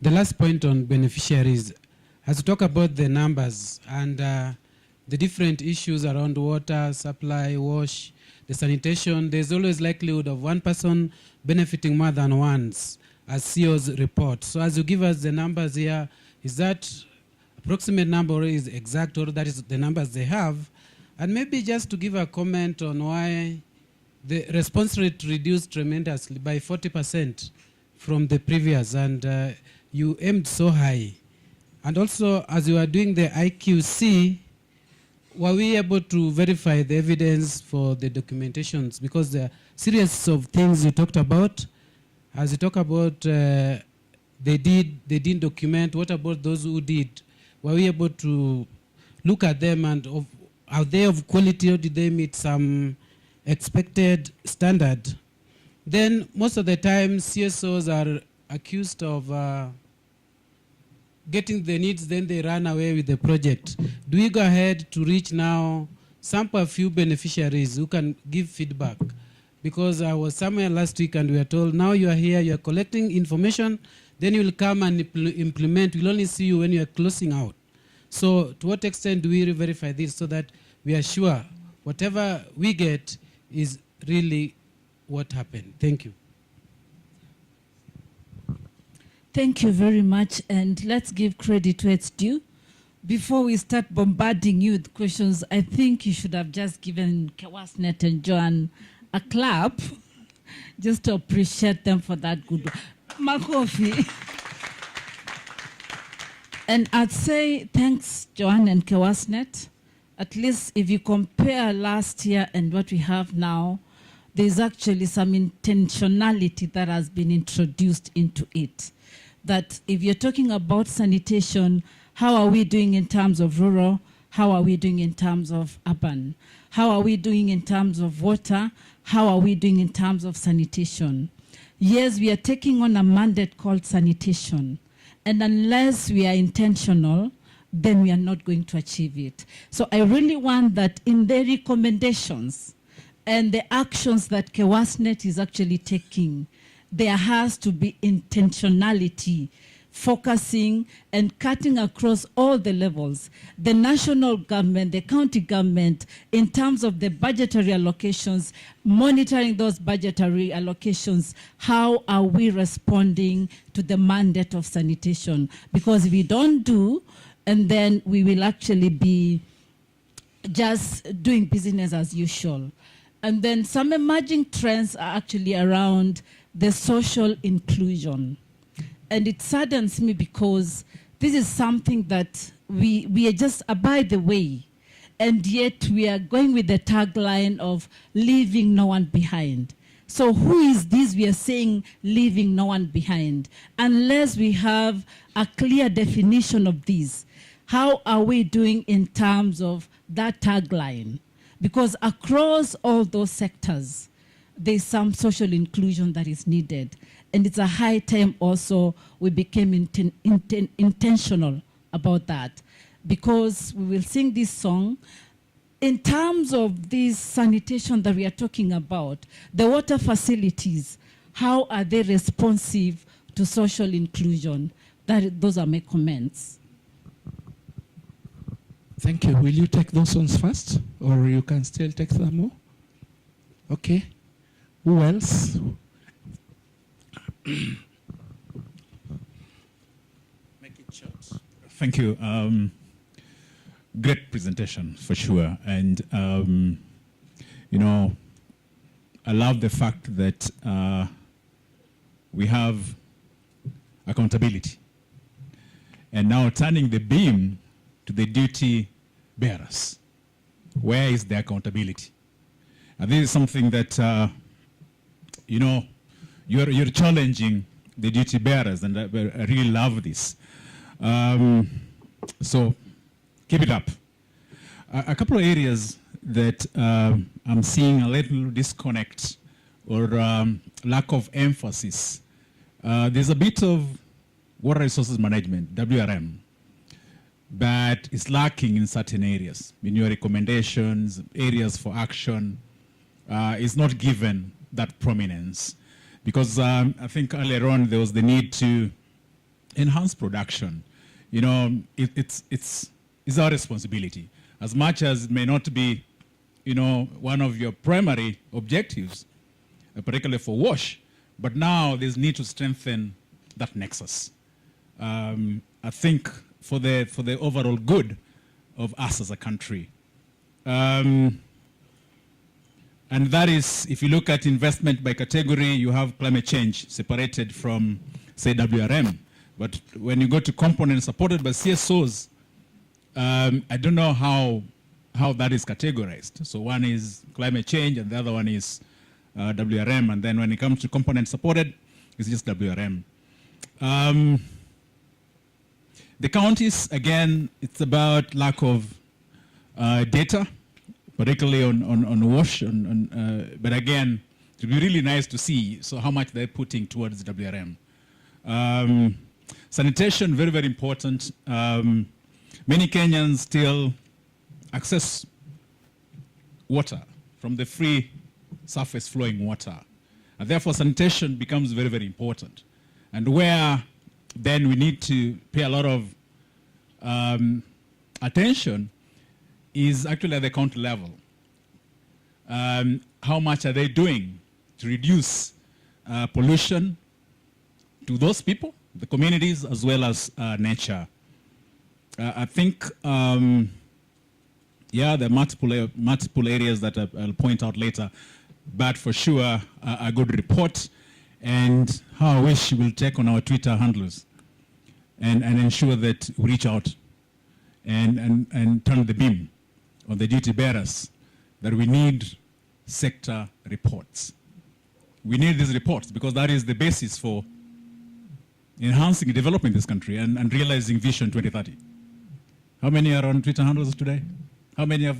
the last point on beneficiaries, as we talk about the numbers and the different issues around water, supply, wash, the sanitation, there's always likelihood of one person benefiting more than once, as CEO's report. So as you give us the numbers here, is that approximate number is exact, or that is the numbers they have? And maybe just to give a comment on why the response rate reduced tremendously by 40% from the previous, and you aimed so high. And also, as you are doing the IQC, were we able to verify the evidence for the documentations? Because the series of things you talked about, as you talk about they didn't document, what about those who did? Were we able to look at them, and are they of quality, or did they meet some expected standard? Then most of the time CSOs are accused of getting the needs, then they run away with the project. Do we go ahead to reach now, sample a few beneficiaries who can give feedback? Because I was somewhere last week and we were told, now you are here, you are collecting information, then you will come and implement. We'll only see you when you are closing out. So to what extent do we verify this so that we are sure whatever we get is really what happened? Thank you. Thank you very much, and let's give credit where it's due. before we start bombarding you with questions, I think you should have just given Kewasnet and Joan a clap just to appreciate them for that good work. Makofi. And I'd say thanks, Joan and Kewasnet. At least if you compare last year and what we have now, there's actually some intentionality that has been introduced into it. That if you're talking about sanitation, how are we doing in terms of rural? How are we doing in terms of urban? How are we doing in terms of water? How are we doing in terms of sanitation? Yes, we are taking on a mandate called sanitation. And unless we are intentional, then we are not going to achieve it. So I really want that in the recommendations and the actions that Kewasnet is actually taking, there has to be intentionality, focusing and cutting across all the levels. The national government, the county government, in terms of the budgetary allocations, monitoring those budgetary allocations, how are we responding to the mandate of sanitation? Because if we don't do, and then we will actually be just doing business as usual. And then some emerging trends are actually around the social inclusion. And it saddens me because this is something that we are just by the way, and yet we are going with the tagline of leaving no one behind. So who is this we are saying leaving no one behind? Unless we have a clear definition of this, how are we doing in terms of that tagline? Because across all those sectors, there's some social inclusion that is needed. And it's a high time also we became intentional about that. Because we will sing this song. In terms of this sanitation that we are talking about, the water facilities, how are they responsive to social inclusion? Those are my comments. Thank you. Will you take those ones first? Or you can still take them more? Okay. Who else? Make it short. Thank you. Great presentation for sure. And, you know, I love the fact that we have accountability. And now turning the beam to the duty bearers. Where is the accountability? And this is something that, you know, you're challenging the duty bearers, and I really love this. So keep it up. A couple of areas that I'm seeing a little disconnect or lack of emphasis. There's a bit of water resources management, WRM, but it's lacking in certain areas. In your recommendations, areas for action, is not given that prominence. Because I think earlier on there was the need to enhance production. You know, it's our responsibility. As much as it may not be, you know, one of your primary objectives, particularly for WASH, but now there's need to strengthen that nexus. I think for the overall good of us as a country. And that is, if you look at investment by category, you have climate change separated from, say, WRM. But when you go to components supported by CSOs, I don't know how that is categorized. So one is climate change and the other one is WRM. And then when it comes to component supported, it's just WRM. The counties, again, it's about lack of data, particularly on WASH. But again, it would be really nice to see how much they're putting towards WRM. Sanitation, very, very important. Many Kenyans still access water from the free surface flowing water. And therefore, sanitation becomes very, very important. And where then we need to pay a lot of attention is actually at the county level. How much are they doing to reduce pollution to those people, the communities, as well as nature? I think, yeah, there are multiple areas that I'll point out later, but for sure, a good report, and how I wish we'll take on our Twitter handles and ensure that we reach out and turn the beam on the duty bearers, that we need sector reports. We need these reports because that is the basis for enhancing development in this country and realizing Vision 2030. How many are on Twitter handles today? How many have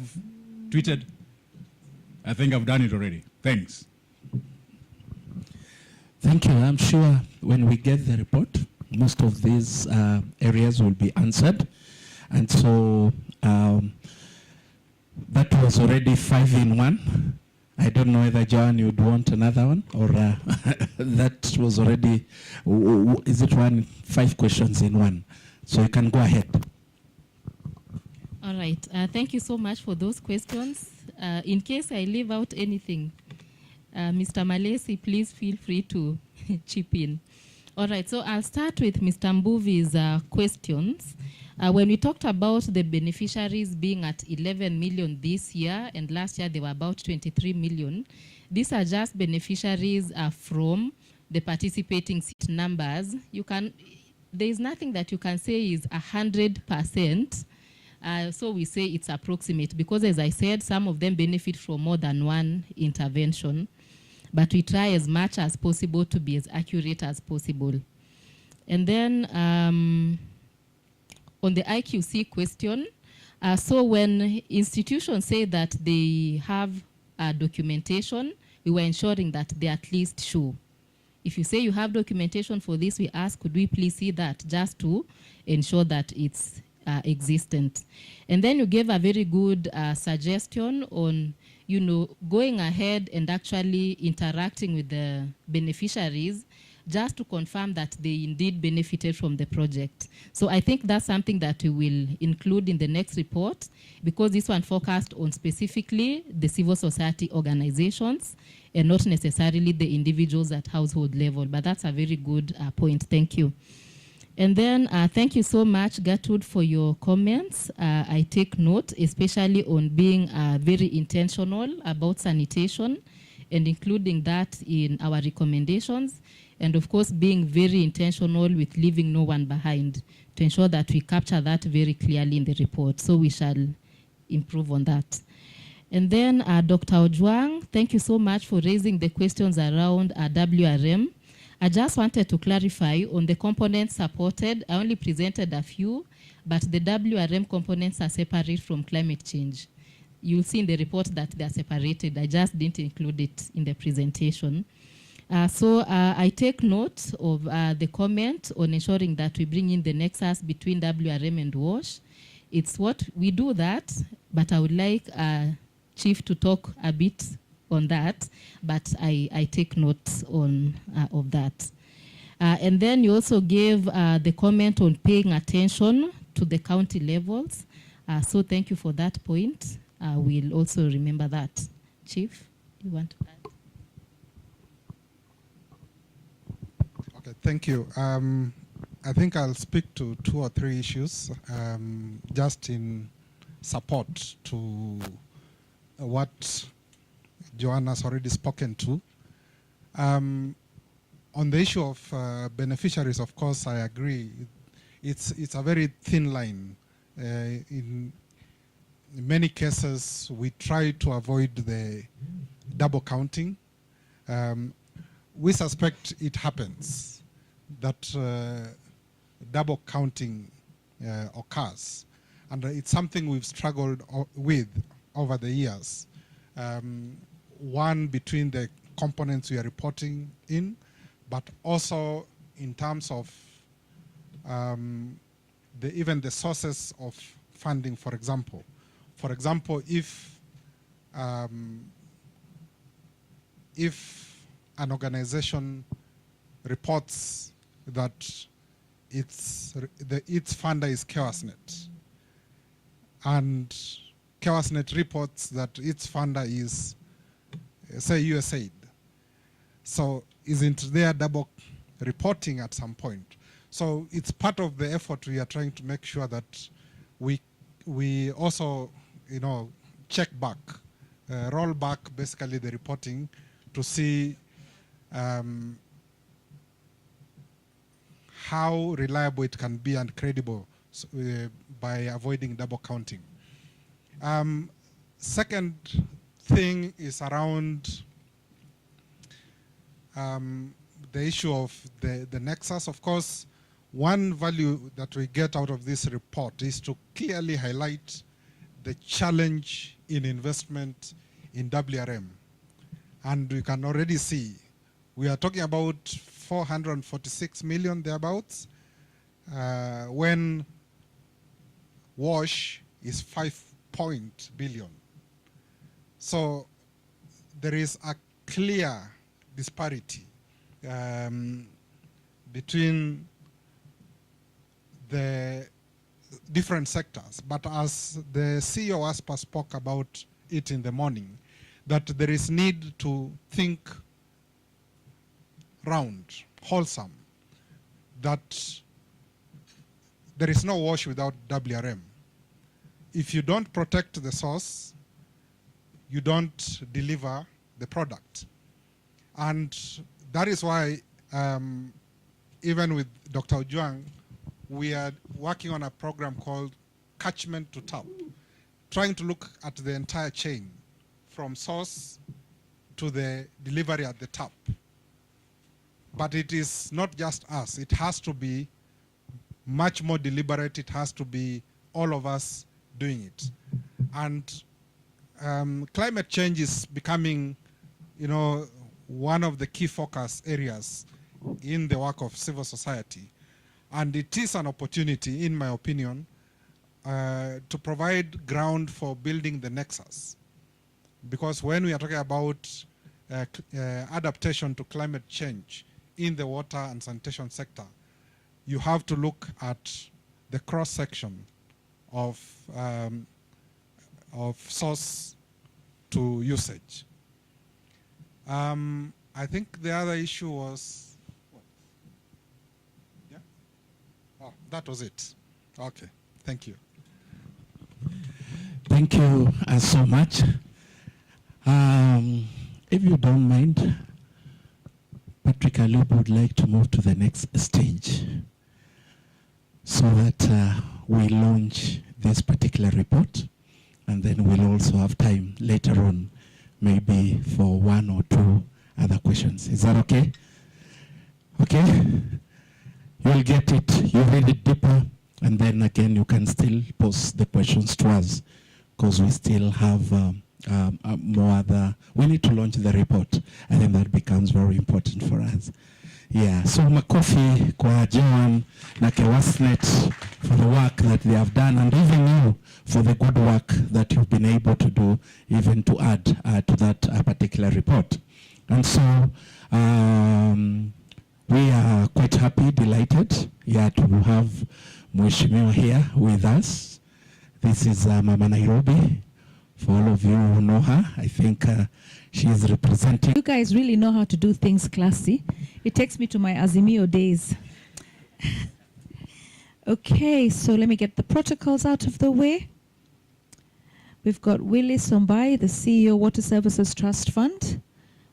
tweeted? I think I've done it already. Thanks. Thank you. I'm sure when we get the report, most of these areas will be answered. And so that was already 5 in 1. I don't know whether Joan you'd want another one or that was already, is it 5 questions in 1? So you can go ahead. All right. Thank you so much for those questions. In case I leave out anything, Mr. Malesi, please feel free to chip in. All right. So I'll start with Mr. Mbuvi's questions. When we talked about the beneficiaries being at 11 million this year, and last year they were about 23 million, these are just beneficiaries from the participating seat numbers. There is nothing that you can say is 100%. So we say it's approximate because, as I said, some of them benefit from more than one intervention. But we try as much as possible to be as accurate as possible. And then on the IQC question, so when institutions say that they have documentation, we were ensuring that they at least show. If you say you have documentation for this, we ask, could we please see that, just to ensure that it's existent. And then you gave a very good suggestion on, going ahead and actually interacting with the beneficiaries just to confirm that they indeed benefited from the project. So I think that's something that we will include in the next report, because this one focused on specifically the civil society organizations and not necessarily the individuals at household level. But that's a very good point. Thank you. And then thank you so much, Gertrude, for your comments. I take note, especially on being very intentional about sanitation and including that in our recommendations. And of course, being very intentional with leaving no one behind to ensure that we capture that very clearly in the report. So we shall improve on that. And then Dr. Ojwang, thank you so much for raising the questions around WRM. I just wanted to clarify on the components supported. I only presented a few, but the WRM components are separate from climate change. You'll see in the report that they are separated. I just didn't include it in the presentation. So I take note of the comment on ensuring that we bring in the nexus between WRM and WASH. It's what we do that, but I would like Chief to talk a bit on that, but I take note of that. And then you also gave the comment on paying attention to the county levels. So thank you for that point. We'll also remember that. Chief, you want to add? Okay, thank you. I think I'll speak to 2 or 3 issues just in support to what Joanna's already spoken to. On the issue of beneficiaries, of course, I agree. It's a very thin line. In many cases, we try to avoid the double counting. We suspect it happens, that double counting occurs. And it's something we've struggled with over the years. One, between the components we are reporting in, but also in terms of even the sources of funding, for example. For example, if an organization reports that its funder is CHAOSNet, and CHAOSNet reports that its funder is, say, USAID. So isn't there double reporting at some point? So it's part of the effort we are trying to make sure that we also, check back, roll back basically the reporting to see how reliable it can be and credible by avoiding double counting. Second thing is around the issue of the nexus. Of course, one value that we get out of this report is to clearly highlight the challenge in investment in WRM. And we can already see, we are talking about 446 million thereabouts, when WASH is 5 billion. So there is a clear disparity between the different sectors. But as the CEO ASPA spoke about it in the morning, that there is need to think round, wholesome, that there is no WASH without WRM. If you don't protect the source, you don't deliver the product. And that is why, even with Dr. Ojwang, we are working on a program called Catchment to Tap, trying to look at the entire chain from source to the delivery at the tap. But it is not just us. It has to be much more deliberate. It has to be all of us doing it. And climate change is becoming, one of the key focus areas in the work of civil society. And it is an opportunity, in my opinion, to provide ground for building the nexus. Because when we are talking about adaptation to climate change in the water and sanitation sector, you have to look at the cross-section of source to usage. I think the other issue was, yeah? Oh, that was it. Okay, thank you. Thank you so much. If you don't mind, Patrick Alub would like to move to the next stage so that we launch this particular report, and then we'll also have time later on maybe for one or two other questions. Is that okay? Okay? You'll get it, you read it deeper, and then again you can still pose the questions to us, because we still have more other, we need to launch the report. I think that becomes very important for us. Yeah, so makofi kwa Joan na Kewasnet for the work that they have done, and even you for the good work that you've been able to do, even to add to that particular report. And so we are quite happy, delighted, to have Mheshimiwa here with us. This is Mama Nairobi. For all of you who know her, I think she is representing. You guys really know how to do things classy. It takes me to my Azimio days. Okay, so let me get the protocols out of the way. We've got Willie Sombai, the CEO, Water Services Trust Fund.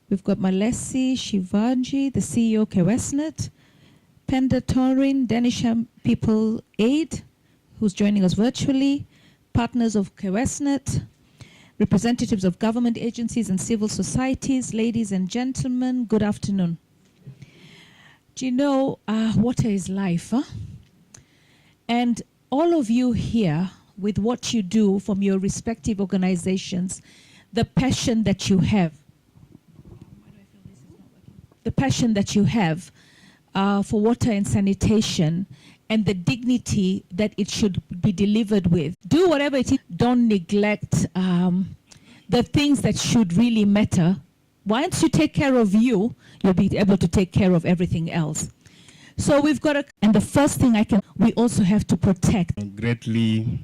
We've got Malesi Shivaji, the CEO, Kewesnet. Penda Torin, Denisham People Aid, who's joining us virtually. Partners of Kewesnet. Representatives of government agencies and civil societies, ladies and gentlemen, good afternoon. Do you know, water is life, huh? And all of you here, with what you do from your respective organizations, the passion that you have, for water and sanitation, and the dignity that it should be delivered with. Do whatever it is. Don't neglect the things that should really matter. Once you take care of you, you'll be able to take care of everything else. So we've got and the first thing we also have to protect. Greatly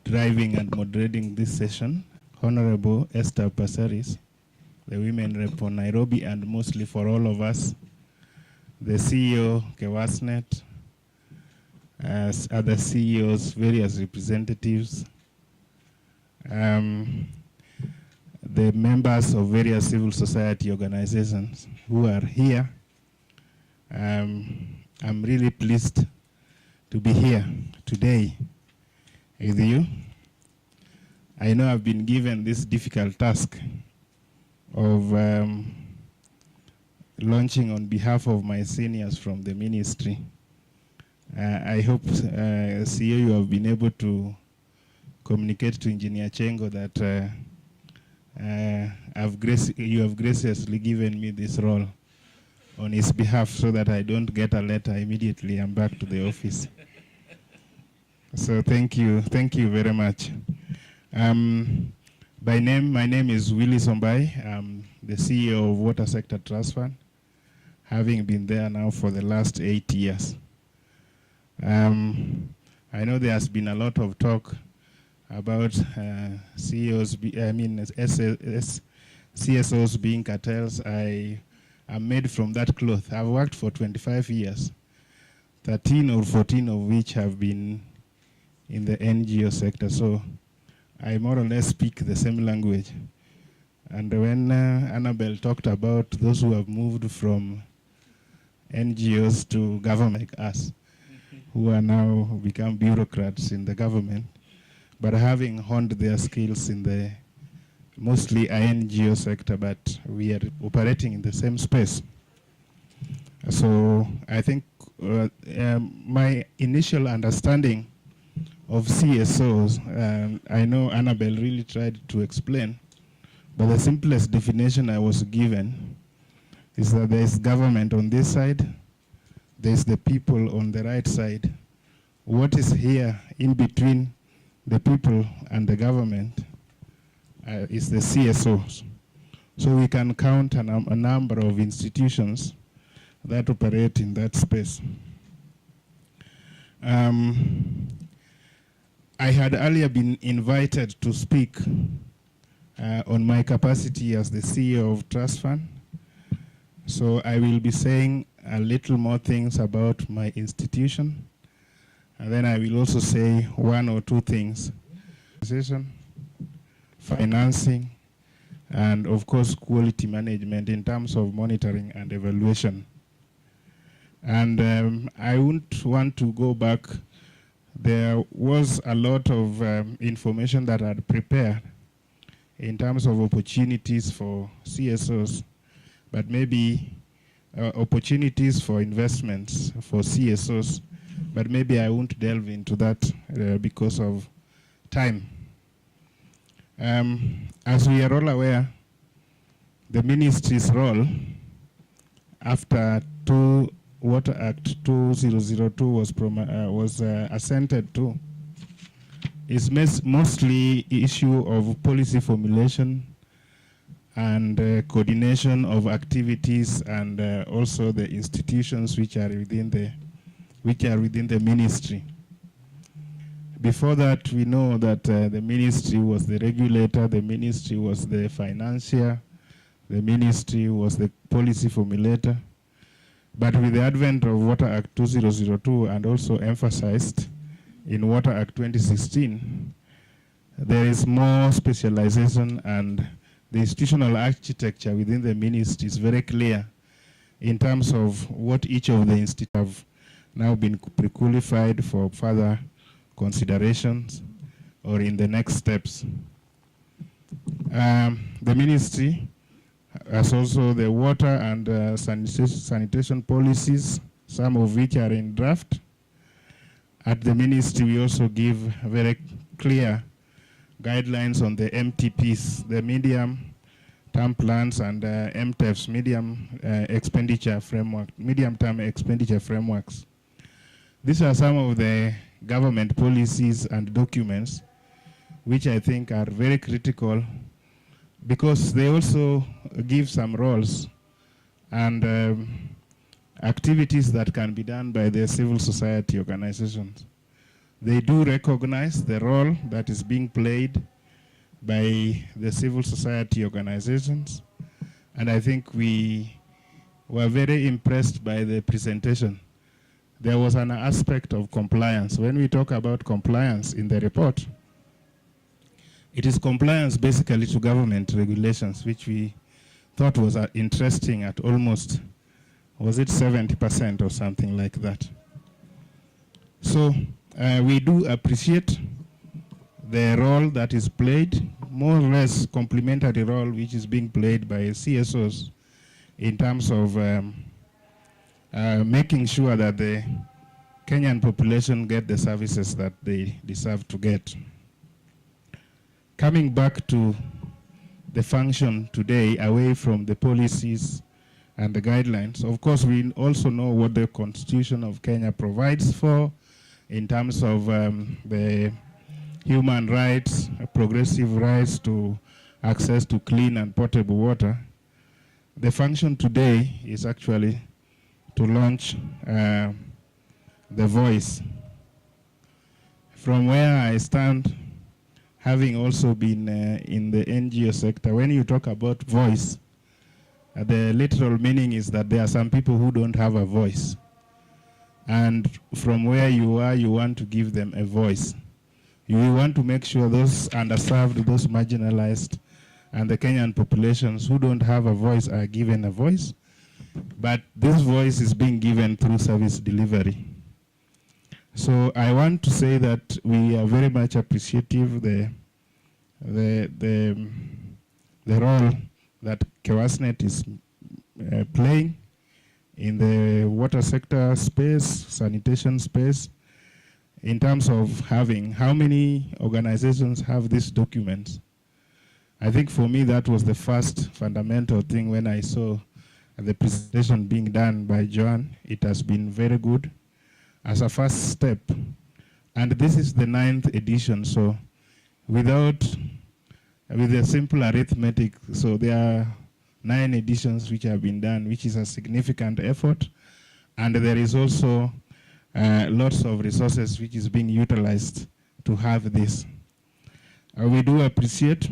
driving and moderating this session, Honorable Esther Pasaris, the women rep for Nairobi, and mostly for all of us, the CEO, Kewasnet, other CEOs, various representatives, the members of various civil society organizations who are here. I'm really pleased to be here today with you. I know I've been given this difficult task of launching on behalf of my seniors from the ministry. I hope, CEO, you have been able to communicate to Engineer Chengo that you have graciously given me this role on his behalf so that I don't get a letter immediately I'm back to the office. So thank you very much. By name, my name is Willie Sombai. I'm the CEO of Water Sector Trust Fund, having been there now for the last 8 years. I know there has been a lot of talk about CSOs being cartels. I am made from that cloth. I've worked for 25 years, 13 or 14 of which have been in the NGO sector. So I more or less speak the same language. And when Annabelle talked about those who have moved from NGOs to government like us, who are now become bureaucrats in the government, but having honed their skills in the mostly NGO sector, but we are operating in the same space. So I think my initial understanding of CSOs, I know Annabelle really tried to explain, but the simplest definition I was given is that there is government on this side, there is the people on the right side. What is here in between the people and the government is the CSOs. So we can count a number of institutions that operate in that space. I had earlier been invited to speak on my capacity as the CEO of Trust Fund. So I will be saying a little more things about my institution. And then I will also say one or two things. Financing, and of course quality management in terms of monitoring and evaluation. And I wouldn't want to go back. There was a lot of information that I had prepared in terms of opportunities for CSOs, but maybe opportunities for investments for CSOs, but maybe I won't delve into that because of time. As we are all aware, the ministry's role after Water Act 2002 was assented to is mostly issue of policy formulation and coordination of activities, and also the institutions which are within the ministry. Before that, we know that the ministry was the regulator, the ministry was the financier, the ministry was the policy formulator. But with the advent of Water Act 2002 and also emphasized in Water Act 2016, there is more specialization, and the institutional architecture within the ministry is very clear in terms of what each of the institutes have now been pre-qualified for further considerations or in the next steps. The ministry has also the water and sanitation policies, some of which are in draft. At the ministry, we also give very clear guidelines on the MTPs, the medium-term plans, and MTEFs, medium-term expenditure frameworks. These are some of the government policies and documents which I think are very critical, because they also give some roles and activities that can be done by the civil society organizations. They do recognize the role that is being played by the civil society organizations, and I think we were very impressed by the presentation there was an aspect of compliance. When we talk about compliance in the report, it is compliance basically to government regulations, which we thought was interesting at almost, was it 70% or something like that. So we do appreciate the role that is played, more or less complementary role which is being played by CSOs in terms of making sure that the Kenyan population get the services that they deserve to get. Coming back to the function today, away from the policies and the guidelines, of course we also know what the Constitution of Kenya provides for in terms of the human rights, progressive rights to access to clean and potable water. The function today is actually to launch the voice. From where I stand, having also been in the NGO sector, when you talk about voice, the literal meaning is that there are some people who don't have a voice. And from where you are, you want to give them a voice. You want to make sure those underserved, those marginalized, and the Kenyan populations who don't have a voice are given a voice. But this voice is being given through service delivery. So I want to say that we are very much appreciative the role that KEWASNET is playing in the water sector space, sanitation space, in terms of having, how many organizations have these documents? I think for me that was the first fundamental thing when I saw the presentation being done by Joan. It has been very good as a first step. And this is the 9th edition, so with a simple arithmetic, so there are 9 editions which have been done, which is a significant effort. And there is also lots of resources which is being utilized to have this. We do appreciate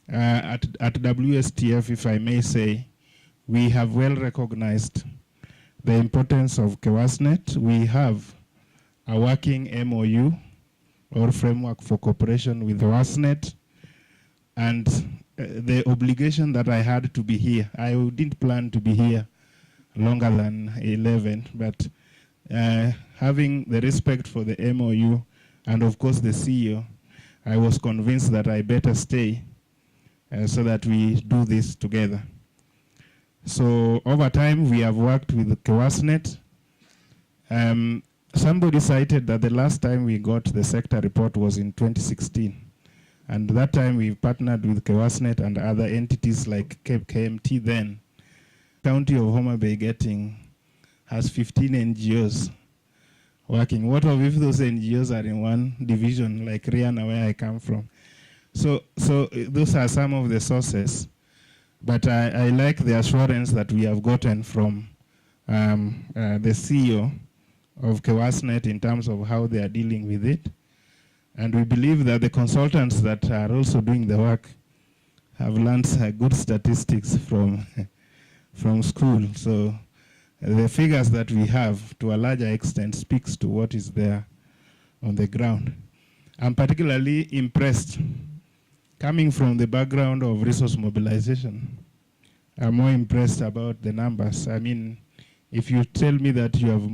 at WSTF, if I may say, we have well recognized the importance of KEWASNET. We have a working MOU or framework for cooperation with WASNET, and the obligation that I had to be here. I didn't plan to be here longer than 11, but having the respect for the MOU and of course the CEO, I was convinced that I better stay so that we do this together. So over time we have worked with KEWASNET. Somebody cited that the last time we got the sector report was in 2016. And that time we partnered with KEWASNET and other entities like KMT then. County of Homa Bay has 15 NGOs working. What if those NGOs are in one division like Rihanna, where I come from? So those are some of the sources. But I like the assurance that we have gotten from the CEO of KEWASNET in terms of how they are dealing with it. And we believe that the consultants that are also doing the work have learned good statistics from school. So the figures that we have, to a larger extent, speaks to what is there on the ground. I'm particularly impressed, coming from the background of resource mobilization. I'm more impressed about the numbers. I mean, if you tell me that you have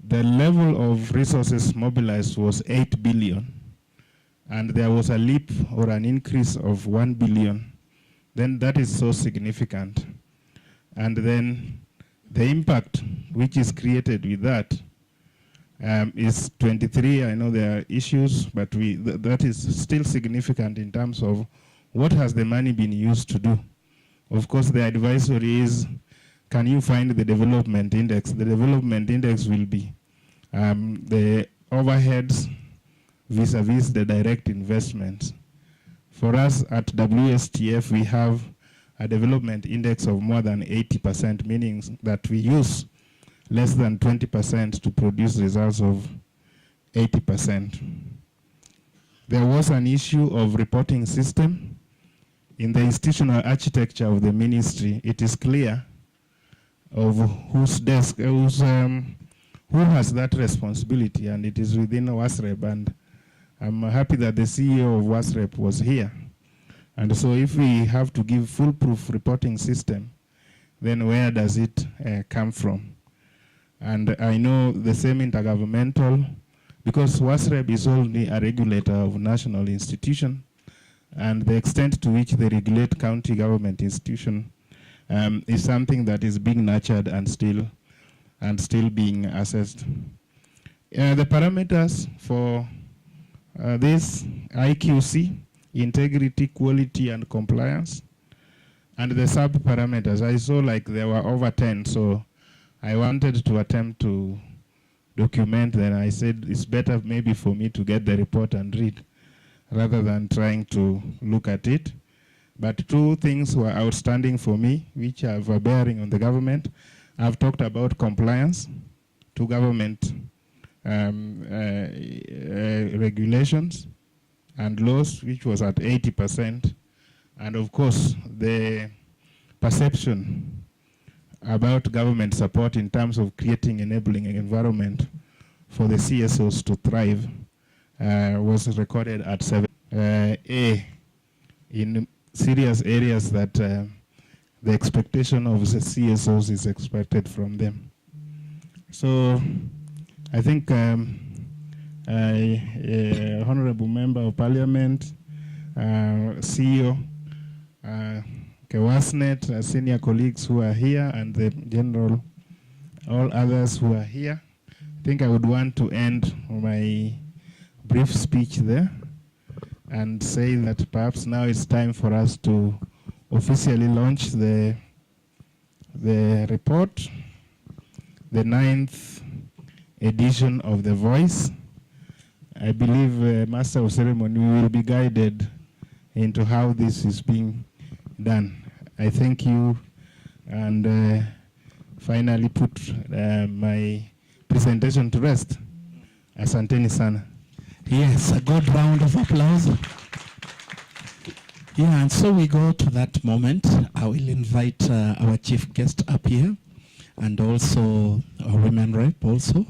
the level of resources mobilized was 8 billion, and there was a leap or an increase of 1 billion, then that is so significant. And then the impact which is created with that is 23. I know there are issues, but that is still significant in terms of what has the money been used to do. Of course, the advisory is, can you find the development index? The development index will be the overheads vis-a-vis the direct investments. For us at WSTF, we have a development index of more than 80%, meaning that we use less than 20% to produce results of 80%. There was an issue of reporting system. In the institutional architecture of the ministry, it is clear of whose desk, who has that responsibility, and it is within WASREP. And I'm happy that the CEO of WASREP was here. And so if we have to give foolproof reporting system, then where does it come from? And I know the same intergovernmental, because WASREP is only a regulator of national institution, and the extent to which they regulate county government institution is something that is being nurtured and still being assessed. The parameters for this IQC, integrity, quality, and compliance, and the sub-parameters, I saw like there were over 10, so I wanted to attempt to document, then I said it's better maybe for me to get the report and read rather than trying to look at it. But two things were outstanding for me, which have a bearing on the government. I've talked about compliance to government regulations and laws, which was at 80%. And of course, the perception about government support in terms of creating enabling an environment for the CSOs to thrive was recorded at 7. In serious areas that the expectation of the CSOs is expected from them. So I think Honorable Member of Parliament, CEO, KEWASNET, senior colleagues who are here, and the general, all others who are here, I think I would want to end my brief speech there and say that perhaps now it's time for us to officially launch the report, the 9th edition of The Voice. I believe Master of Ceremony will be guided into how this is being done. I thank you, and finally put my presentation to rest. Asanteni sana. Yes, a good round of applause. Yeah, and so we go to that moment. I will invite our chief guest up here, and also our women rep also,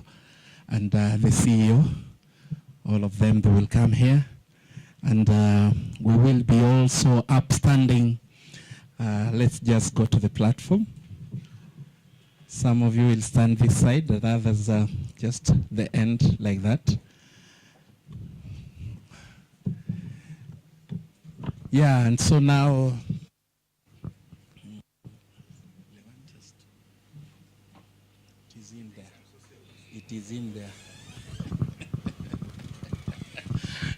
and the CEO. All of them, they will come here. And we will be also upstanding. Let's just go to the platform. Some of you will stand this side, and others just the end like that. Yeah, and so now it is in there. It is in there.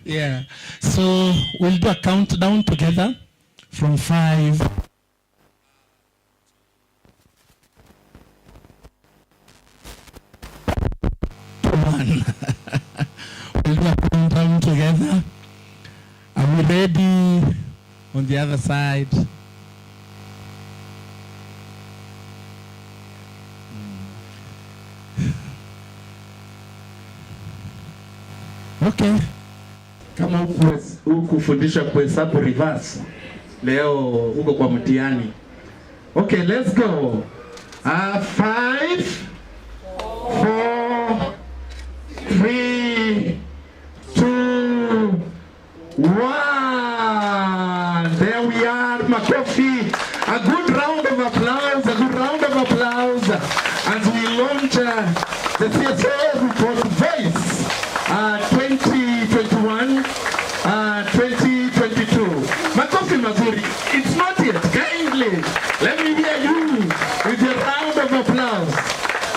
Yeah, so we'll do a countdown together from 5. to 1. We'll do a countdown together. Are we ready on the other side? Okay. Kama hukufundishwa kuhesabu reverse, leo uko kwa mtihani. Okay, let's go. 5, 4, 3, 2, 1. There we are, Makofi. A good round of applause, a good round of applause as we launch the CSO report Voice 2021, 2022. Makofi mazuri. It's not yet. Kindly, let me hear you with a round of applause.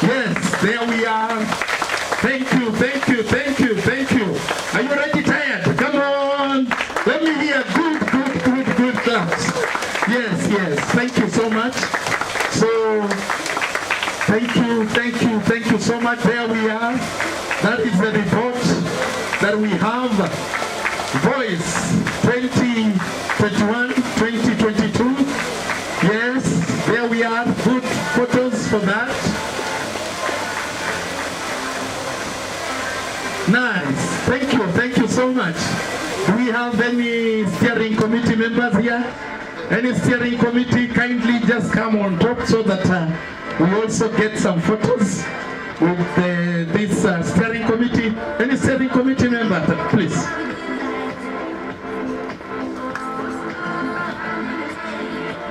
Yes, there we are. Thank you, thank you, thank you, thank you. Are you already tired? Come on. Let me hear good claps. Yes, yes. Thank you so much. So, thank you so much. There we are. That is the report that we have. Voice 2021, 2022. Yes, there we are. Good photos for that. Nice. Thank you so much. Do we have any steering committee members here? Any steering committee, kindly just come on top so that we also get some photos with this steering committee. Any steering committee member, please?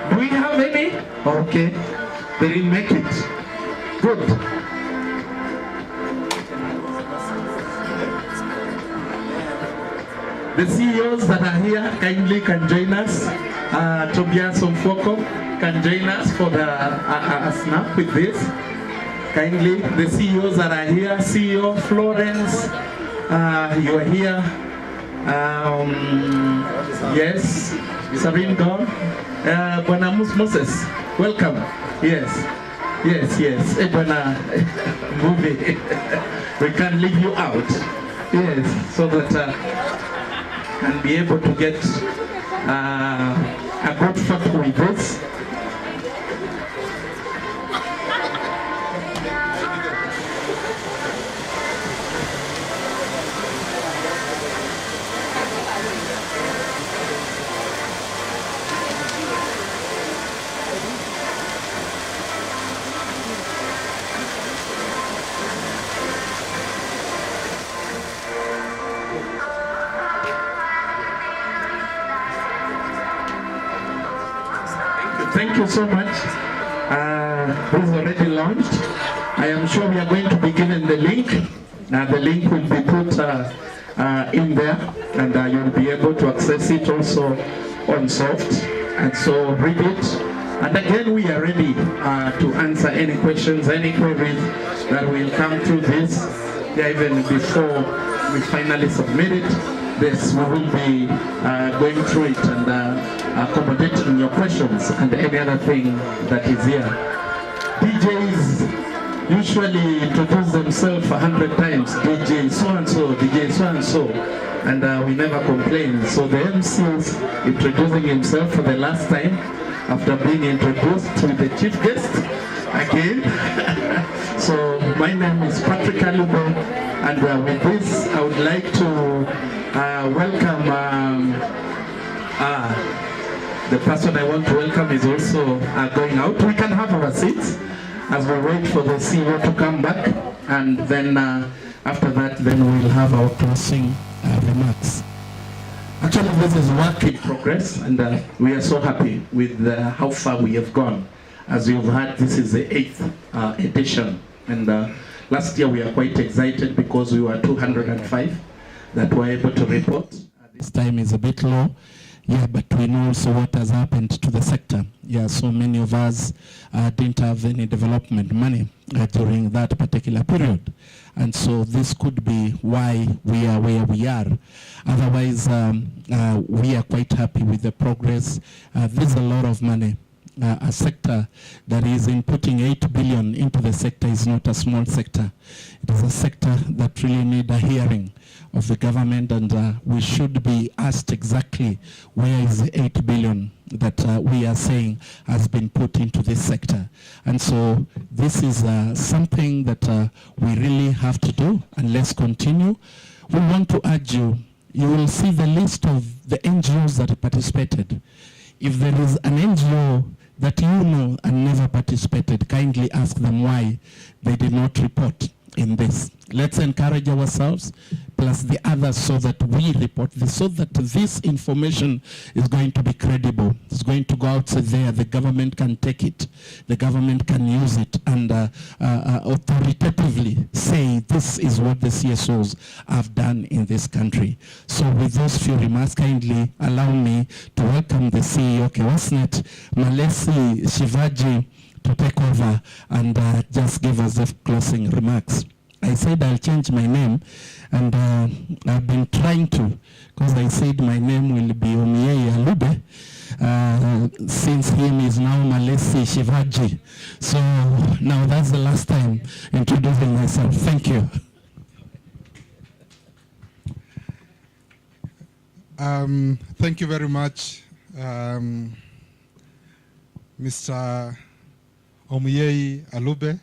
Do we have any? Okay, they didn't make it. Good. The CEOs that are here kindly can join us. Tobias Omfoko can join us for the snap with this. Kindly, the CEOs that are here, CEO Florence, you are here. Yes, Sabine Don, Bwana Moses, welcome. Yes, yes, yes. Bwana movie, we can leave you out. Yes, so that and be able to get a good photo with this. Thank you so much. This is already launched. I am sure we are going to be given the link. The link will be put in there, and you'll be able to access it also on soft. And so read it. And again, we are ready to answer any questions, any queries that will come through this. Yeah, even before we finally submit it, this we will be going through it and accommodating your questions and any other thing that is here. DJs usually introduce themselves 100 times. DJ so-and-so, DJ so-and-so, and we never complain. So the MC is introducing himself for the last time after being introduced to the chief guest again. So my name is Patrick Alube, and with this I would like to welcome the person I want to welcome is also going out. We can have our seats as we wait for the CEO to come back, and then after that, then we'll have our closing remarks. Actually, this is work in progress, and we are so happy with how far we have gone. As you've heard, this is the 8th edition, and last year we are quite excited because we were 205 that were able to report. This time is a bit low. Yeah, but we know also what has happened to the sector. Yeah, so many of us didn't have any development money during that particular period. And so this could be why we are where we are. Otherwise, we are quite happy with the progress. There's a lot of money. A sector that is inputting 8 billion into the sector is not a small sector. It is a sector that really needs a hearing of the government, and we should be asked exactly where is the 8 billion that we are saying has been put into this sector. And so this is something that we really have to do, and let's continue. We want to urge you, you will see the list of the NGOs that participated. If there is an NGO that you know and never participated, kindly ask them why they did not report in this. Let's encourage ourselves, plus the others, so that we report this, so that this information is going to be credible. It's going to go out there. The government can take it. The government can use it and authoritatively say this is what the CSOs have done in this country. So with those few remarks, kindly allow me to welcome the CEO Kewasnet, Malesi Shivaji, to take over and just give us the closing remarks. I said I'll change my name, and I've been trying to, because I said my name will be Omiei Alube. Since him is now Malesi Shivaji. So now that's the last time introducing myself. Thank you. Thank you very much, Mr. Omiei Alube.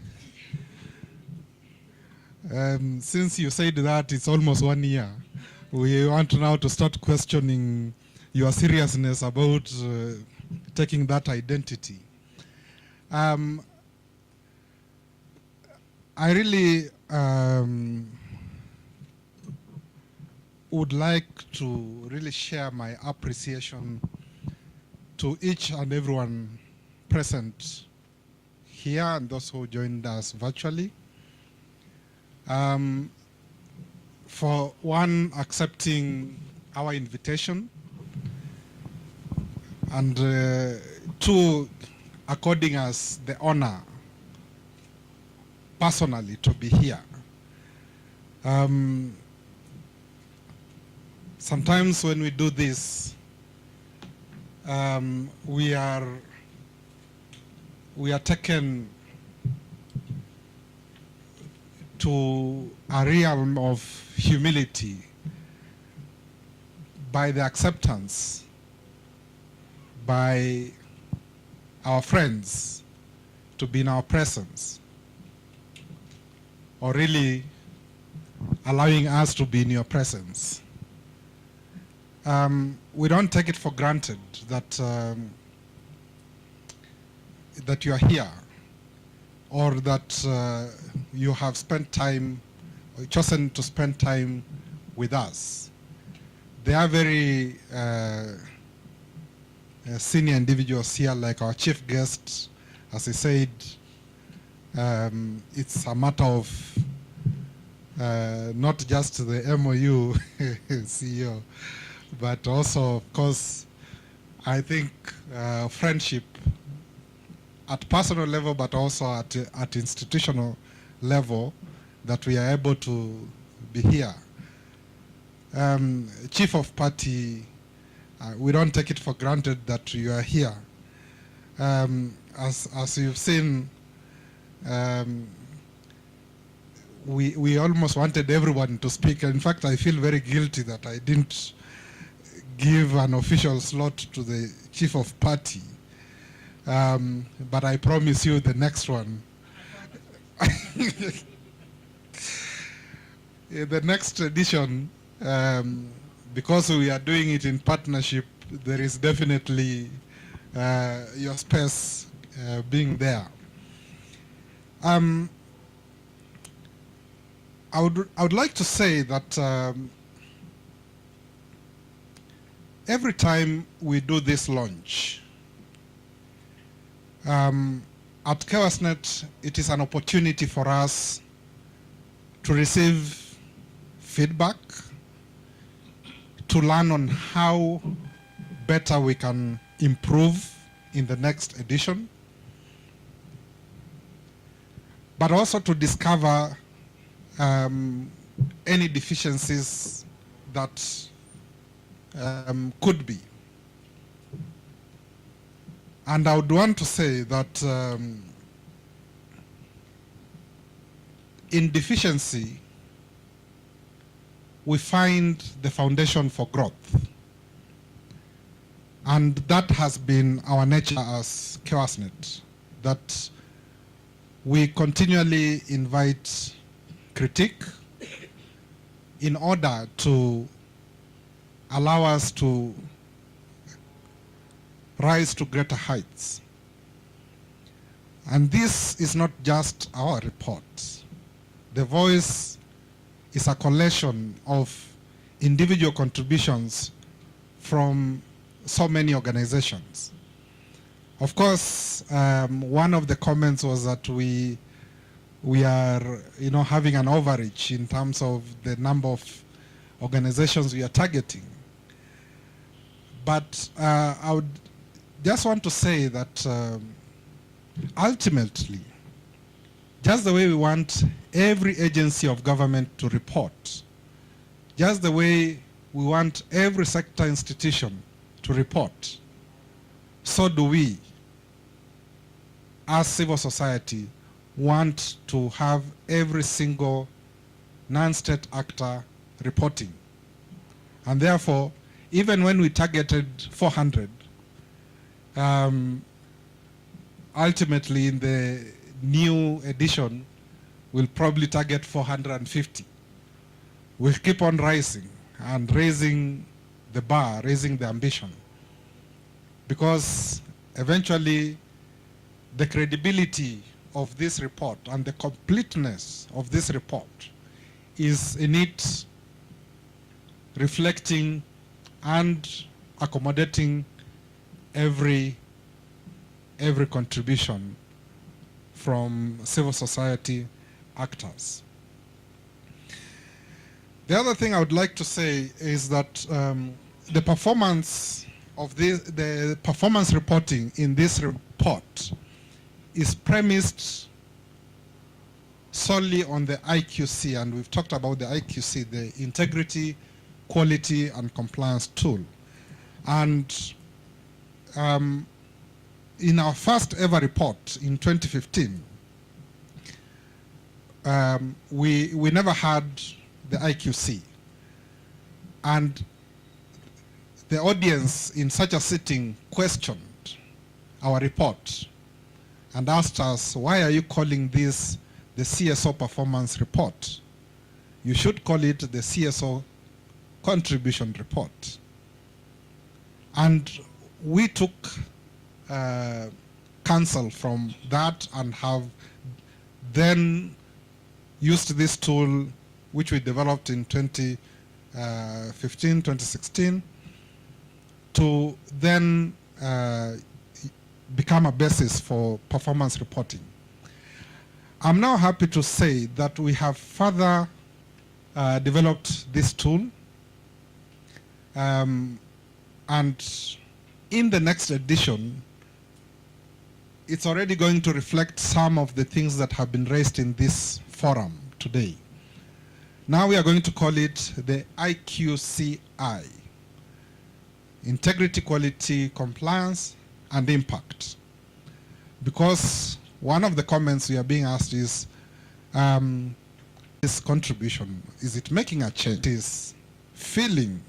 Since you said that it's almost 1 year, we want now to start questioning your seriousness about taking that identity. I really would like to really share my appreciation to each and everyone present here and those who joined us virtually. For one, accepting our invitation, and two, according us the honor personally to be here. Sometimes when we do this, we are taken to a realm of humility by the acceptance by our friends to be in our presence, or really allowing us to be in your presence. We don't take it for granted that that you are here, or that you have spent time, or chosen to spend time with us. They are very senior individuals here, like our chief guest. As I said, it's a matter of not just the MOU CEO, but also, of course, I think friendship at personal level, but also at institutional level, that we are able to be here. Chief of party, we don't take it for granted that you are here. As you've seen, we almost wanted everyone to speak. In fact, I feel very guilty that I didn't give an official slot to the chief of party. But I promise you the next one. The next edition, because we are doing it in partnership, there is definitely your space being there. I would like to say that every time we do this launch, at KewasNet, it is an opportunity for us to receive feedback, to learn on how better we can improve in the next edition, but also to discover any deficiencies that could be. And I would want to say that in deficiency, we find the foundation for growth. And that has been our nature as KewasNet, that we continually invite critique in order to allow us to rise to greater heights. And this is not just our report. The Voice is a collection of individual contributions from so many organizations. Of course, one of the comments was that we are, having an overreach in terms of the number of organizations we are targeting. But I would just want to say that ultimately, just the way we want every agency of government to report, just the way we want every sector institution to report, so do we, as civil society, want to have every single non-state actor reporting. And therefore, even when we targeted 400, ultimately in the new edition, we'll probably target 450. We'll keep on rising and raising the bar, raising the ambition. Because eventually, the credibility of this report and the completeness of this report is in it reflecting and accommodating every contribution from civil society actors. The other thing I would like to say is that the performance of the performance reporting in this report is premised solely on the IQC, and we've talked about the IQC, the Integrity, Quality, and Compliance tool. And in our first ever report in 2015, we never had the IQC. And the audience in such a sitting questioned our report and asked us, why are you calling this the CSO performance report? You should call it the CSO contribution report. And we took counsel from that and have then used this tool, which we developed in 2015, 2016, to then become a basis for performance reporting. I'm now happy to say that we have further developed this tool, and in the next edition, it's already going to reflect some of the things that have been raised in this forum today. Now we are going to call it the IQCI, Integrity, Quality, Compliance, and Impact. Because one of the comments we are being asked is, this contribution, is it making a change? Is filling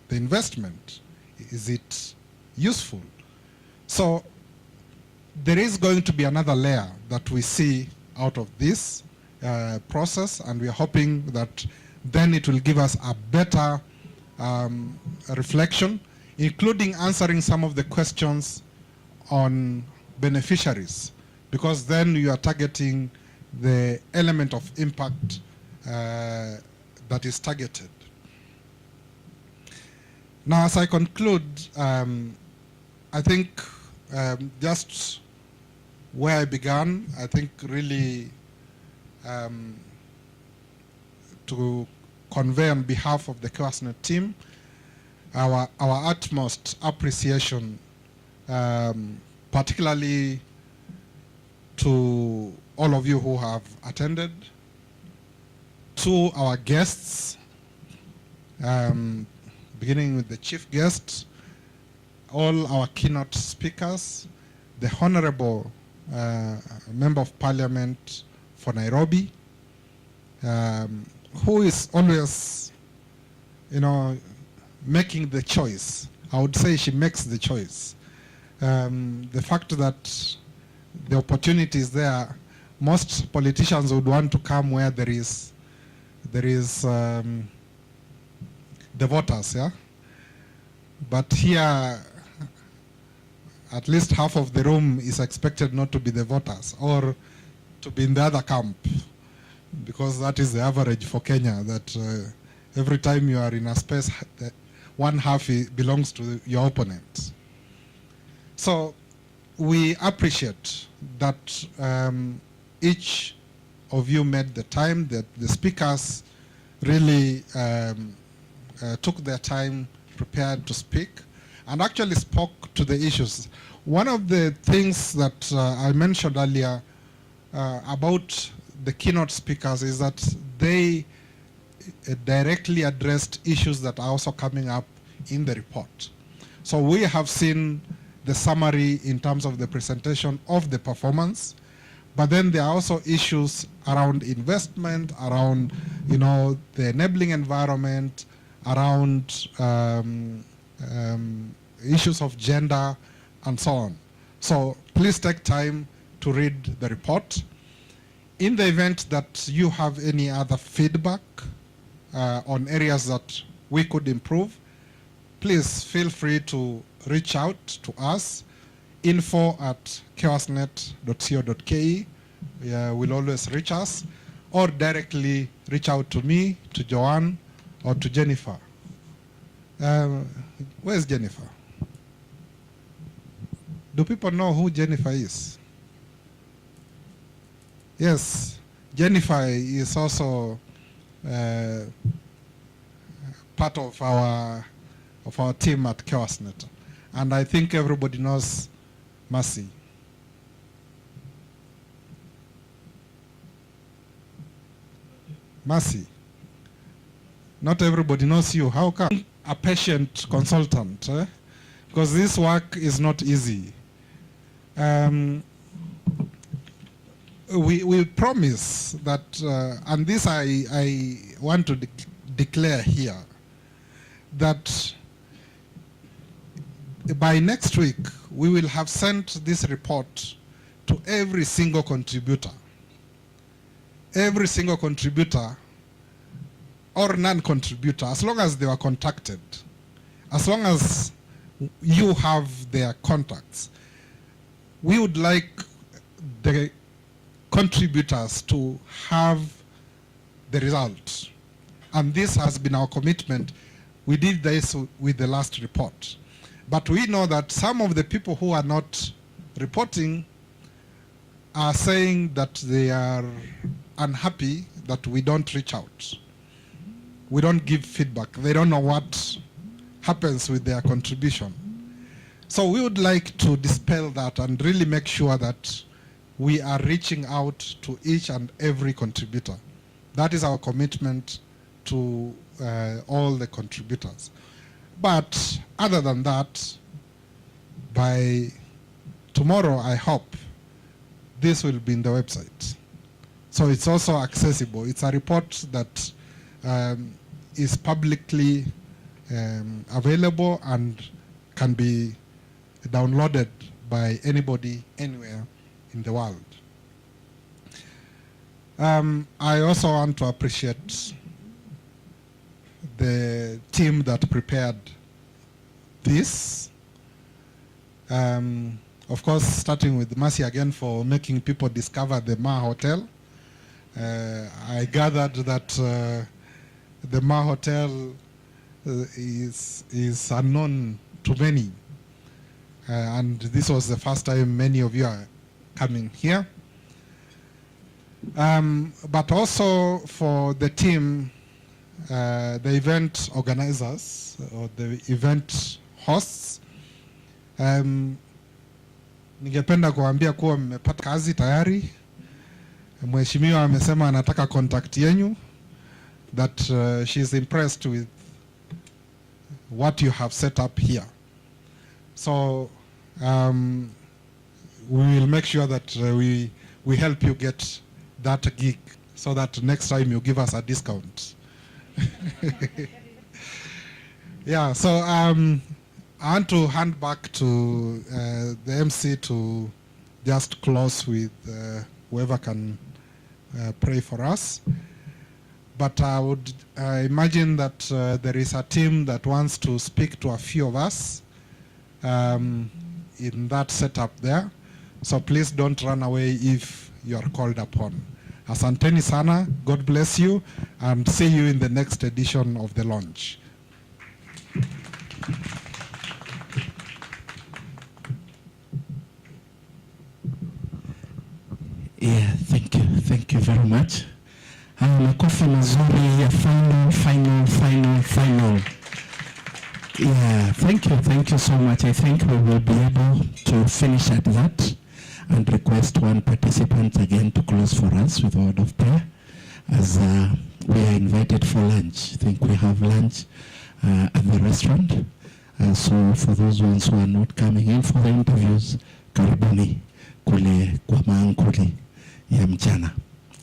the investment? Is it useful? So there is going to be another layer that we see out of this process, and we are hoping that then it will give us a better reflection, including answering some of the questions on beneficiaries, because then you are targeting the element of impact that is targeted. Now, as I conclude, I think just where I began, I think really to convey on behalf of the COASNET team our utmost appreciation, particularly to all of you who have attended, to our guests, beginning with the chief guest, all our keynote speakers, the Honorable Member of Parliament for Nairobi, who is always, making the choice. I would say she makes the choice. The fact that the opportunity is there, most politicians would want to come where there is the voters, yeah? But here, at least half of the room is expected not to be the voters or to be in the other camp, because that is the average for Kenya, that every time you are in a space, one half belongs to your opponent. So we appreciate that each of you made the time, that the speakers really took their time, prepared to speak, and actually spoke to the issues. One of the things that I mentioned earlier about the keynote speakers is that they directly addressed issues that are also coming up in the report. So we have seen the summary in terms of the presentation of the performance, but then there are also issues around investment, around the enabling environment, around issues of gender, and so on. So please take time to read the report. In the event that you have any other feedback on areas that we could improve, please feel free to reach out to us info@chaosnet.co.ke. Will always reach us, or directly reach out to me, to Joanne, or to Jennifer. Where's Jennifer? Do people know who Jennifer is? Yes, Jennifer is also part of our team at ChaosNet, and I think everybody knows Mercy. Mercy. Not everybody knows you. How come? A patient consultant, because this work is not easy. We promise that, and this I want to declare here, that by next week we will have sent this report to every single contributor. Every single contributor or non-contributor, as long as they were contacted, as long as you have their contacts, we would like the contributors to have the result. And this has been our commitment. We did this with the last report. But we know that some of the people who are not reporting are saying that they are unhappy that we don't reach out. We don't give feedback. They don't know what happens with their contribution. So we would like to dispel that and really make sure that we are reaching out to each and every contributor. That is our commitment to all the contributors. But other than that, by tomorrow, I hope this will be in the website. So it's also accessible. It's a report that is publicly available and can be downloaded by anybody anywhere in the world. I also want to appreciate the team that prepared this. Of course, starting with Mercy again for making people discover the Ma Hotel. I gathered that the Ma Hotel is unknown to many. And this was the first time many of you are coming here. But also for the team, the event organizers or the event hosts. Ningependa kuambia kuwa mmepata kazi tayari. Mheshimiwa amesema anataka contact yenu, that she is impressed with what you have set up here. So we will make sure that we help you get that gig so that next time you give us a discount. Yeah, so I want to hand back to the MC to just close with whoever can pray for us. But I would imagine that there is a team that wants to speak to a few of us in that setup there. So please don't run away if you are called upon. Asanteni sana, God bless you, and see you in the next edition of the launch. Yeah, thank you very much. Makofi mazuri ya final. Yeah, thank you so much. I think we will be able to finish at that and request one participant again to close for us with a word of prayer as we are invited for lunch. I think we have lunch at the restaurant. So for those ones who are not coming in for the interviews, karibuni kule kwa maankuli ya mchana.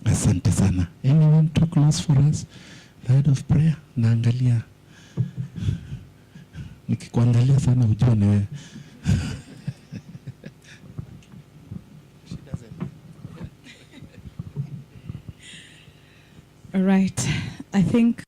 Asante sana. Anyone to close for us? The word of prayer. Naangalia. Nikikuangalia sana ujue ni wewe. All right. I think